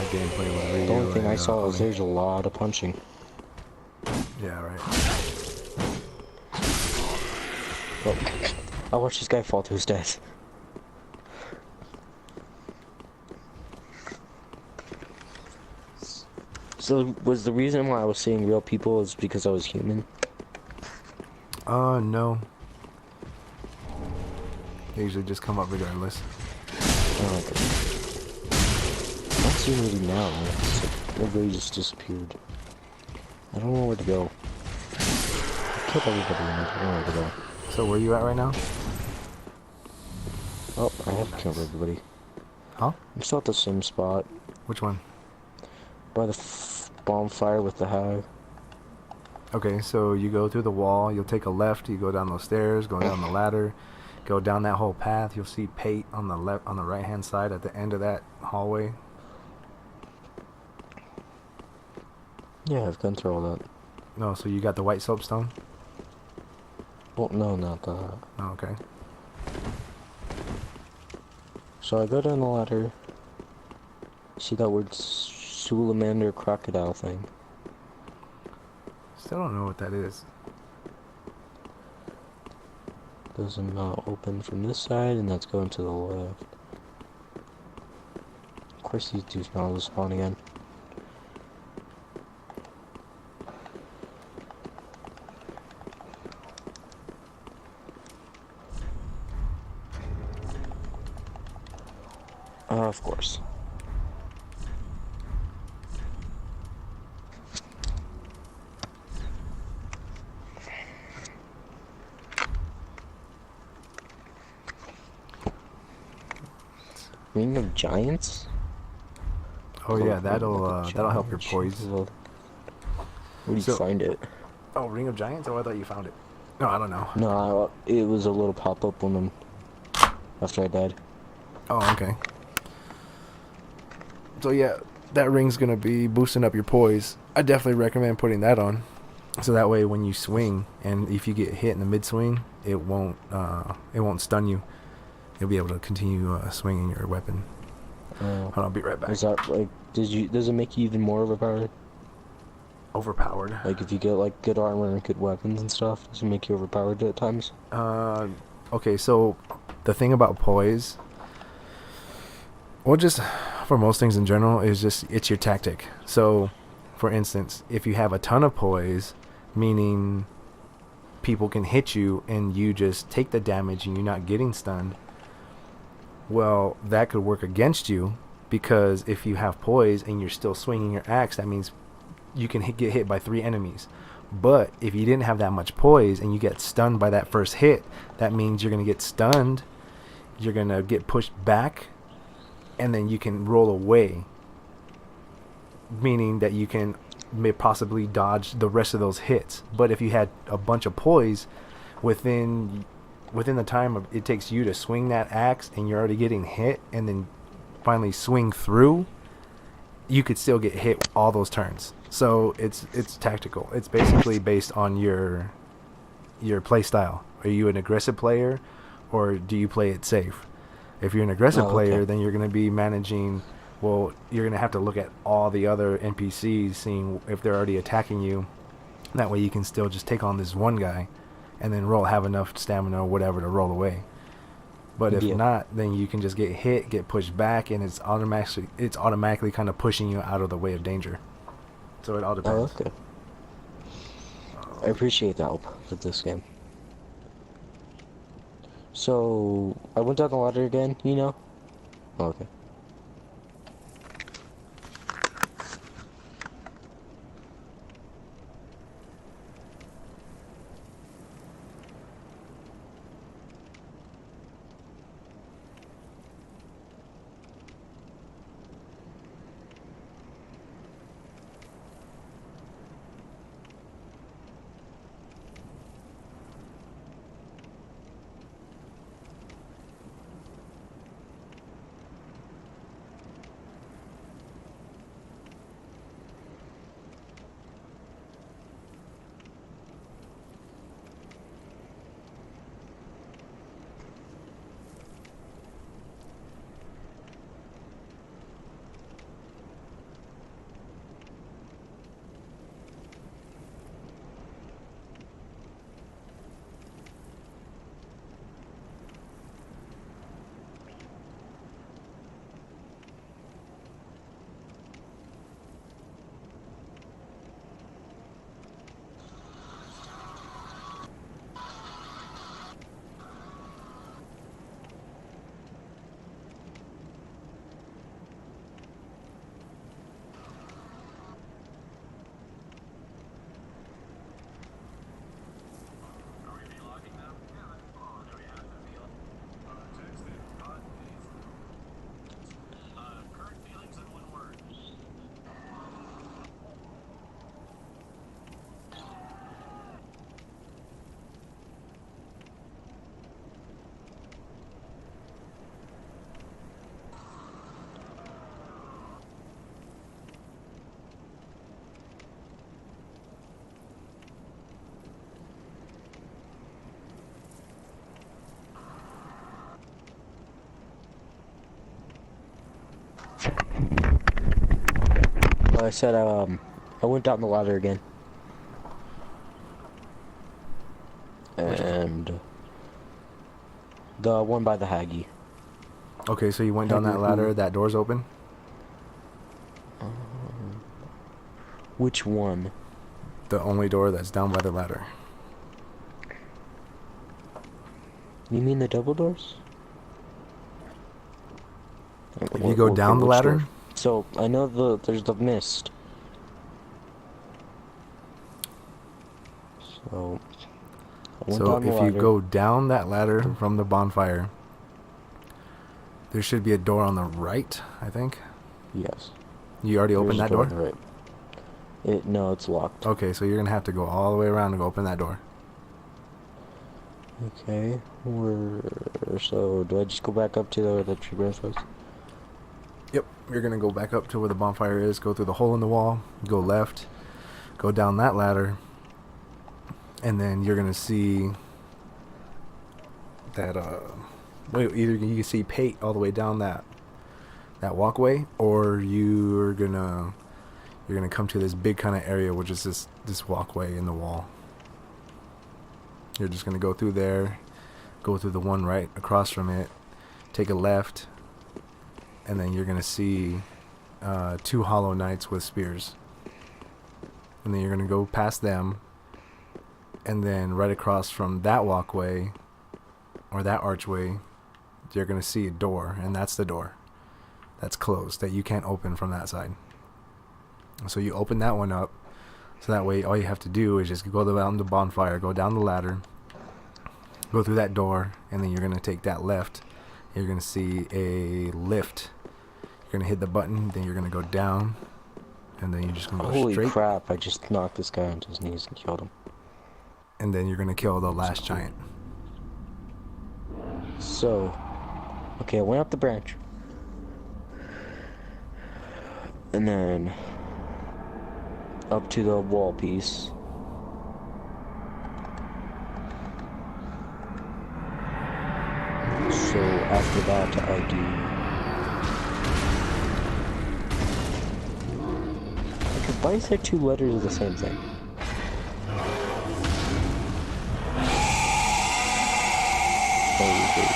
S1: gameplay was Ryu.
S5: The only thing I
S1: and,
S5: saw was
S1: Oni.
S5: there's a lot of punching.
S1: Yeah, right.
S5: Oh, I watched this guy fall to his death. So was the reason why I was seeing real people is because I was human?
S1: No. They usually just come up regardless.
S5: Oh, okay. I don't see anybody now. It's like, everybody just disappeared. I don't know where to go. I killed everybody and I don't know where to go.
S1: So where you at right now?
S5: Oh, I have killed everybody.
S1: Huh?
S5: I'm still at the same spot.
S1: Which one?
S5: By the bonfire with the hive.
S1: Okay, so you go through the wall, you'll take a left, you go down those stairs, go down the ladder, go down that whole path, you'll see Pate on the left, on the right hand side at the end of that hallway.
S5: Yeah, I've gone through all that.
S1: No, so you got the white soapstone?
S5: Well, no, not that.
S1: Oh, okay.
S5: So I go down the ladder. See that word Sulamander crocodile thing?
S1: Still don't know what that is.
S5: There's a mouth open from this side, and that's going to the left. Of course, these dudes know how to spawn again. Of course. Ring of Giants?
S1: Oh yeah, that'll help your poise.
S5: Where do you
S1: So-
S5: find it?
S1: Oh, Ring of Giants? Oh, I thought you found it. No, I don't know.
S5: No, it was a little pop-up when after I died.
S1: Oh, okay. So yeah, that ring's gonna be boosting up your poise. I definitely recommend putting that on, so that way when you swing and if you get hit in the mid swing, it won't stun you. You'll be able to continue swinging your weapon. Hold on, I'll be right back.
S5: Is that like? Does it make you even more overpowered?
S1: Overpowered.
S5: Like if you get like good armor and good weapons and stuff, does it make you overpowered at times?
S1: Okay, so the thing about poise, well, just for most things in general, is just it's your tactic. So, for instance, if you have a ton of poise, meaning people can hit you and you just take the damage and you're not getting stunned, well, that could work against you, because if you have poise and you're still swinging your axe, that means you can get hit by 3 enemies. But if you didn't have that much poise and you get stunned by that first hit, that means you're going to get stunned, you're going to get pushed back, and then you can roll away, meaning that you can may possibly dodge the rest of those hits. But if you had a bunch of poise within the time it takes you to swing that axe and you're already getting hit and then finally swing through, you could still get hit all those turns. So it's tactical. It's basically based on your play style. Are you an aggressive player or do you play it safe? If you're an aggressive player, then you're going to be managing, well, you're going to have to look at all the other NPCs, seeing if they're already attacking you. That way you can still just take on this one guy and then have enough stamina or whatever to roll away. But if not, then you can just get hit, get pushed back, and it's automatically kind of pushing you out of the way of danger. So it all depends.
S5: Oh, okay. I appreciate the help with this game. So, I went down the ladder again, you know? Oh, okay. I said I went down the ladder again. And the one by the Haggy.
S1: Okay, so you went down that ladder. That door's open.
S5: Which one?
S1: The only door that's down by the ladder.
S5: You mean the double doors?
S1: If you go down the ladder.
S5: Door? So I know there's the mist. So I went
S1: So
S5: down the
S1: if you
S5: ladder.
S1: go down that ladder from the bonfire, there should be a door on the right, I think.
S5: Yes.
S1: You already opened
S5: There's
S1: that
S5: a
S1: door?
S5: on the right. No, it's locked.
S1: Okay, so you're going to have to go all the way around to go open that door.
S5: Okay. So do I just go back up to where the tree branch was?
S1: Yep, you're going to go back up to where the bonfire is, go through the hole in the wall, go left, go down that ladder, and then you're going to see that, either you can see Pate all the way down that walkway, or you're gonna come to this big kind of area, which is this walkway in the wall. You're just gonna go through there, go through the one right across from it, take a left, and then you're gonna see 2 hollow knights with spears. And then you're gonna go past them, and then right across from that walkway or that archway, you're gonna see a door, and that's the door that's closed that you can't open from that side. So you open that one up, so that way all you have to do is just go down the bonfire, go down the ladder, go through that door, and then you're gonna take that left. You're gonna see a lift. You're gonna hit the button, then you're gonna go down, and then you're just gonna go
S5: Holy
S1: straight.
S5: crap, I just knocked this guy onto his knees and killed him.
S1: And then you're gonna kill the last giant.
S5: So, okay, I went up the branch. And then up to the wall piece. So after that I do... Okay, why is that 2 letters of the same thing?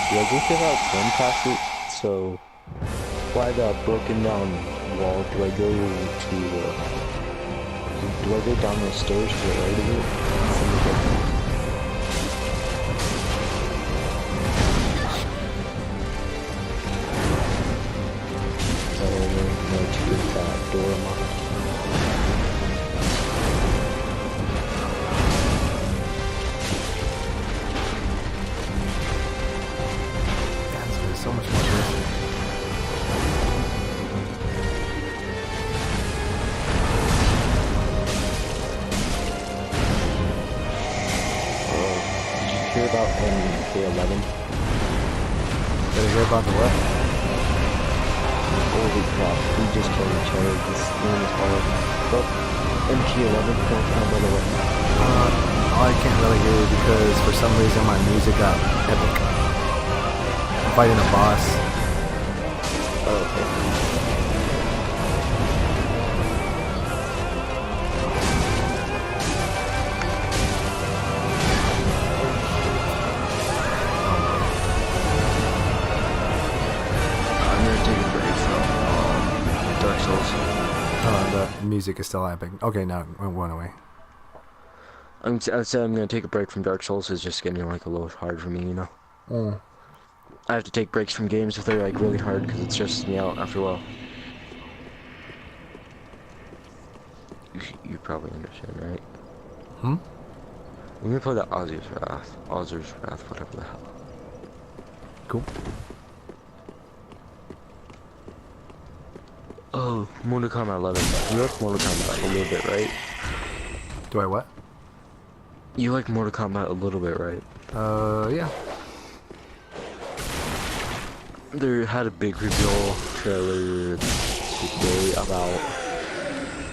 S5: Do I go through that one past it? So, by the broken down wall, do I go down the stairs to the right of it? From the bedroom? To get that door unlocked.
S1: There's so much more to it.
S5: Did you hear about MK11?
S1: Did I hear about the what?
S5: Holy crap, we just killed each other. This name is horrible. But MK11, don't come by the way.
S1: I can't really hear you because for some reason my music got epic. I'm fighting a boss.
S5: Oh, okay. I'm gonna take a break from Dark Souls.
S1: The music is still epic. Okay, now it went away.
S5: I said I'm gonna take a break from Dark Souls. It's just getting like a little hard for me, you know. I have to take breaks from games if they're like really hard because it stresses me out after a while. You probably understand, right? We're gonna play the Ozzy's Wrath, whatever the hell.
S1: Cool.
S5: Oh, Mortal Kombat 11. You like Mortal Kombat a little bit, right?
S1: Do I what?
S5: You like Mortal Kombat a little bit, right?
S1: Yeah.
S5: They had a big reveal trailer today about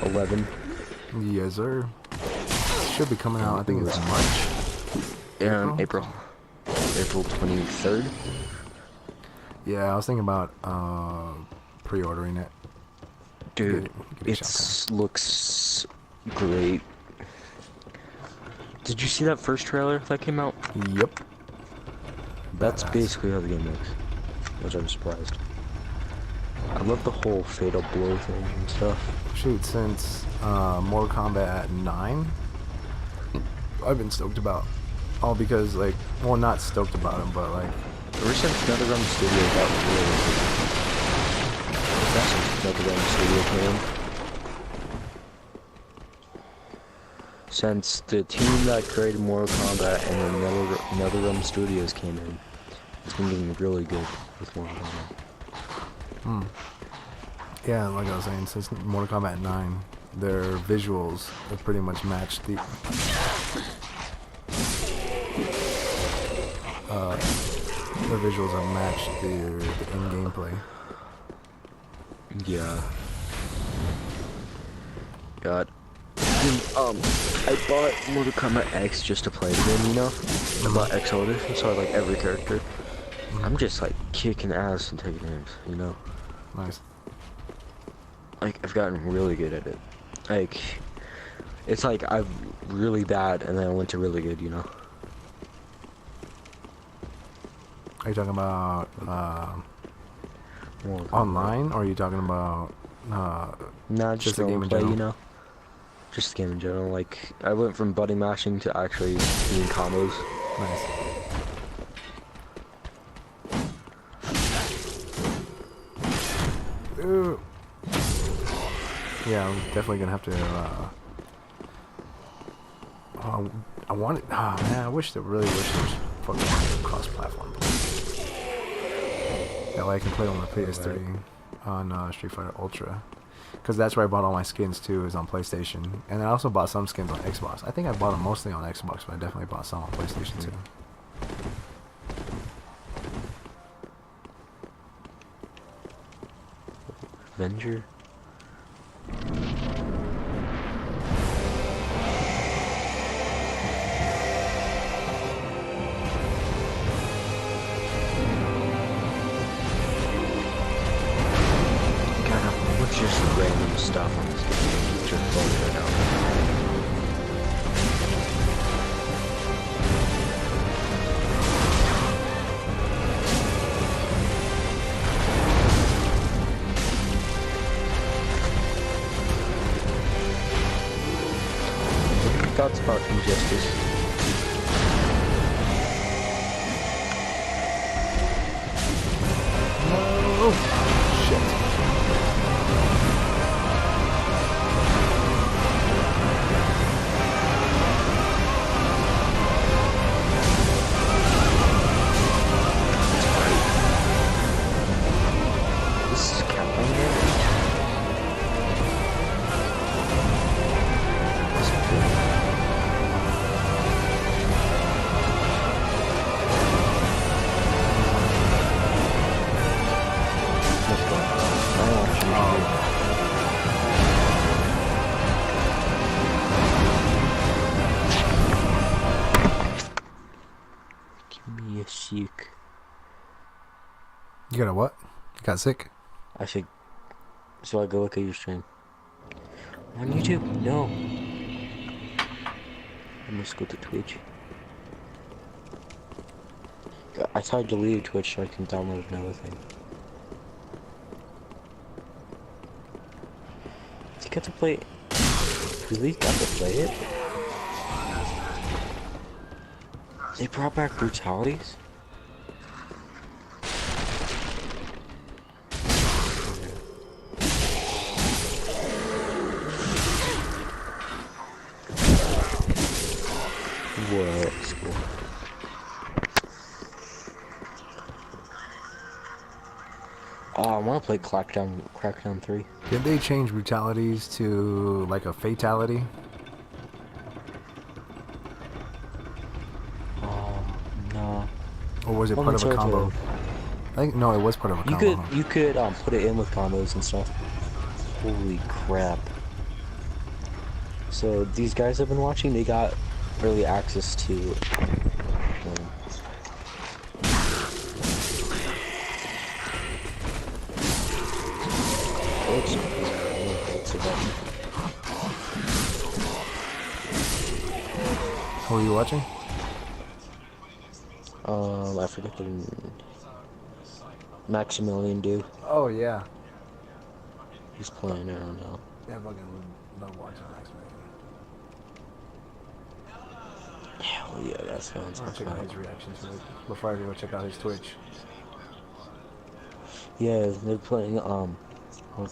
S5: 11.
S1: Yes, sir. Should be coming out, I think it's March.
S5: And April 23rd.
S1: Yeah, I was thinking about pre-ordering it.
S5: Dude,
S1: Get a shot
S5: looks great. Did you see that first trailer that came out?
S1: time. Yep.
S5: That's
S1: Badass.
S5: basically how the game looks, which I'm surprised. I love the whole fatal blow thing and stuff.
S1: Shoot, since Mortal Kombat 9, I've been stoked about. All because, like, well, not stoked about him, but like,
S5: Ever since NetherRealm Studio got really since NetherRealm Studio came, since the team that created Mortal Kombat and then NetherRealm Studios came in, it's been getting really good with Mortal Kombat.
S1: yeah, like I was saying, since Mortal Kombat 9, their visuals have pretty much matched the their visuals have matched the in-game play.
S5: Yeah. God. I bought Mortal Kombat X just to play the game, you know? I bought X Edition, so I like every character. I'm just like kicking ass and taking names, you know?
S1: Nice.
S5: Like, I've gotten really good at it. Like, it's like I'm really bad and then I went to really good, you know?
S1: Are you talking about
S5: Mortal Kombat.
S1: online, or are you talking about
S5: Nah, just
S1: the game in
S5: play,
S1: general?
S5: you know? Just the game in general. Like, I went from buddy mashing to actually doing combos.
S1: Nice. Ooh. Yeah, I'm definitely gonna have to. I want it. Ah, man, I really wish there was fucking cross-platform. That way I can play on my PS3 on Street Fighter Ultra, because that's where I bought all my skins too. Is on PlayStation, and I also bought some skins on Xbox. I think I bought them mostly on Xbox, but I definitely bought some on PlayStation too.
S5: Avenger. What's just random stuff on this game? Just blowing it out. Thoughts about Injustice?
S1: Oh shit!
S5: This is Captain America. This is cool. Let's go. I don't want you to do. Give me a sick.
S1: You got a what? You got sick?
S5: I should. So I go look at your stream. On YouTube? No. I must go to Twitch. I thought I deleted Twitch so I can download another thing. You got to play. Really got to play it? They brought back brutalities? Whoa, that's cool. Oh, I want to play Crackdown 3.
S1: Did they change brutalities to like a fatality?
S5: No.
S1: Or was it
S5: Well,
S1: part of a
S5: it's hard to-
S1: combo? I think no, it was part of a
S5: You
S1: combo.
S5: could put it in with combos and stuff. Holy crap. So these guys I've been watching, they got early access to it's
S1: Who are you watching?
S5: I forget the Maximilian dude.
S1: Oh yeah.
S5: He's playing. I don't know.
S1: Yeah, I fucking love watching Max Man.
S5: Hell yeah, that sounds
S1: I'm gonna check out
S5: like
S1: his reactions before I go check out his Twitch.
S5: yeah, they're playing on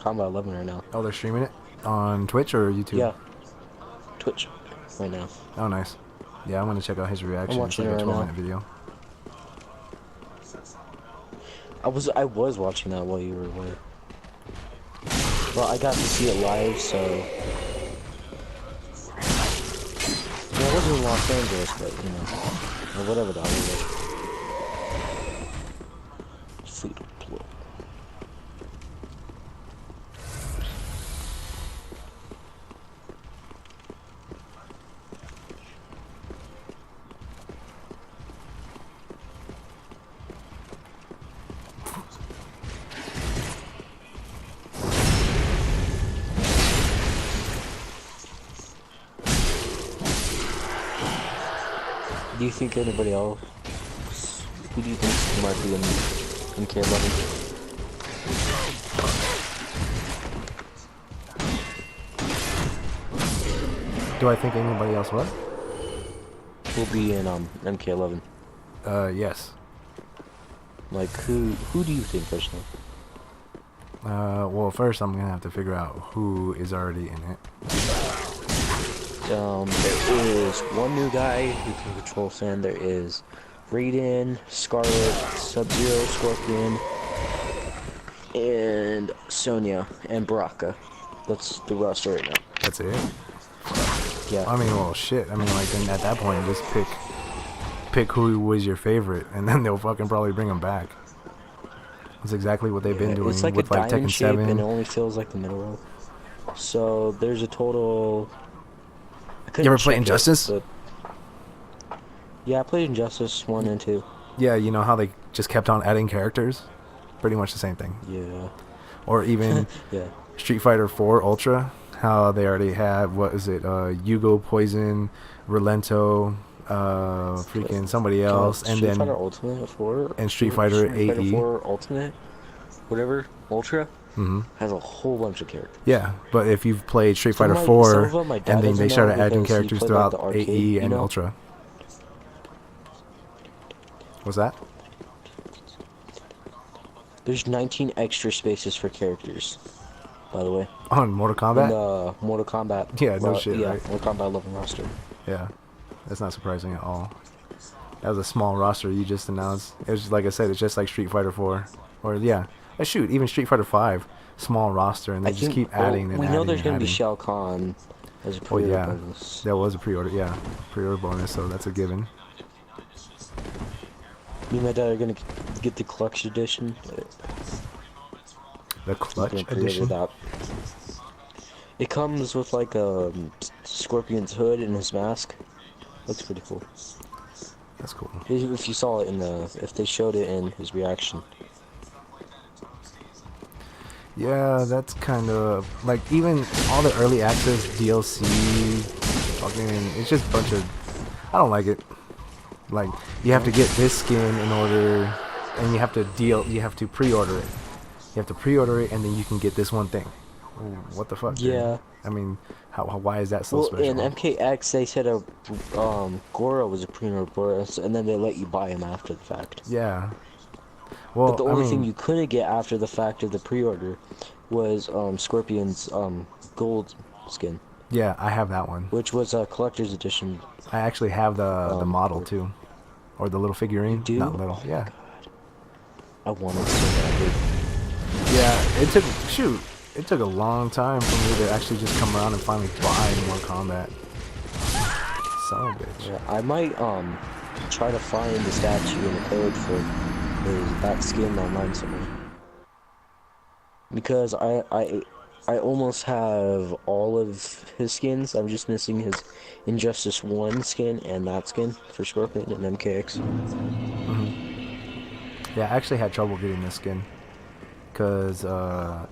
S5: Combat 11 right now.
S1: Oh, they're streaming it on Twitch or YouTube?
S5: Yeah, Twitch right now.
S1: Oh, nice. Yeah, I'm gonna check out his reaction. It's
S5: watching
S1: like a
S5: it right
S1: 12-minute video.
S5: I was watching that while you were away. Well, I got to see it live, so yeah, I wasn't in Los Angeles, but you know, or whatever the hell it was. Freedom Play. Do you think anybody else? Who do you think might be in MK11?
S1: Do I think anybody else what?
S5: Will be in MK11?
S1: Yes.
S5: Like who do you think personally?
S1: Well, first I'm gonna have to figure out who is already in it.
S5: There is one new guy who can control sand. There is Raiden, Scarlet, Sub-Zero, Scorpion, and Sonya, and Baraka. That's the roster right now.
S1: That's it?
S5: Yeah.
S1: I mean, well, shit. I mean, like, then at that point, just pick who was your favorite, and then they'll fucking probably bring them back. That's exactly what they've been doing
S5: it's like
S1: with,
S5: a
S1: like,
S5: diamond
S1: Tekken
S5: shape,
S1: 7.
S5: and it only feels like the middle row. So there's a total.
S1: You ever play Injustice?
S5: Yeah, I played Injustice 1 and 2.
S1: Yeah, you know how they just kept on adding characters? Pretty much the same thing.
S5: Yeah.
S1: Or even
S5: Yeah.
S1: Street Fighter 4 Ultra, how they already had, what is it, Yugo, Poison, Relento, freaking somebody else, and
S5: Street
S1: then
S5: Fighter Ultimate 4
S1: and Street Fighter
S5: Street Fighter
S1: AE.
S5: 4 Ultimate, whatever, Ultra,
S1: Mhm.
S5: has a whole bunch of characters.
S1: Yeah, but if you've played Street
S5: Some
S1: Fighter
S5: of
S1: 4,
S5: them my dad
S1: and then
S5: doesn't
S1: they started
S5: know
S1: adding
S5: because he
S1: characters
S5: played,
S1: throughout
S5: like, the arcade,
S1: AE and
S5: you know?
S1: Ultra. What's that?
S5: There's 19 extra spaces for characters, by the way.
S1: On Mortal
S5: In
S1: Kombat?
S5: the Mortal Kombat.
S1: Yeah, no shit,
S5: yeah,
S1: right?
S5: Mortal Kombat 11 roster.
S1: Yeah, that's not surprising at all. That was a small roster you just announced. It was just, like I said, it's just like Street Fighter 4. Or, yeah, shoot, even Street Fighter 5, small roster, and they just keep adding and
S5: we
S1: adding
S5: know there's
S1: and
S5: going to be
S1: adding.
S5: Shao Kahn as a
S1: Oh,
S5: pre-order
S1: yeah,
S5: bonus.
S1: there was a pre-order, yeah, pre-order bonus, so that's a given.
S5: Me and my dad are going to get the Clutch Edition.
S1: The
S5: He's
S1: Clutch
S5: gonna pre-order
S1: Edition?
S5: that. It comes with like a Scorpion's hood and his mask. Looks pretty cool.
S1: That's cool.
S5: If you saw it in the, if they showed it in his reaction.
S1: Yeah, that's kind of like even all the early access DLC. Fucking, it's just a bunch of. I don't like it. Like you have to get this skin in order, and you have to pre-order it. You have to pre-order it, and then you can get this one thing. Ooh, what the fuck? Dude?
S5: Yeah.
S1: I mean, why is that so
S5: Well,
S1: special?
S5: in MKX they said Goro was a pre-order bonus, and then they let you buy him after the fact.
S1: Yeah. Well,
S5: But the only
S1: I mean,
S5: thing you couldn't get after the fact of the pre-order was Scorpion's gold skin,
S1: yeah, I have that one.
S5: which was a collector's edition.
S1: I actually have the model too, or the little figurine.
S5: You do?
S1: Not little.
S5: Oh my
S1: Yeah.
S5: God. I wanted so badly.
S1: Yeah. It took a long time for me to actually just come around and finally buy more Kombat. Son of a bitch.
S5: Yeah, I might try to find the statue and the code for that skin online somewhere. Because I almost have all of his skins. I'm just missing his Injustice 1 skin and that skin for Scorpion and MKX.
S1: Yeah, I actually had trouble getting this skin because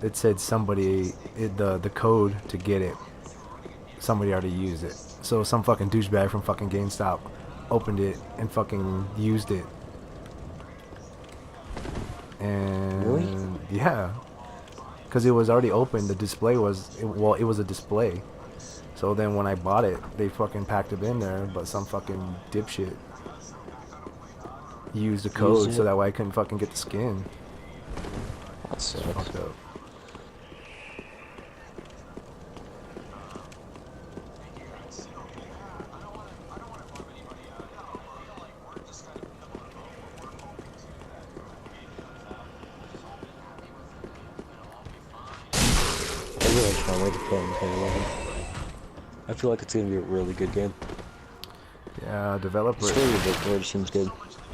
S1: it said the code to get it. Somebody already used it. So some fucking douchebag from fucking GameStop opened it and fucking used it. And
S5: Really?
S1: yeah, because it was already open. The display was it was a display. So then when I bought it, they fucking packed it in there, but some fucking dipshit used the code
S5: Used
S1: so
S5: it?
S1: that way I couldn't fucking get the skin.
S5: That
S1: It's
S5: sucks.
S1: fucked up.
S5: I really can't wait to play on K11. I feel like it's gonna be a really good game.
S1: Yeah, developer.
S5: The story of it already seems good.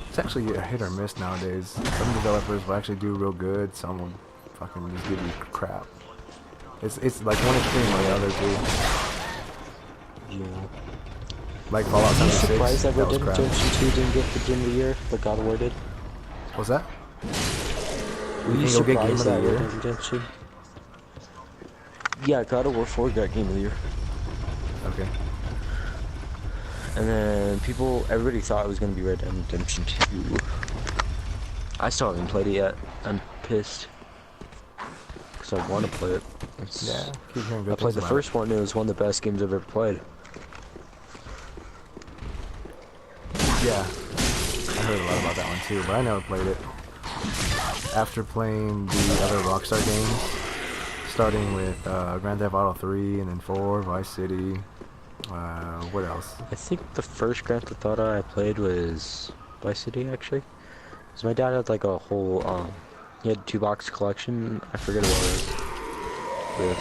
S1: It's actually a hit or miss nowadays. Some developers will actually do real good. Some will fucking just give you crap. It's like one extreme or the other too.
S5: Yeah.
S1: Like Fallout
S5: I'm
S1: 76.
S5: surprised that
S1: That was
S5: Red
S1: crap.
S5: Dead Redemption 2 didn't get the Game of the Year, but God of War did.
S1: What's that?
S5: Were you
S1: think it'll get Game of
S5: surprised
S1: the
S5: that
S1: Year?
S5: Red Dead Redemption? Yeah, God of War 4 got Game of the Year.
S1: Okay.
S5: And then everybody thought it was gonna be Red Dead Redemption 2. I still haven't played it yet. I'm pissed. Because I want to play it.
S1: Yeah. Keep hearing good
S5: I played
S1: things
S5: the
S1: about
S5: first one, it was one of the best games I've ever played.
S1: it. Yeah. I heard a lot about that one too, but I never played it. After playing the other Rockstar games, starting with Grand Theft Auto 3 and then 4, Vice City. What else?
S5: I think the first Grand Theft Auto I played was Vice City, actually. Because my dad had like a whole, he had a 2-box collection, I forget what it was. With...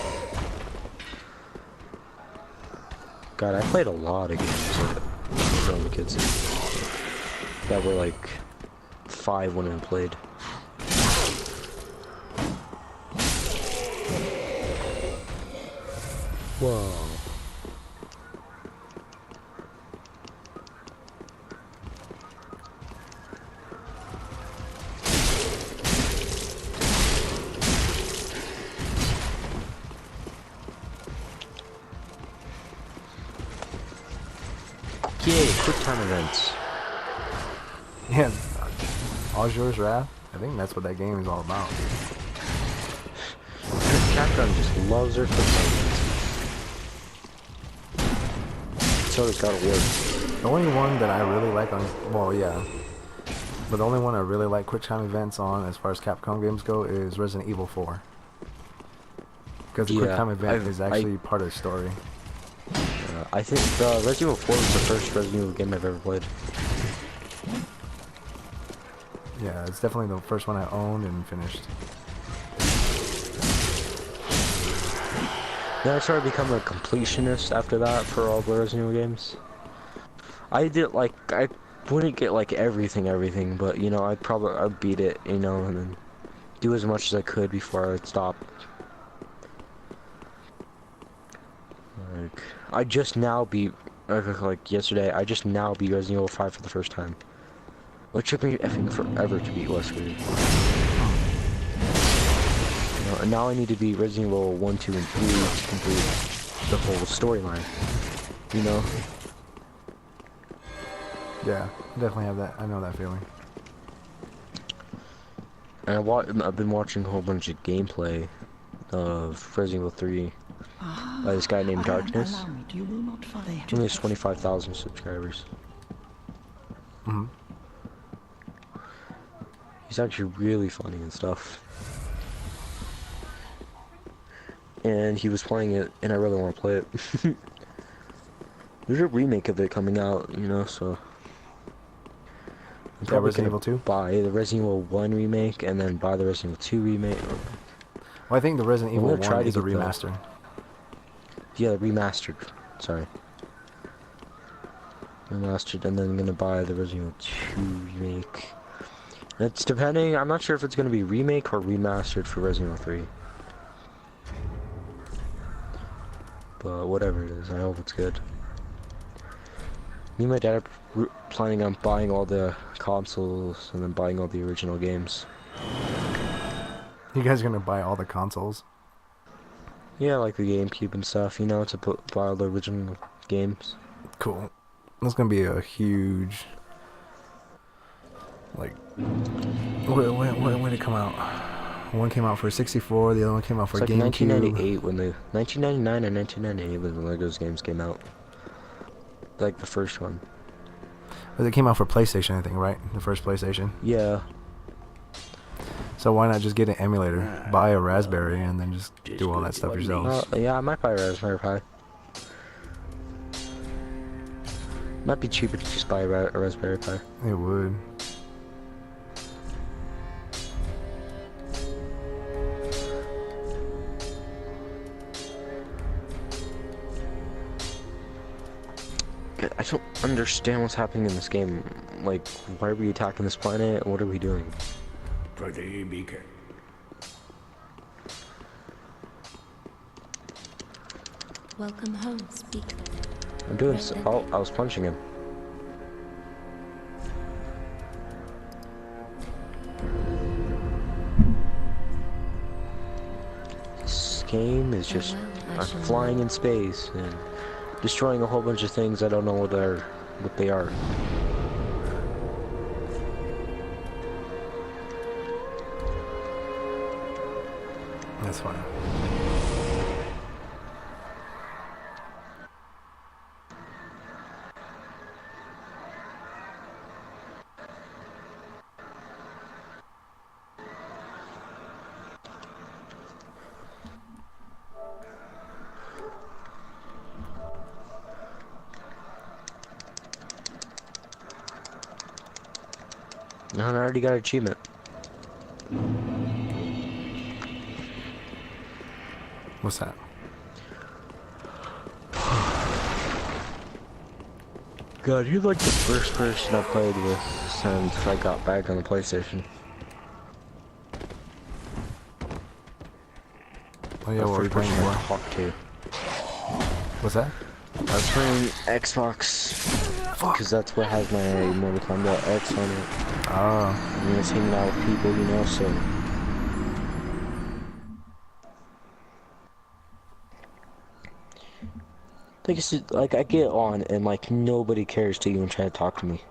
S5: God, I played a lot of games when the kids that were like 5 when I played. Whoa. Yay, quick time events.
S1: Yeah. Azur's Wrath? I think that's what that game is all about.
S5: Capcom just loves their quick time events. So it's gotta work.
S1: The only one that I really like on, well, yeah, but the only one I really like quick time events on, as far as Capcom games go, is Resident Evil 4. Because the quick
S5: Yeah,
S1: time event
S5: I've-
S1: is actually part of the story.
S5: I think Resident Evil 4 was the first Resident Evil game I've ever played.
S1: Yeah, it's definitely the first one I owned and finished.
S5: Then I started becoming a completionist after that for all the Resident Evil games. I wouldn't get like everything, but you know, I'd beat it, you know, and then do as much as I could before I'd stop. Like, I just now beat, like yesterday, I just now beat Resident Evil 5 for the first time. It took me effing forever to beat Wesker. You know, and now I need to beat Resident Evil 1, 2, and 3 to complete the whole storyline. You know?
S1: Yeah, I definitely have that. I know that feeling.
S5: And I've been watching a whole bunch of gameplay of Resident Evil 3 by this guy named Darkness. He only has 25,000 subscribers.
S1: Hmm.
S5: He's actually really funny and stuff. And he was playing it, and I really want to play it. There's a remake of it coming out, you know, so... I'm probably
S1: Resident
S5: gonna
S1: Evil 2?
S5: buy the Resident Evil 1 remake, and then buy the Resident Evil 2 remake.
S1: Well, I think the Resident
S5: I'm
S1: Evil
S5: gonna try
S1: 1
S5: to
S1: is a
S5: get the-
S1: remaster.
S5: Yeah, the remastered. Sorry. Remastered, and then I'm gonna buy the Resident Evil 2 remake. And it's depending, I'm not sure if it's gonna be remake or remastered for Resident Evil 3. But whatever it is, I hope it's good. Me and my dad are planning on buying all the consoles and then buying all the original games.
S1: You guys gonna buy all the consoles?
S5: Yeah, like the GameCube and stuff, you know, to buy all the original games.
S1: Cool. That's gonna be a huge. Like, when did it come out? One came out for 64, the other one came out for
S5: It's like
S1: GameCube.
S5: 1998 when the 1999 and 1998 when those games came out. Like the first one.
S1: But it came out for PlayStation, I think, right? The first PlayStation.
S5: Yeah.
S1: So why not just get an emulator, buy a Raspberry, and then just do all that stuff yourself?
S5: Yeah, I might buy a Raspberry Pi. Might be cheaper to just buy a Raspberry Pi.
S1: It would.
S5: I don't understand what's happening in this game. Like, why are we attacking this planet? What are we doing?
S3: Pretty beacon.
S4: Welcome home, speaker.
S5: I'm doing so. Oh, I was punching him. This game is just flying in space and destroying a whole bunch of things. I don't know what they are.
S1: That's fine.
S5: No, I already got an achievement.
S1: What's that?
S5: God, you're like the first person I played with since I got back on the PlayStation.
S1: Oh yeah,
S5: The
S1: what were you
S5: first
S1: playing
S5: person I
S1: for?
S5: talked to.
S1: What's that?
S5: I was playing Xbox, because that's what has my Mortal Kombat X on it.
S1: Oh.
S5: And it's hanging out with people, you know, so... Like, like I get on, and like, nobody cares to even try to talk to me.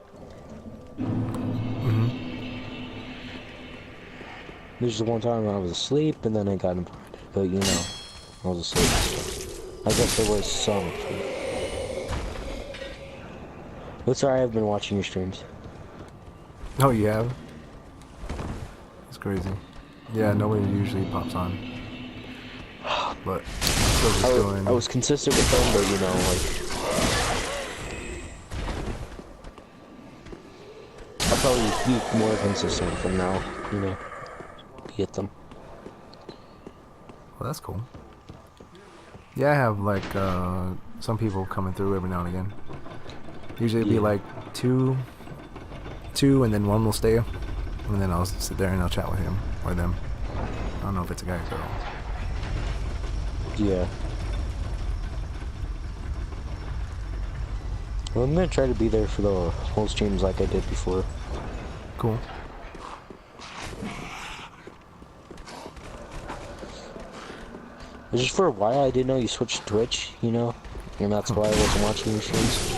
S5: There's the one time I was asleep, and then I got invited, but you know, I was asleep. I guess there was some. But sorry, I've been watching your streams.
S1: Oh, you have? That's crazy. Yeah, nobody usually pops on. But still just doing.
S5: I was consistent with them, but you know, like, I'll probably be more consistent from now, you know, get them.
S1: Well, that's cool. Yeah, I have like some people coming through every now and again. Usually it'll be like two, and then one will stay, and then I'll sit there and I'll chat with him or them. I don't know if it's a guy or girl.
S5: Yeah. Well, I'm gonna try to be there for the whole streams like I did before.
S1: Cool.
S5: Just for a while, I didn't know you switched to Twitch, you know, and that's why I wasn't watching your streams.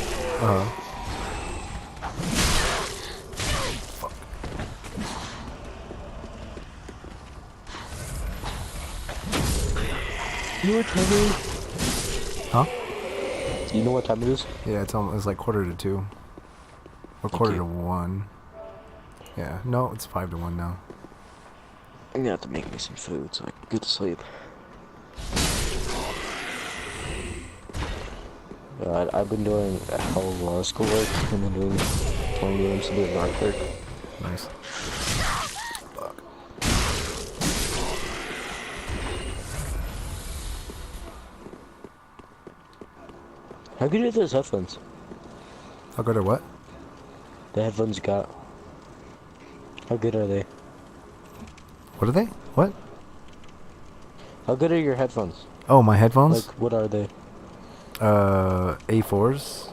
S5: You know what time it is?
S1: Huh?
S5: You know what time it is?
S1: Yeah, it's like 1:45, or 1:45. Yeah, no, it's 5-1 now.
S5: I'm gonna have to make me some food so I can get to sleep. I've been doing a hell of a lot of schoolwork. I've been doing playing games and doing artwork.
S1: Nice. Fuck.
S5: How good are those headphones?
S1: How good or what?
S5: The headphones you got. How good are they?
S1: What are they? What?
S5: How good are your headphones?
S1: Oh, my headphones?
S5: Like, what are they?
S1: A4s,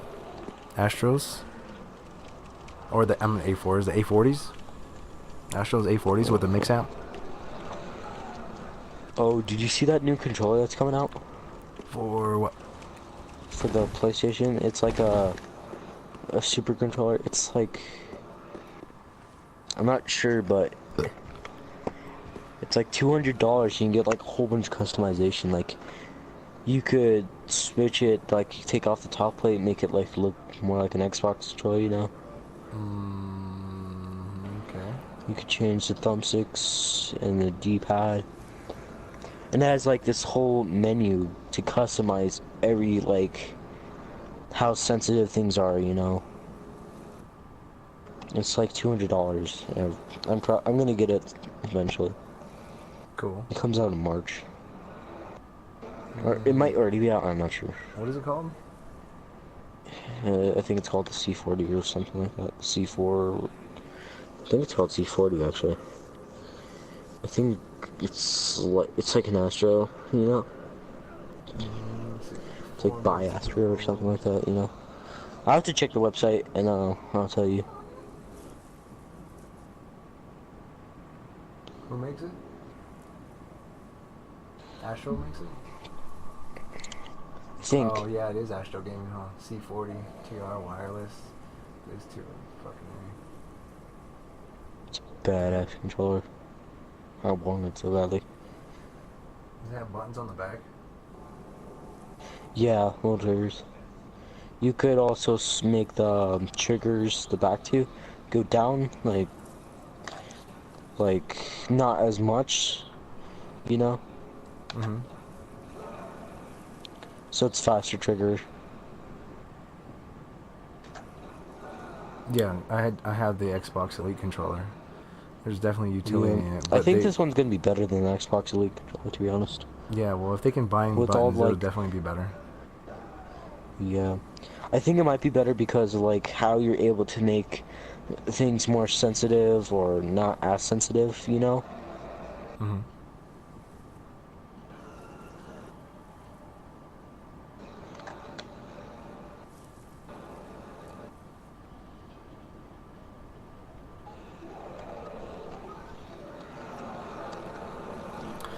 S1: Astros, or the A4s, the A40s, Astros A40s with a mix amp.
S5: Oh, did you see that new controller that's coming out?
S1: For what?
S5: for the PlayStation. It's like a super controller. It's like, I'm not sure, but it's like $200. You can get like a whole bunch of customization. Like you could switch it, like take off the top plate, make it like look more like an Xbox controller. You know.
S1: Okay.
S5: You could change the thumbsticks and the D-pad. And it has like this whole menu to customize every like how sensitive things are, you know. It's like $200. Yeah, I'm gonna get it eventually.
S1: Cool.
S5: It comes out in March. Or it might already be out, I'm not sure.
S1: What is it called?
S5: I think it's called the C40 or something like that. C4. I think it's called C40 actually. I think it's like an Astro, you know. It's like by Astro or something like that, you know. I'll have to check the website and I'll tell you.
S1: Who makes it? Astro makes it?
S5: I think.
S1: Oh yeah, it is Astro Gaming, huh? C40 TR wireless. There's two fucking
S5: It's a badass controller. I want it so badly.
S1: Does it have buttons on the back?
S5: Yeah, little triggers. You could also make the triggers, the back two, go down, like not as much, you know?
S1: Mm-hmm.
S5: So it's faster trigger.
S1: Yeah, I have the Xbox Elite controller. There's definitely utility in it.
S5: I
S1: But
S5: think this one's gonna be better than the Xbox Elite controller, to be honest.
S1: Yeah, well, if they can bind
S5: With all,
S1: buttons, it'll
S5: like-
S1: definitely be better.
S5: Yeah. I think it might be better because of like how you're able to make things more sensitive or not as sensitive, you know?
S1: Mm-hmm.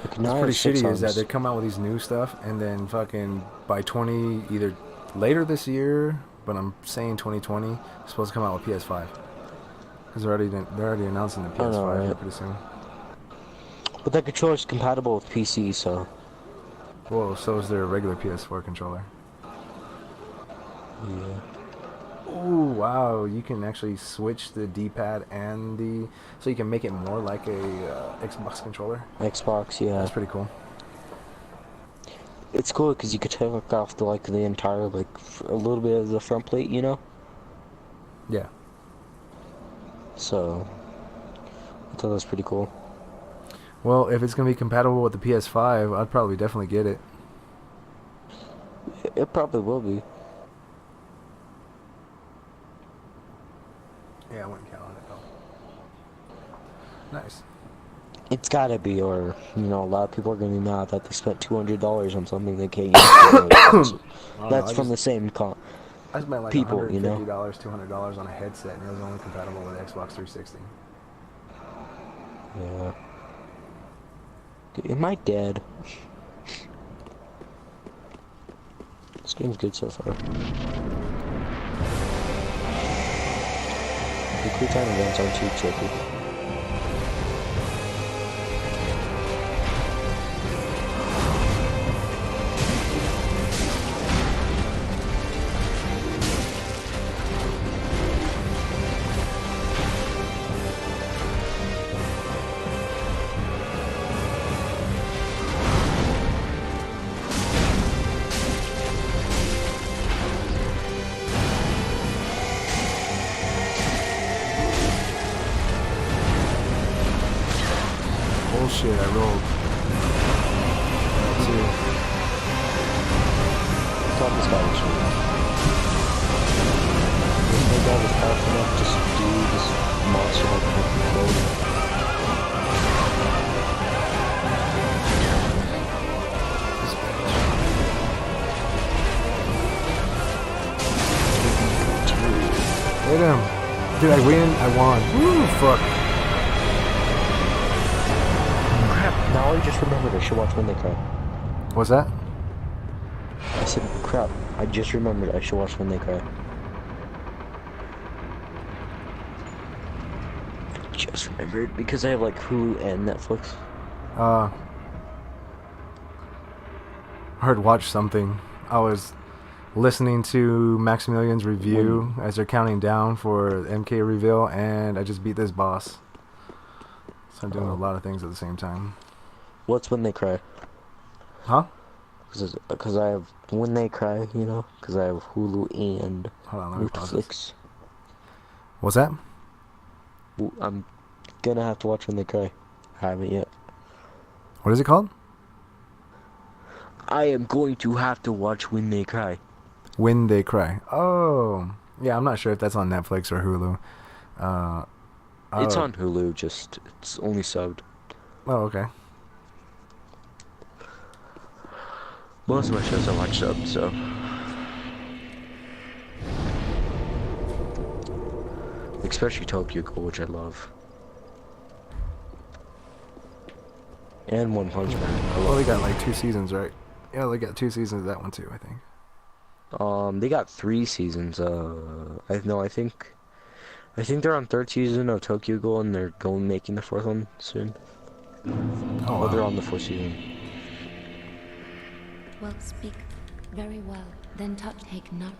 S5: Like, now I
S1: What's
S5: have
S1: pretty
S5: 6
S1: shitty is that
S5: arms.
S1: they come out with these new stuff and then fucking by either later this year, but I'm saying 2020, it's supposed to come out with PS5. Because they're already announcing the PS5
S5: know,
S1: here
S5: right?
S1: pretty soon.
S5: But that controller's compatible with PC, so
S1: Whoa, so is their regular PS4 controller.
S5: yeah.
S1: Ooh, wow, you can actually switch the D-pad and so you can make it more like a Xbox controller.
S5: Xbox, yeah.
S1: That's pretty cool.
S5: It's cool because you could take off the entire a little bit of the front plate, you know.
S1: Yeah.
S5: So I thought that was pretty cool.
S1: Well, if it's gonna be compatible with the PS5, I'd probably definitely get it.
S5: It probably will be.
S1: Yeah, I wouldn't count on it though. Nice.
S5: It's gotta be, or a lot of people are gonna be mad that they spent $200 on something they can't use. That's from the same
S1: I spent like
S5: people,
S1: $150,
S5: you know?
S1: $200 on a headset, and it was only compatible with Xbox 360.
S5: Yeah. Am I dead? This game's good so far. The cool time events aren't too tricky.
S1: Bullshit, I rolled. Two.
S5: Thought this guy was really. This big guy was powerful enough to just do this monster like fucking code.
S1: This bitch. Hit him. Did I win? I won. Woo, fuck.
S5: Now I just remembered I should watch When They Cry.
S1: What's that?
S5: I said, crap. I just remembered I should watch When They Cry. Just remembered because I have like Hulu and Netflix.
S1: I heard watch something. I was listening to Maximilian's review as they're counting down for MK reveal, and I just beat this boss. So I'm doing a lot of things at the same time.
S5: What's When They Cry?
S1: Huh?
S5: Because I have When They Cry, you know, because I have Hulu and
S1: Hold on, let me pause this.
S5: Netflix.
S1: What's that?
S5: I'm gonna have to watch When They Cry. I haven't yet.
S1: What is it called?
S5: I am going to have to watch When They Cry.
S1: When They Cry. Oh, yeah. I'm not sure if that's on Netflix or Hulu.
S5: It's on Hulu, just it's only subbed.
S1: Oh, okay.
S5: Most of my shows I watch subbed, so. Especially Tokyo Ghoul, which I love. And One Punch Man.
S1: Well, they got like 2 seasons, right? Yeah, they got 2 seasons of that one too, I think.
S5: They got 3 seasons. I think they're on 3rd season of Tokyo Ghoul, and they're making the 4th one soon.
S1: Oh, wow.
S5: They're on the 4th season.
S4: Well, speak very well. Then touch take no.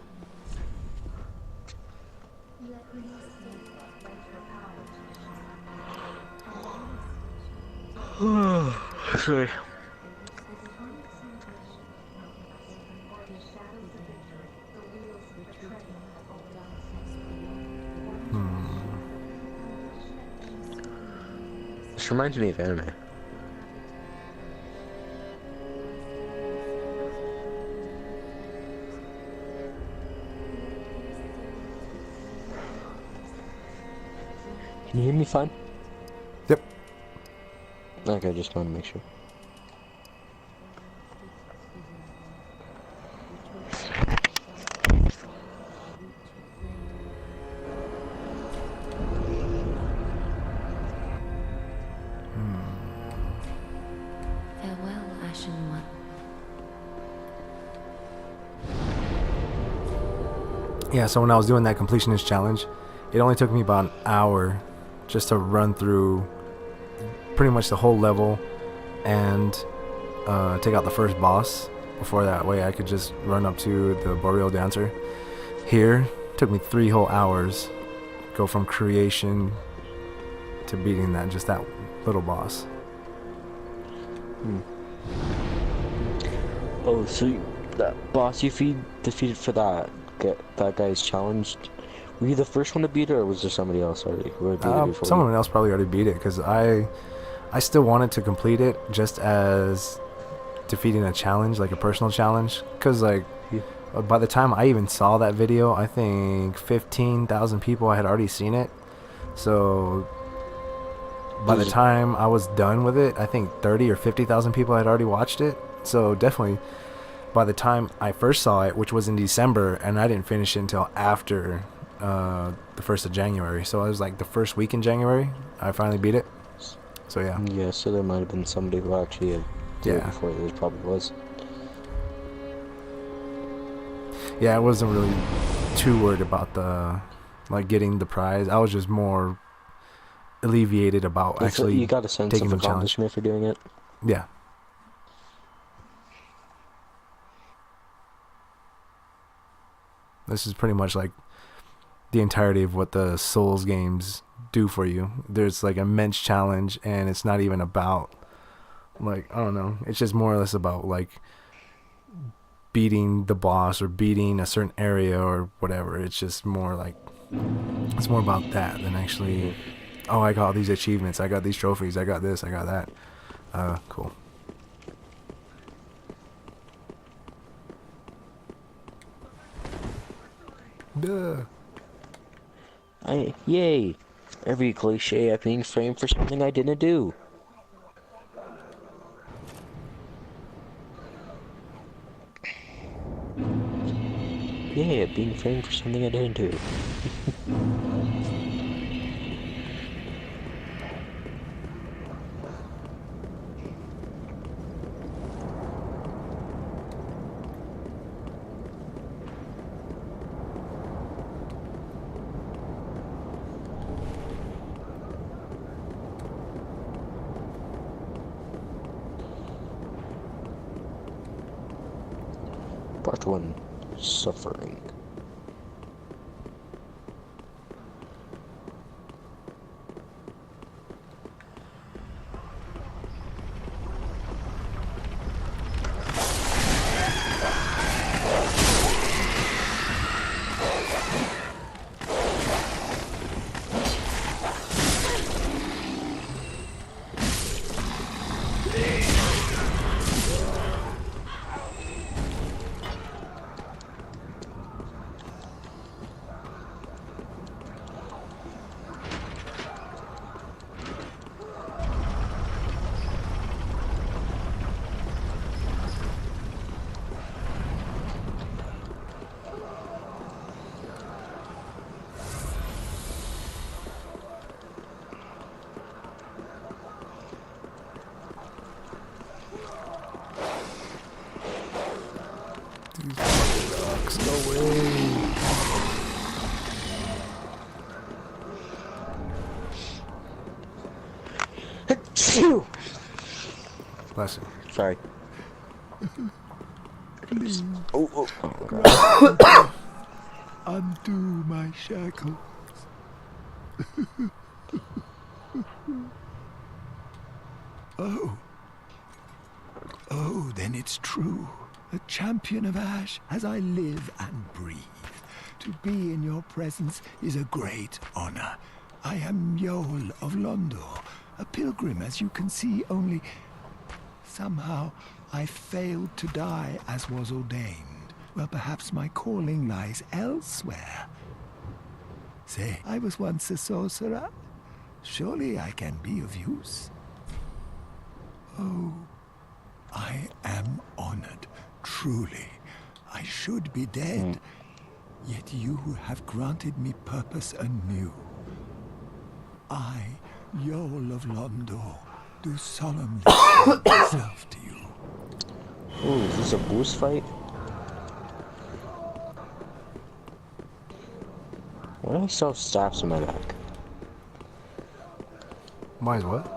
S5: Sorry. This reminds me of anime. Can you hear me fine?
S1: Yep.
S5: Okay, just wanted to make sure.
S4: Farewell, Ashen One.
S1: Yeah, so when I was doing that completionist challenge, it only took me about an hour just to run through pretty much the whole level and take out the first boss. Before that way I could just run up to the Boreal Dancer. Here, it took me 3 whole hours, go from creation to beating just that little boss.
S5: Oh, so that boss you defeated for that guy's challenge, were you the first one to beat it, or was there somebody else already who had beat it before
S1: Someone else probably already beat it, because I still wanted to complete it just as defeating a challenge, like a personal challenge, because like by the time I even saw that video, I think 15,000 people had already seen it. So by the time I was done with it, I think 30 or 50,000 people had already watched it. So definitely by the time I first saw it, which was in December, and I didn't finish it until after the 1st of January. So it was like the first week in January I finally beat it. So yeah.
S5: Yeah, so there might have been somebody who actually had did it before. There probably was.
S1: Yeah, I wasn't really too worried about getting the prize. I was just more alleviated about actually
S5: you got a sense
S1: taking
S5: of
S1: the challenge.
S5: accomplishment for doing it.
S1: Yeah. This is pretty much like the entirety of what the Souls games do for you. There's like an immense challenge, and it's not even about like, I don't know, it's just more or less about like beating the boss or beating a certain area or whatever. It's just more like, it's more about that than actually, oh, I got all these achievements, I got these trophies, I got this, I got that. Cool. Duh.
S5: Yay! Every cliche of being framed for something I didn't do. Yay, being framed for something I didn't do. Part 1. Suffering.
S1: Sucks. No way.
S5: Phew!
S1: Bless you.
S5: Sorry. Oh, God.
S6: Undo my shackles. Oh. Oh, then it's true. A champion of Ash as I live and breathe. To be in your presence is a great honor. I am Yol of Londor, a pilgrim, as you can see, only somehow I failed to die as was ordained. Well, perhaps my calling lies elsewhere. Say, I was once a sorcerer. Surely I can be of use. Oh, I am honored, truly. I should be dead, yet you have granted me purpose anew. I, Yol of Londor, do solemnly swear myself to you.
S5: Oh, is this a boost fight? Why do I still have stabs in my back?
S1: Mine's what?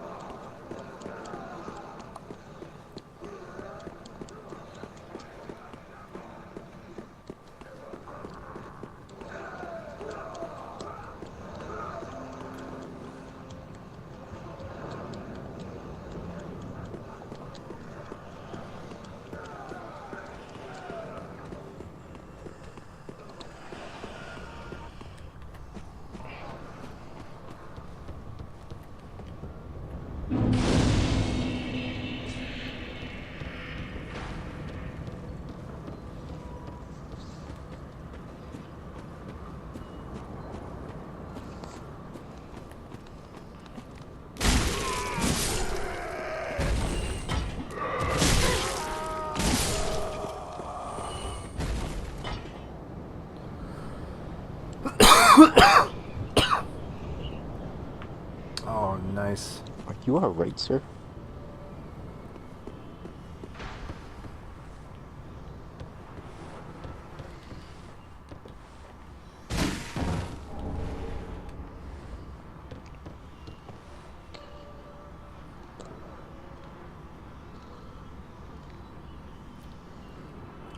S1: Oh, nice.
S5: Are you alright, sir?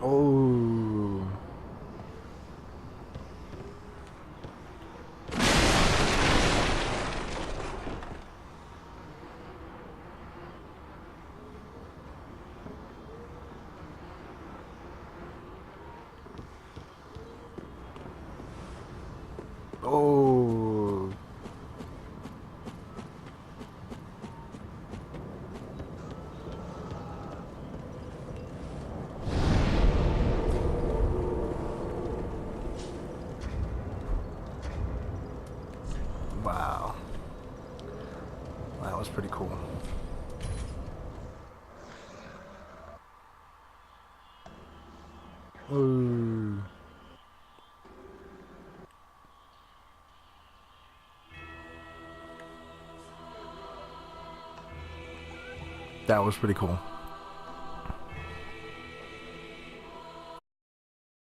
S1: Oh. Oh. Wow. That was pretty cool. Ooh. That was pretty cool.